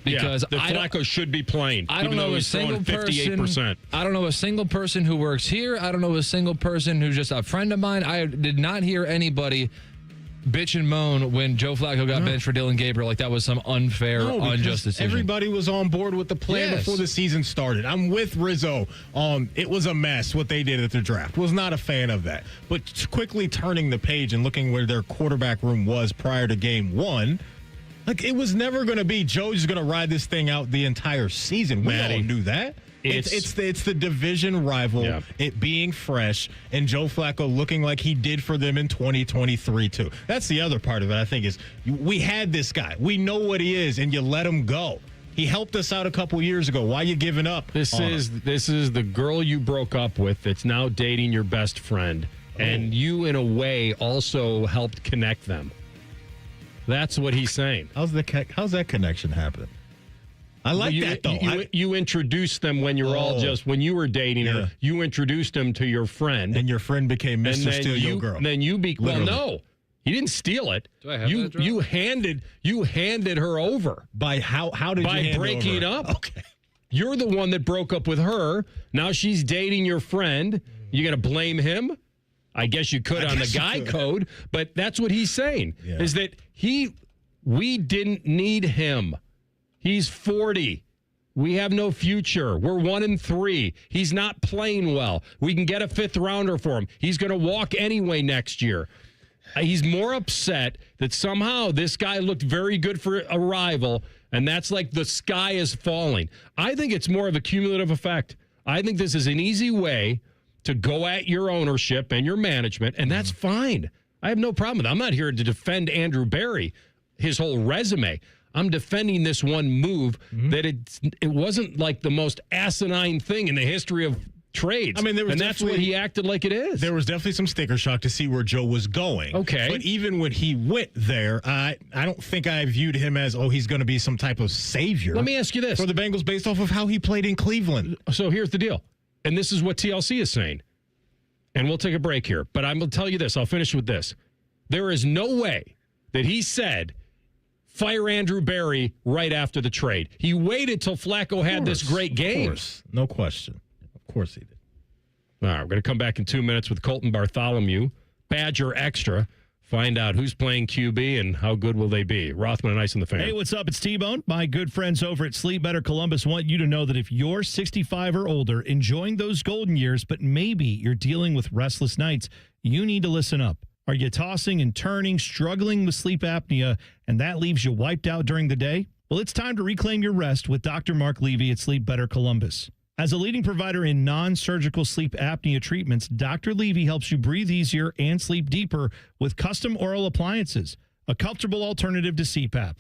Speaker 16: Because
Speaker 6: Flacco should be playing.
Speaker 16: I don't know a single person. I don't know a single person who works here. I don't know a single person who's just a friend of mine. I did not hear anybody bitch and moan when Joe Flacco got benched for Dylan Gabriel like that was some unfair, unjust decision.
Speaker 7: Everybody was on board with the plan before the season started. I'm with Rizzo. It was a mess what they did at the draft. Was not a fan of that. But quickly turning the page and looking where their quarterback room was prior to game one, like, it was never going to be Joe's going to ride this thing out the entire season. We all knew that. It's the division rival, it being fresh, and Joe Flacco looking like he did for them in 2023, too. That's the other part of it, I think, is we had this guy. We know what he is, and you let him go. He helped us out a couple years ago. Why are you giving up?
Speaker 6: This is the girl you broke up with that's now dating your best friend, and you, in a way, also helped connect them. That's what he's saying.
Speaker 7: How's that connection happening? I like that, though.
Speaker 6: You introduced them when you're all when you were dating her. You introduced them to your friend.
Speaker 7: And your friend became Mr. Steal Your Girl.
Speaker 6: Then well, no. He didn't steal it.
Speaker 16: Do I have that drop?
Speaker 6: You handed her over.
Speaker 7: By how did you hand
Speaker 6: By breaking it up.
Speaker 7: Okay.
Speaker 6: You're the one that broke up with her. Now she's dating your friend. You going to blame him? I guess you could on the guy code, but that's what he's saying, is that we didn't need him. He's 40. We have no future. We're 1-3. He's not playing well. We can get a 5th rounder for him. He's going to walk anyway next year. He's more upset that somehow this guy looked very good for a rival, and that's like the sky is falling. I think it's more of a cumulative effect. I think this is an easy way to go at your ownership and your management, and that's fine. I have no problem with that. I'm not here to defend Andrew Berry, his whole resume. I'm defending this one move that it wasn't like the most asinine thing in the history of trades.
Speaker 7: I mean,
Speaker 6: and that's what he acted like it is.
Speaker 7: There was definitely some sticker shock to see where Joe was going.
Speaker 6: Okay.
Speaker 7: But even when he went there, I don't think I viewed him as, he's going to be some type of savior.
Speaker 6: Let me ask you this.
Speaker 7: For the Bengals based off of how he played in Cleveland.
Speaker 6: So here's the deal. And this is what TLC is saying. And we'll take a break here. But I'm going to tell you this. I'll finish with this. There is no way that he said, fire Andrew Berry right after the trade. He waited till Flacco had this great game.
Speaker 7: Of course. No question. Of course he did.
Speaker 6: All right, we're going to come back in 2 minutes with Colton Bartholomew. Badger Extra. Find out who's playing QB and how good will they be. Rothman and Ice on the Fan.
Speaker 25: Hey, what's up? It's T-Bone. My good friends over at Sleep Better Columbus want you to know that if you're 65 or older, enjoying those golden years, but maybe you're dealing with restless nights, you need to listen up. Are you tossing and turning, struggling with sleep apnea, and that leaves you wiped out during the day? Well, it's time to reclaim your rest with Dr. Mark Levy at Sleep Better Columbus. As a leading provider in non-surgical sleep apnea treatments, Dr. Levy helps you breathe easier and sleep deeper with custom oral appliances, a comfortable alternative to CPAP.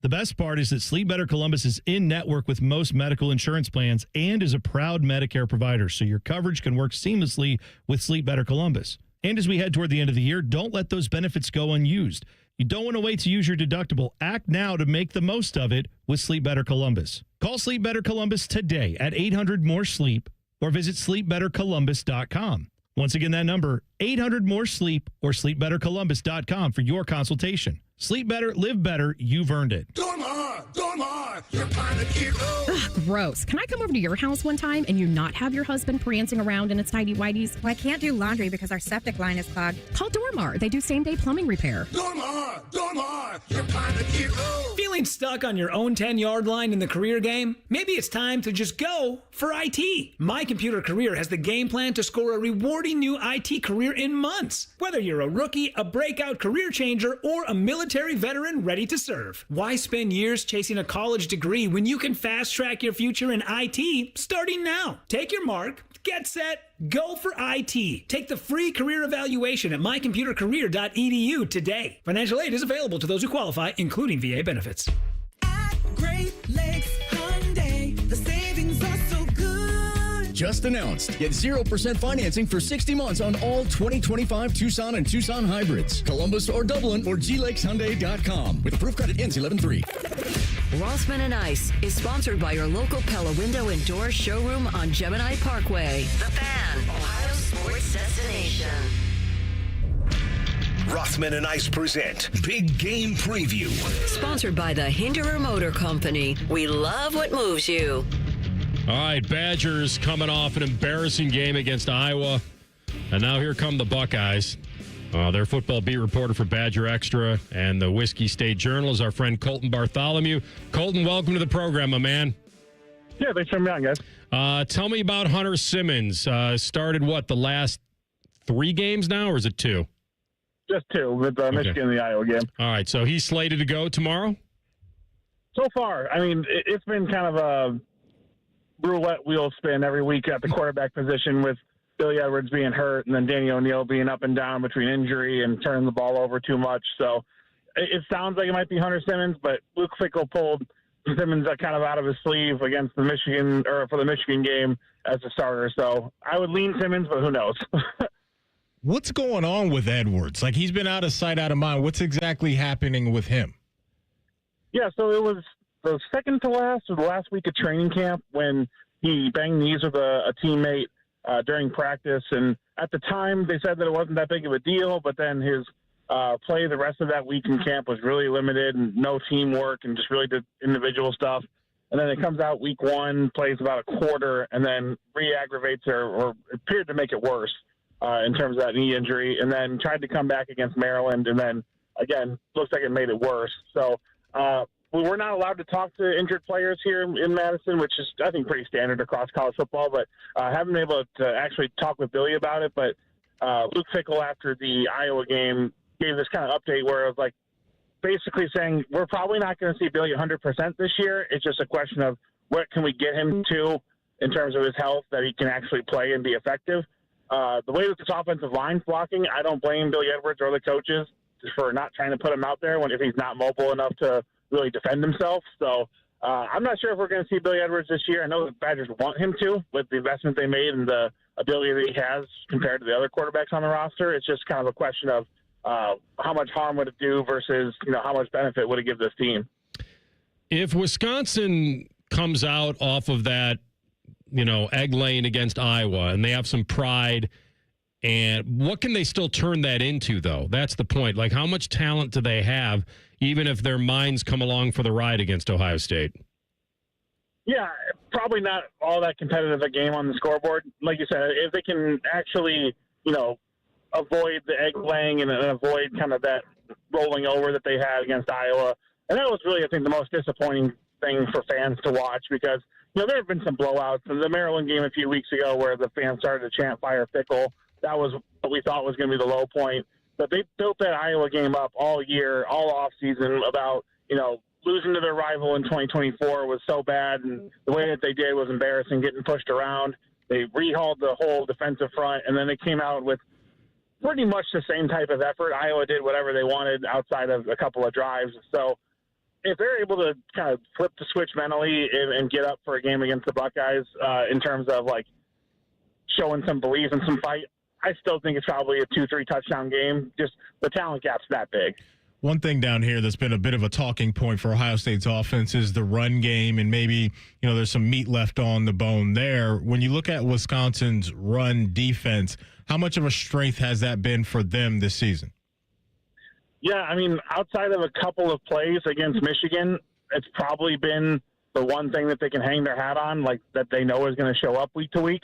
Speaker 25: The best part is that Sleep Better Columbus is in network with most medical insurance plans and is a proud Medicare provider, so your coverage can work seamlessly with Sleep Better Columbus. And as we head toward the end of the year, don't let those benefits go unused. You don't want to wait to use your deductible. Act now to make the most of it with Sleep Better Columbus. Call Sleep Better Columbus today at 800-MORE-SLEEP or visit sleepbettercolumbus.com. Once again, that number, 800-MORE-SLEEP or sleepbettercolumbus.com for your consultation. Sleep better, live better. You've earned it.
Speaker 17: Ugh, gross. Can I come over to your house one time and you not have your husband prancing around in his tidy whities?
Speaker 19: Well, I can't do laundry because our septic line is clogged.
Speaker 17: Call Dormar. They do same-day plumbing repair. Dormar, you're kind of cute.
Speaker 20: Feeling stuck on your own 10-yard line in the career game? Maybe it's time to just go for IT. My Computer Career has the game plan to score a rewarding new IT career in months. Whether you're a rookie, a breakout career changer, or a military veteran ready to serve. Why spend years chasing a college degree when you can fast-track your future in IT starting now? Take your mark, get set, go for IT. Take the free career evaluation at mycomputercareer.edu today. Financial aid is available to those who qualify, including VA benefits.
Speaker 21: Great Lakes Hyundai, the savings are so good.
Speaker 1: just announced. Get 0% financing for 60 months on all 2025 Tucson and Tucson hybrids. Columbus or Dublin or GLakesHyundai.com. With approved credit ends 11/3.
Speaker 4: Rossman and Ice is sponsored by your local Pella Window and Door showroom on Gemini Parkway. The Fan, Ohio sports destination.
Speaker 3: Rothman and Ice present Big Game Preview.
Speaker 4: Sponsored by the Hinderer Motor Company. We love what moves you.
Speaker 6: All right, Badgers coming off an embarrassing game against Iowa. And now here come the Buckeyes. Their football beat reporter for Badger Extra and the Whiskey State Journal is our friend Colton Bartholomew. Colton, welcome to the program, my man.
Speaker 2: Yeah, thanks for having me on, guys.
Speaker 6: Tell me about Hunter Simmons. Started, the last 3 games now, or is it 2?
Speaker 2: Just 2 with Michigan and the Iowa game.
Speaker 6: All right, so he's slated to go tomorrow?
Speaker 2: So far, I mean, it's been kind of a roulette wheel spin every week at the quarterback position with Billy Edwards being hurt and then Danny O'Neal being up and down between injury and turning the ball over too much. So it sounds like it might be Hunter Simmons, but Luke Fickell pulled Simmons kind of out of his sleeve against the Michigan or for the Michigan game as a starter. So I would lean Simmons, but who knows?
Speaker 7: What's going on with Edwards? Like, he's been out of sight, out of mind. What's exactly happening with him?
Speaker 2: Yeah, so it was the second to last or the last week of training camp when he banged knees with a teammate during practice. And at the time, they said that it wasn't that big of a deal, but then his play the rest of that week in camp was really limited and no teamwork and just really did individual stuff. And then it comes out week 1, plays about a quarter, and then re-aggravates or appeared to make it worse in terms of that knee injury, and then tried to come back against Maryland, and then, again, looks like it made it worse. So we're not allowed to talk to injured players here in Madison, which is, I think, pretty standard across college football, but haven't been able to actually talk with Billy about it. But Luke Fickell, after the Iowa game, gave this kind of update where it was like basically saying we're probably not going to see Billy 100% this year. It's just a question of what can we get him to in terms of his health that he can actually play and be effective. The way that this offensive line's blocking, I don't blame Billy Edwards or the coaches for not trying to put him out there if he's not mobile enough to really defend himself. So I'm not sure if we're going to see Billy Edwards this year. I know the Badgers want him to with the investment they made and the ability that he has compared to the other quarterbacks on the roster. It's just kind of a question of how much harm would it do versus, how much benefit would it give this team.
Speaker 6: If Wisconsin comes out off of that, egg laying against Iowa and they have some pride, and what can they still turn that into, though? That's the point. Like, how much talent do they have, even if their minds come along for the ride against Ohio State?
Speaker 2: Yeah, probably not all that competitive a game on the scoreboard. Like you said, if they can actually, avoid the egg laying and avoid kind of that rolling over that they had against Iowa. And that was really, I think, the most disappointing thing for fans to watch because, there have been some blowouts. In the Maryland game a few weeks ago where the fans started to chant Fire Fickell, that was what we thought was going to be the low point. But they built that Iowa game up all year, all offseason about, losing to their rival in 2024 was so bad. And the way that they did was embarrassing, getting pushed around. They rehauled the whole defensive front, and then they came out with pretty much the same type of effort. Iowa did whatever they wanted outside of a couple of drives. So if they're able to kind of flip the switch mentally and get up for a game against the Buckeyes in terms of, showing some belief and some fight, I still think it's probably a 2-3 touchdown game. Just the talent gap's that big.
Speaker 7: One thing down here that's been a bit of a talking point for Ohio State's offense is the run game, and maybe, there's some meat left on the bone there. When you look at Wisconsin's run defense, how much of a strength has that been for them this season?
Speaker 2: Yeah, I mean, outside of a couple of plays against Michigan, it's probably been the one thing that they can hang their hat on, that they know is going to show up week to week.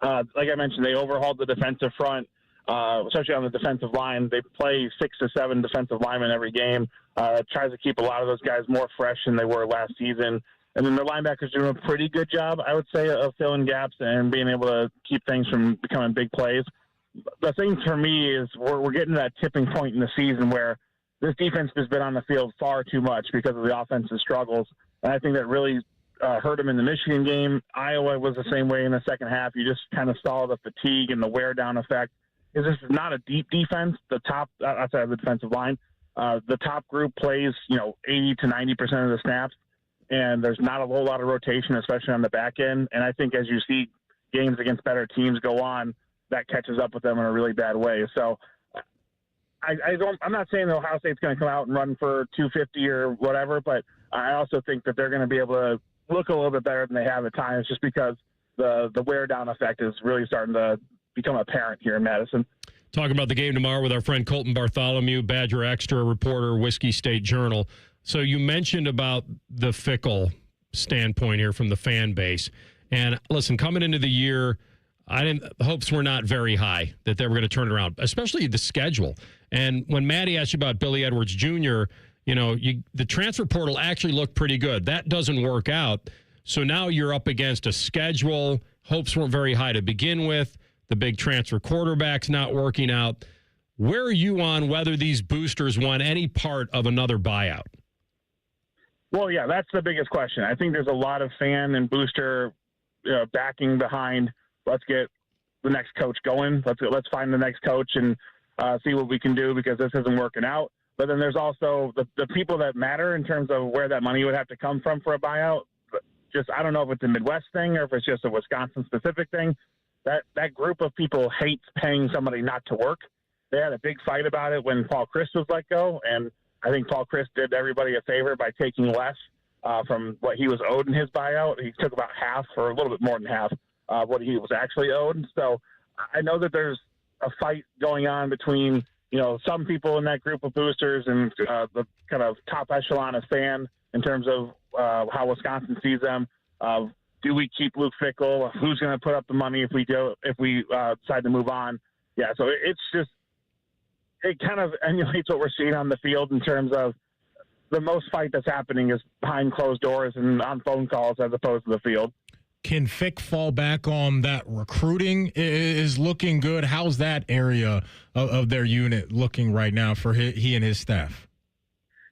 Speaker 2: Like I mentioned, they overhauled the defensive front, especially on the defensive line. They play 6 to 7 defensive linemen every game. Tries to keep a lot of those guys more fresh than they were last season. And then their linebackers doing a pretty good job, I would say, of filling gaps and being able to keep things from becoming big plays. The thing for me is we're getting to that tipping point in the season where this defense has been on the field far too much because of the offensive struggles. And I think that really hurt them in the Michigan game. Iowa was the same way in the second half. You just kind of saw the fatigue and the wear down effect. This is not a deep defense. The top, outside of the defensive line, the top group plays, 80 to 90% of the snaps, and there's not a whole lot of rotation, especially on the back end. And I think as you see games against better teams go on, that catches up with them in a really bad way. So I'm not saying that Ohio State's going to come out and run for 250 or whatever, but I also think that they're going to be able to look a little bit better than they have at times, just because the wear down effect is really starting to become apparent here in Madison.
Speaker 6: Talking about the game tomorrow with our friend Colton Bartholomew, Badger Extra reporter, Whiskey State Journal. So you mentioned about the fickle standpoint here from the fan base. And listen, coming into the year, hopes were not very high that they were going to turn it around, especially the schedule. And when Maddie asked you about Billy Edwards Jr., the transfer portal actually looked pretty good. That doesn't work out. So now you're up against a schedule. Hopes weren't very high to begin with. The big transfer quarterback's not working out. Where are you on whether these boosters want any part of another buyout?
Speaker 2: Well, yeah, that's the biggest question. I think there's a lot of fan and booster backing behind, let's get the next coach going. Let's find the next coach and see what we can do, because this isn't working out. But then there's also the people that matter in terms of where that money would have to come from for a buyout. I don't know if it's a Midwest thing or if it's just a Wisconsin-specific thing. That group of people hates paying somebody not to work. They had a big fight about it when Paul Chryst was let go, and I think Paul Chryst did everybody a favor by taking less from what he was owed in his buyout. He took about half, or a little bit more than half, of what he was actually owed. So I know that there's a fight going on between some people in that group of boosters and the kind of top echelon of fan in terms of how Wisconsin sees them. Do we keep Luke Fickell? Who's going to put up the money if we decide to move on? Yeah, so it kind of emulates what we're seeing on the field in terms of the most fight that's happening is behind closed doors and on phone calls as opposed to the field.
Speaker 7: Can Fick fall back on that recruiting is looking good? How's that area of their unit looking right now for he and his staff?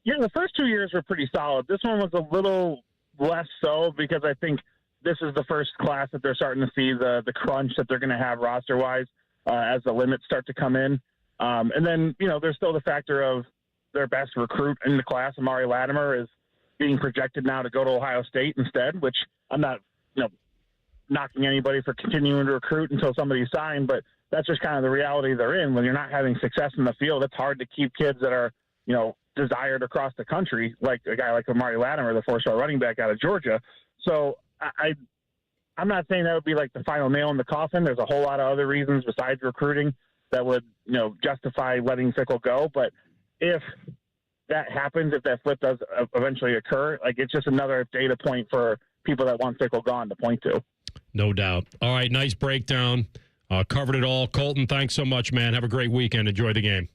Speaker 2: Yeah, the first 2 years were pretty solid. This one was a little less so, because I think this is the first class that they're starting to see the crunch that they're going to have roster-wise as the limits start to come in. And then, there's still the factor of their best recruit in the class, Amari Latimer, is being projected now to go to Ohio State instead, which I'm not, knocking anybody for continuing to recruit until somebody's signed, but that's just kind of the reality they're in. When you're not having success in the field, it's hard to keep kids that are, desired across the country, like a guy like Amari Latimer, the 4-star running back out of Georgia. So I'm not saying that would be like the final nail in the coffin. There's a whole lot of other reasons besides recruiting that would, justify letting Fickell go. But if that happens, if that flip does eventually occur, it's just another data point for people that want Fickell gone to point to.
Speaker 6: No doubt. All right, nice breakdown. Covered it all. Colton, thanks so much, man. Have a great weekend. Enjoy the game.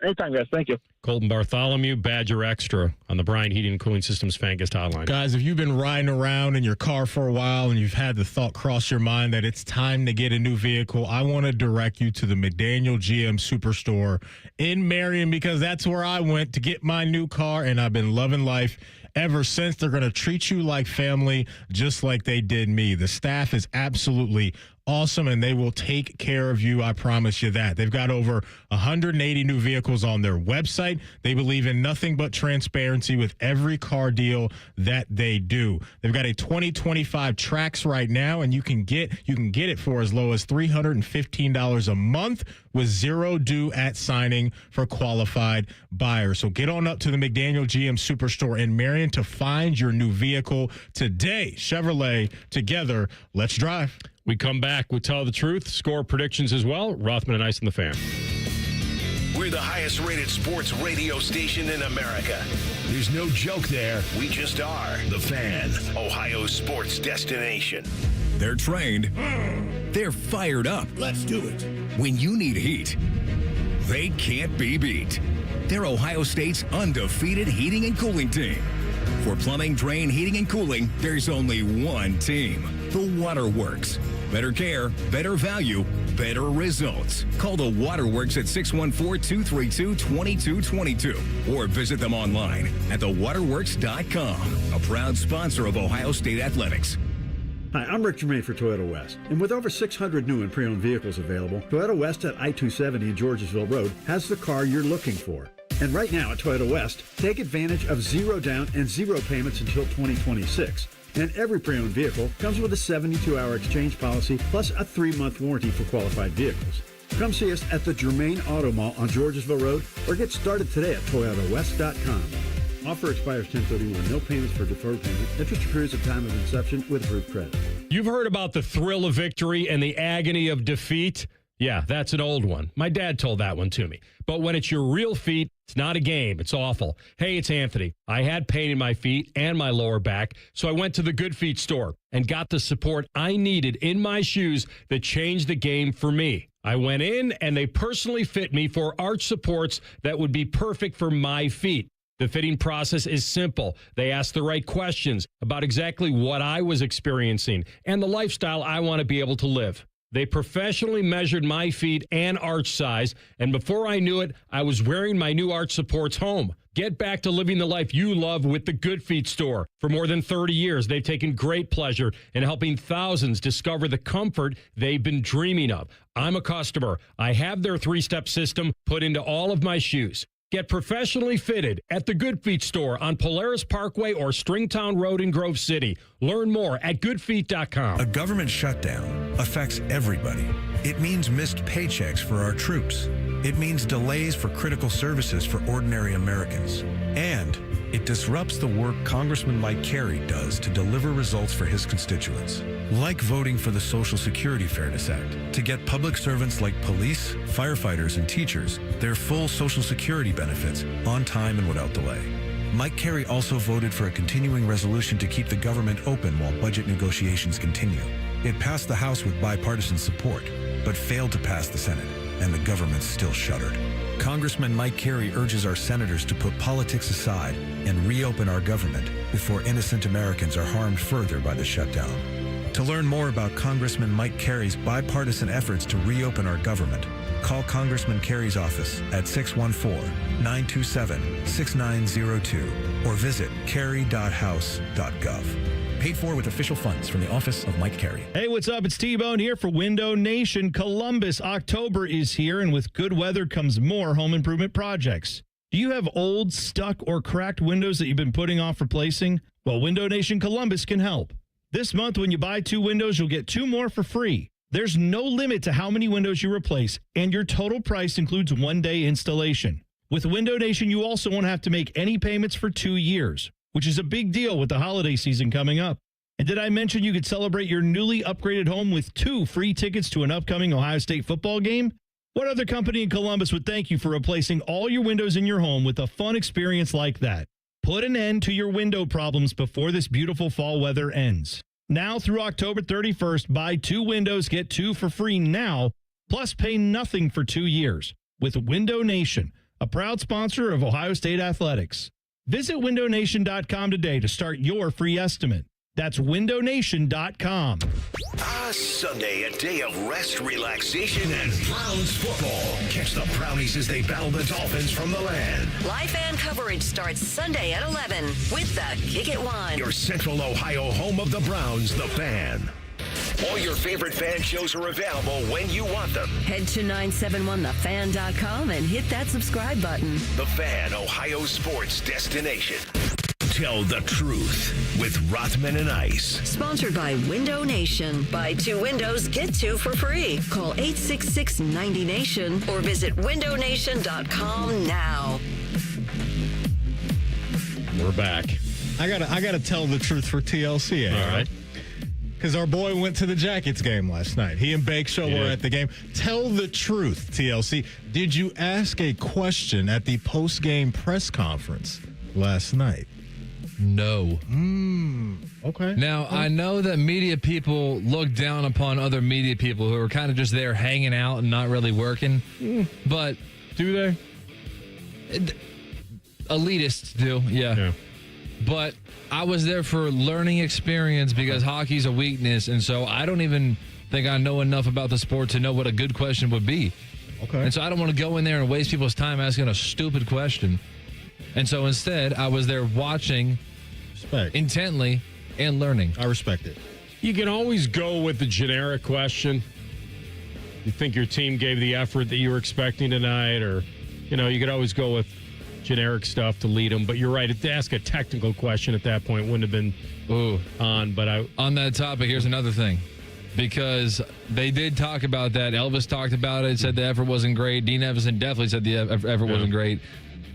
Speaker 2: Anytime, guys. Thank you.
Speaker 6: Colton Bartholomew, Badger Extra on the Bryant Heating and Cooling Systems Fan Guest Hotline.
Speaker 7: Guys, if you've been riding around in your car for a while and you've had the thought cross your mind that it's time to get a new vehicle, I want to direct you to the McDaniel GM Superstore in Marion, because that's where I went to get my new car, and I've been loving life ever since. They're going to treat you like family, just like they did me. The staff is absolutely awesome, and they will take care of you. I promise you that. They've got over 180 new vehicles on their website. They believe in nothing but transparency with every car deal that they do. They've got a 2025 Trax right now, and you can get it for as low as $315 a month with zero due at signing for qualified buyers. So get on up to the McDaniel GM Superstore in Marion to find your new vehicle today. Chevrolet, together, let's drive.
Speaker 6: We come back, we'll tell the truth, score predictions as well. Rothman and Ice and the Fan.
Speaker 3: We're the highest rated sports radio station in America. There's no joke there. We just are. The Fan, Ohio's sports destination.
Speaker 5: They're trained. They're fired up.
Speaker 3: Let's do it.
Speaker 5: When you need heat, they can't be beat. They're Ohio State's undefeated heating and cooling team. For plumbing, drain, heating, and cooling, there's only one team. The Waterworks. Better care, better value, better results. Call the Waterworks at 614-232-2222 or visit them online at thewaterworks.com. A proud sponsor of Ohio State Athletics.
Speaker 9: Hi, I'm Rick Germain for Toyota West. And with over 600 new and pre-owned vehicles available, Toyota West at I-270 and Georgesville Road has the car you're looking for. And right now at Toyota West, take advantage of 0 down and 0 payments until 2026. And every pre-owned vehicle comes with a 72-hour exchange policy plus a 3-month warranty for qualified vehicles. Come see us at the Germain Auto Mall on Georgesville Road or get started today at ToyotaWest.com. Offer expires 10/31. No payments for deferred payment. Interest periods of time of inception with approved credit.
Speaker 6: You've heard about the thrill of victory and the agony of defeat. Yeah, that's an old one. My dad told that one to me. But when it's your real feet, it's not a game. It's awful. Hey, it's Anthony. I had pain in my feet and my lower back, so I went to the Good Feet store and got the support I needed in my shoes that changed the game for me. I went in and they personally fit me for arch supports that would be perfect for my feet. The fitting process is simple. They ask the right questions about exactly what I was experiencing and the lifestyle I want to be able to live. They professionally measured my feet and arch size, and before I knew it, I was wearing my new arch supports home. Get back to living the life you love with the Good Feet store. For more than 30 years, they've taken great pleasure in helping thousands discover the comfort they've been dreaming of. I'm a customer. I have their 3-step system put into all of my shoes. Get professionally fitted at the Good Feet store on Polaris Parkway or Stringtown Road in Grove City. Learn more at goodfeet.com.
Speaker 18: A government shutdown affects everybody. It means missed paychecks for our troops. It means delays for critical services for ordinary Americans. And it disrupts the work Congressman Mike Carey does to deliver results for his constituents. Like voting for the Social Security Fairness Act to get public servants like police, firefighters, and teachers their full Social Security benefits on time and without delay. Mike Carey also voted for a continuing resolution to keep the government open while budget negotiations continue. It passed the House with bipartisan support, but failed to pass the Senate, and the government's still shuttered. Congressman Mike Carey urges our senators to put politics aside and reopen our government before innocent Americans are harmed further by the shutdown. To learn more about Congressman Mike Carey's bipartisan efforts to reopen our government, call Congressman Carey's office at 614-927-6902 or visit carey.house.gov. Paid for with official funds from the office of Mike Carey.
Speaker 25: Hey, what's up? It's T-Bone here for Window Nation. Columbus, October is here, and with good weather comes more home improvement projects. Do you have old, stuck, or cracked windows that you've been putting off replacing? Well, Window Nation Columbus can help. This month, when you buy 2 windows, you'll get 2 more for free. There's no limit to how many windows you replace, and your total price includes 1-day installation. With Window Nation, you also won't have to make any payments for 2 years, which is a big deal with the holiday season coming up. And did I mention you could celebrate your newly upgraded home with 2 free tickets to an upcoming Ohio State football game? What other company in Columbus would thank you for replacing all your windows in your home with a fun experience like that? Put an end to your window problems before this beautiful fall weather ends. Now through October 31st, buy 2 windows, get 2 for free now, plus pay nothing for 2 years with Window Nation, a proud sponsor of Ohio State Athletics. Visit windownation.com today to start your free estimate. That's windownation.com.
Speaker 3: Sunday, a day of rest, relaxation, and Browns football. Catch the Brownies as they battle the Dolphins from the land.
Speaker 4: Live fan coverage starts Sunday at 11 with the Kick It One.
Speaker 3: Your Central Ohio home of the Browns, The Fan. All your favorite fan shows are available when you want them.
Speaker 4: Head to 971thefan.com and hit that subscribe button.
Speaker 3: The Fan, Ohio sports destination. Tell the truth with Rothman and Ice.
Speaker 4: Sponsored by Window Nation. Buy 2 windows, get 2 for free. Call 866-90-NATION or visit windownation.com now.
Speaker 6: We're back.
Speaker 7: I gotta tell the truth for TLC.
Speaker 6: All right.
Speaker 7: Because our boy went to the Jackets game last night. He and Bake Show were at the game. Tell the truth, TLC. Did you ask a question at the post-game press conference last night?
Speaker 16: No.
Speaker 7: Okay.
Speaker 16: Now, I know that media people look down upon other media people who are kind of just there hanging out and not really working. But
Speaker 6: do they?
Speaker 16: Elitists do, yeah. But I was there for learning experience because hockey's a weakness, and so I don't even think I know enough about the sport to know what a good question would be.
Speaker 7: Okay.
Speaker 16: And so I don't want to go in there and waste people's time asking a stupid question. And so instead, I was there watching intently and learning.
Speaker 7: I respect it.
Speaker 6: You can always go with the generic question. You think your team gave the effort that you were expecting tonight, or, you could always go with generic stuff to lead them. But you're right. To ask a technical question at that point wouldn't have been on. But
Speaker 16: on that topic, here's another thing. Because they did talk about that. Elvis talked about it, said the effort wasn't great. Dean Evison definitely said the effort wasn't great.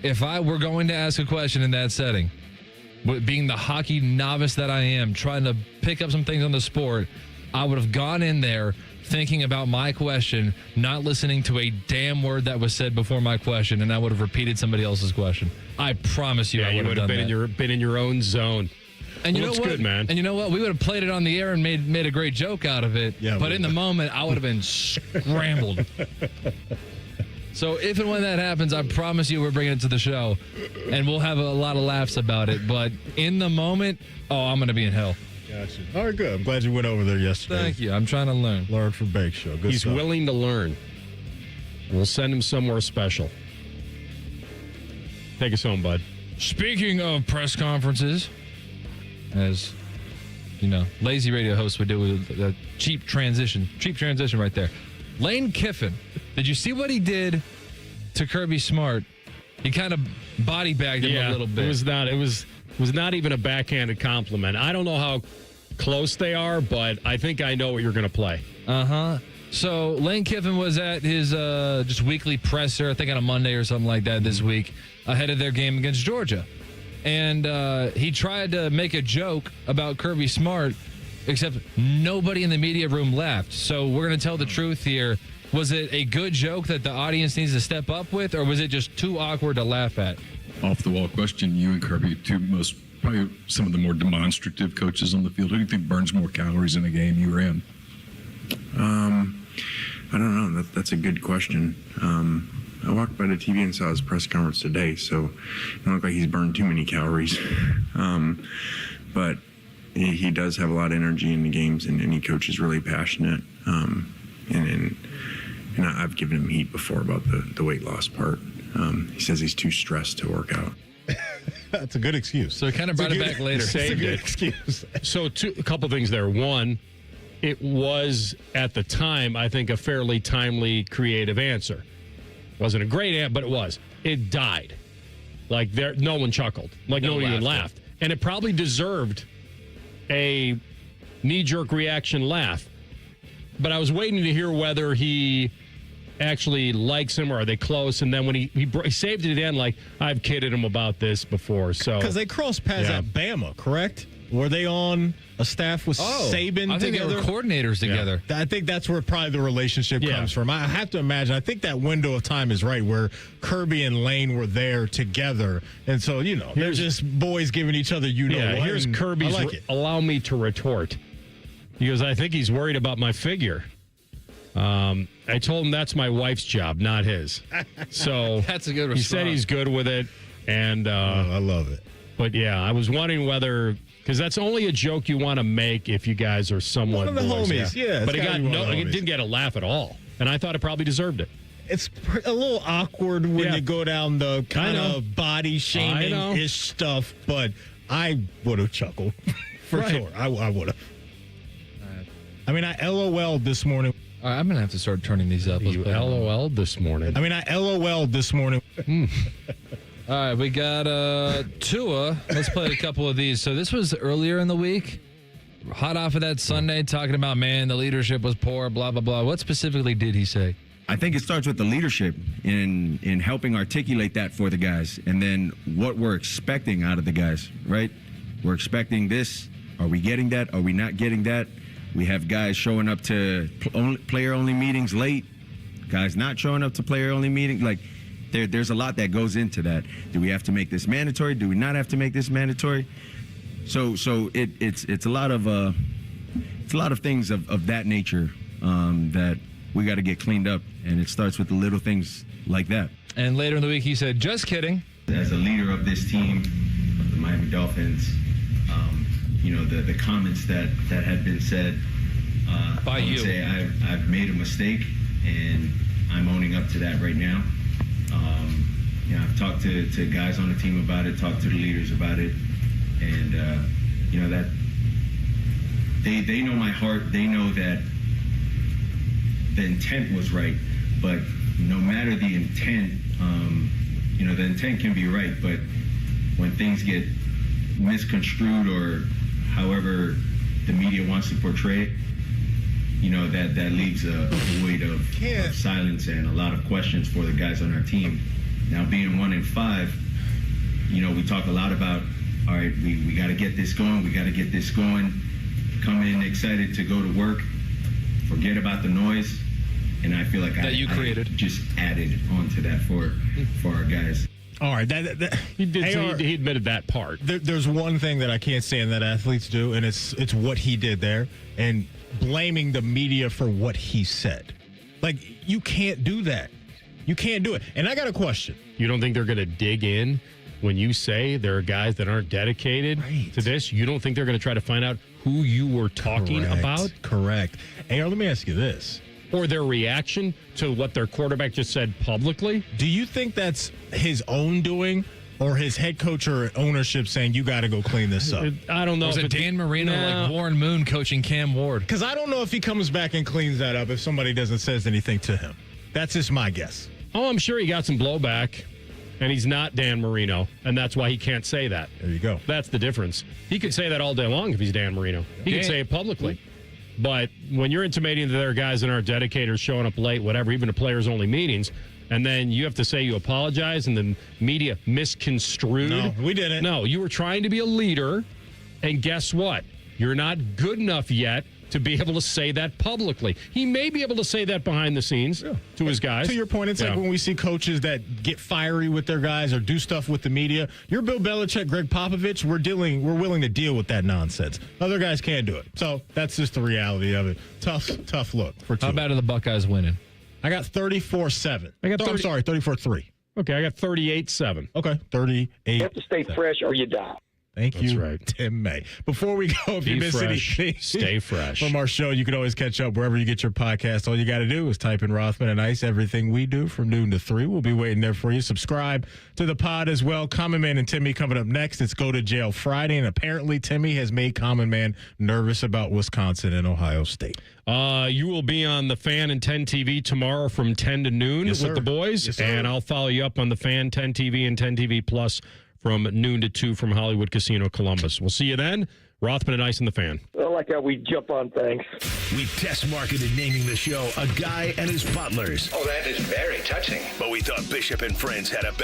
Speaker 16: If I were going to ask a question in that setting, being the hockey novice that I am, trying to pick up some things on the sport, I would have gone in there thinking about my question, not listening to a damn word that was said before my question, and I would have repeated somebody else's question. I promise you, I would have
Speaker 6: been in your own zone.
Speaker 16: And you know
Speaker 6: what?
Speaker 16: Good, man. And you know what? We would have played it on the air and made a great joke out of it. Yeah, but in the moment, I would have been scrambled. So if and when that happens, I promise you we're bringing it to the show, and we'll have a lot of laughs about it. But in the moment, I'm going to be in hell.
Speaker 7: Gotcha. All right, good. I'm glad you went over there yesterday.
Speaker 16: Thank you. I'm trying to learn.
Speaker 7: Learn from Bake Show. Good
Speaker 6: He's
Speaker 7: stuff.
Speaker 6: willing to learn. We'll send him somewhere special. Take us home, bud.
Speaker 16: Speaking of press conferences, as you know, lazy radio hosts would do with a cheap transition right there. Lane Kiffin, did you see what he did to Kirby Smart? He kind of body bagged him a little bit.
Speaker 6: It was not even a backhanded compliment. I don't know how close they are, but I think I know what you're going to play.
Speaker 16: So Lane Kiffin was at his just weekly presser, I think on a Monday or something like that this week, ahead of their game against Georgia. And he tried to make a joke about Kirby Smart, except nobody in the media room laughed. So we're going to tell the truth here. Was it a good joke that the audience needs to step up with, or was it just too awkward to laugh at?
Speaker 8: Off-the-wall question, you and Kirby, probably some of the more demonstrative coaches on the field. Who do you think burns more calories in a game you were in?
Speaker 21: I don't know. That's a good question. I walked by the TV and saw his press conference today, so it don't look like he's burned too many calories. But he does have a lot of energy in the games, and he coaches really passionate. And I've given him heat before about the weight loss part. He says he's too stressed to work out.
Speaker 7: That's a good excuse.
Speaker 16: So he kind of brought it back later.
Speaker 7: It's a good excuse.
Speaker 6: So a couple things there. One, it was, at the time, I think, a fairly timely, creative answer. Wasn't a great answer, but it was. It died. Like, no one chuckled. Like, no one even laughed. And it probably deserved a knee-jerk reaction laugh. But I was waiting to hear whether he actually likes him or are they close. And then when he saved it at the end, like, I've kidded him about this before. So
Speaker 7: because they crossed paths at Bama, correct? Were they on a staff with Saban
Speaker 16: I think
Speaker 7: together?
Speaker 16: they were coordinators together.
Speaker 7: Yeah. I think that's where probably the relationship comes from. I have to imagine. I think that window of time is right where Kirby and Lane were there together. And so, they're just boys giving each other,
Speaker 6: here's Kirby's, allow me to retort. He goes, I think he's worried about my figure. I told him that's my wife's job, not his. So
Speaker 16: that's a good response.
Speaker 6: He said he's good with it. And
Speaker 7: I love it.
Speaker 6: But I was wondering whether, because that's only a joke you want to make if you guys are somewhat
Speaker 7: one of the
Speaker 6: boys,
Speaker 7: homies. Yeah,
Speaker 6: but it didn't get a laugh at all, and I thought it probably deserved it.
Speaker 7: It's a little awkward when you go down the kind of body shaming-ish stuff, but I would have chuckled for sure. I would have. I mean, I LOL'd this morning.
Speaker 16: All right, I'm going to have to start turning these up.
Speaker 6: You LOL'd this morning.
Speaker 7: I mean, I LOL'd this morning.
Speaker 16: All right, we got Tua. Let's play a couple of these. So this was earlier in the week. Hot off of that Sunday, talking about, man, the leadership was poor, blah, blah, blah. What specifically did he say?
Speaker 22: I think it starts with the leadership in helping articulate that for the guys, and then what we're expecting out of the guys, right? We're expecting this. Are we getting that? Are we not getting that? We have guys showing up to player-only meetings late, guys not showing up to player-only meetings. Like, there's a lot that goes into that. Do we have to make this mandatory? Do we not have to make this mandatory? So it's a lot of things of that nature that we got to get cleaned up, and it starts with the little things like that.
Speaker 16: And later in the week, he said, "Just kidding."
Speaker 22: As a leader of this team, of the Miami Dolphins, the comments that have been said
Speaker 16: by you.
Speaker 22: Say I've made a mistake, and I'm owning up to that right now. I've talked to guys on the team about it, talked to the leaders about it, and that they know my heart. They know that the intent was right, but no matter the intent, the intent can be right, but when things get misconstrued or however the media wants to portray it, that leaves a void of silence and a lot of questions for the guys on our team. Now, being 1-5, we talk a lot about, all right, we got to get this going. We got to get this going. Come in excited to go to work. Forget about the noise. And I feel like I just added onto that for our guys.
Speaker 7: All right,
Speaker 6: he admitted that part.
Speaker 7: There's one thing that I can't stand that athletes do, and it's what he did there, and blaming the media for what he said. Like, you can't do that. You can't do it. And I got a question.
Speaker 6: You don't think they're going to dig in when you say there are guys that aren't dedicated to this? You don't think they're going to try to find out who you were talking about?
Speaker 7: Correct. Hey, let me ask you this.
Speaker 6: Or their reaction to what their quarterback just said publicly?
Speaker 7: Do you think that's his own doing or his head coach or ownership saying, you got to go clean this up?
Speaker 6: I don't know.
Speaker 16: Was it Dan Marino like Warren Moon coaching Cam Ward?
Speaker 7: Because I don't know if he comes back and cleans that up if somebody doesn't says anything to him. That's just my guess.
Speaker 6: Oh, I'm sure he got some blowback, and he's not Dan Marino, and that's why he can't say that.
Speaker 7: There you go.
Speaker 6: That's the difference. He could say that all day long if he's Dan Marino. He could say it publicly. But when you're intimating that there are guys that aren't dedicated, showing up late, whatever, even to players-only meetings, and then you have to say you apologize and the media misconstrued.
Speaker 7: No, we didn't.
Speaker 6: No, you were trying to be a leader, and guess what? You're not good enough yet to be able to say that publicly. He may be able to say that behind the scenes to his guys.
Speaker 7: To your point, it's like when we see coaches that get fiery with their guys or do stuff with the media. You're Bill Belichick, Greg Popovich. We're willing to deal with that nonsense. Other guys can't do it. So that's just the reality of it. Tough look for Tua.
Speaker 16: How bad are the Buckeyes winning?
Speaker 7: I got 34-7. I'm sorry, 34-3.
Speaker 6: Okay, I got 38-7.
Speaker 7: Okay, 38.
Speaker 10: You have to stay fresh or you die.
Speaker 7: Thank you,
Speaker 6: That's right.
Speaker 7: Tim May. Before we go, if you miss anything,
Speaker 6: stay fresh.
Speaker 7: From our show, you can always catch up wherever you get your podcast. All you got to do is type in Rothman and Ice. Everything we do from noon to 3. We'll be waiting there for you. Subscribe to the pod as well. Common Man and Timmy coming up next. It's Go to Jail Friday, and apparently Timmy has made Common Man nervous about Wisconsin and Ohio State.
Speaker 6: You will be on the Fan and 10 TV tomorrow from 10 to noon with the boys, and I'll follow you up on the Fan 10 TV and 10 TV Plus from noon to 2 from Hollywood Casino Columbus. We'll see you then. Rothman and Ice and the Fan.
Speaker 10: I like how we jump on things.
Speaker 3: We test marketed naming the show A Guy and His Butlers.
Speaker 11: Oh, that is very touching.
Speaker 3: But we thought Bishop and Friends had a better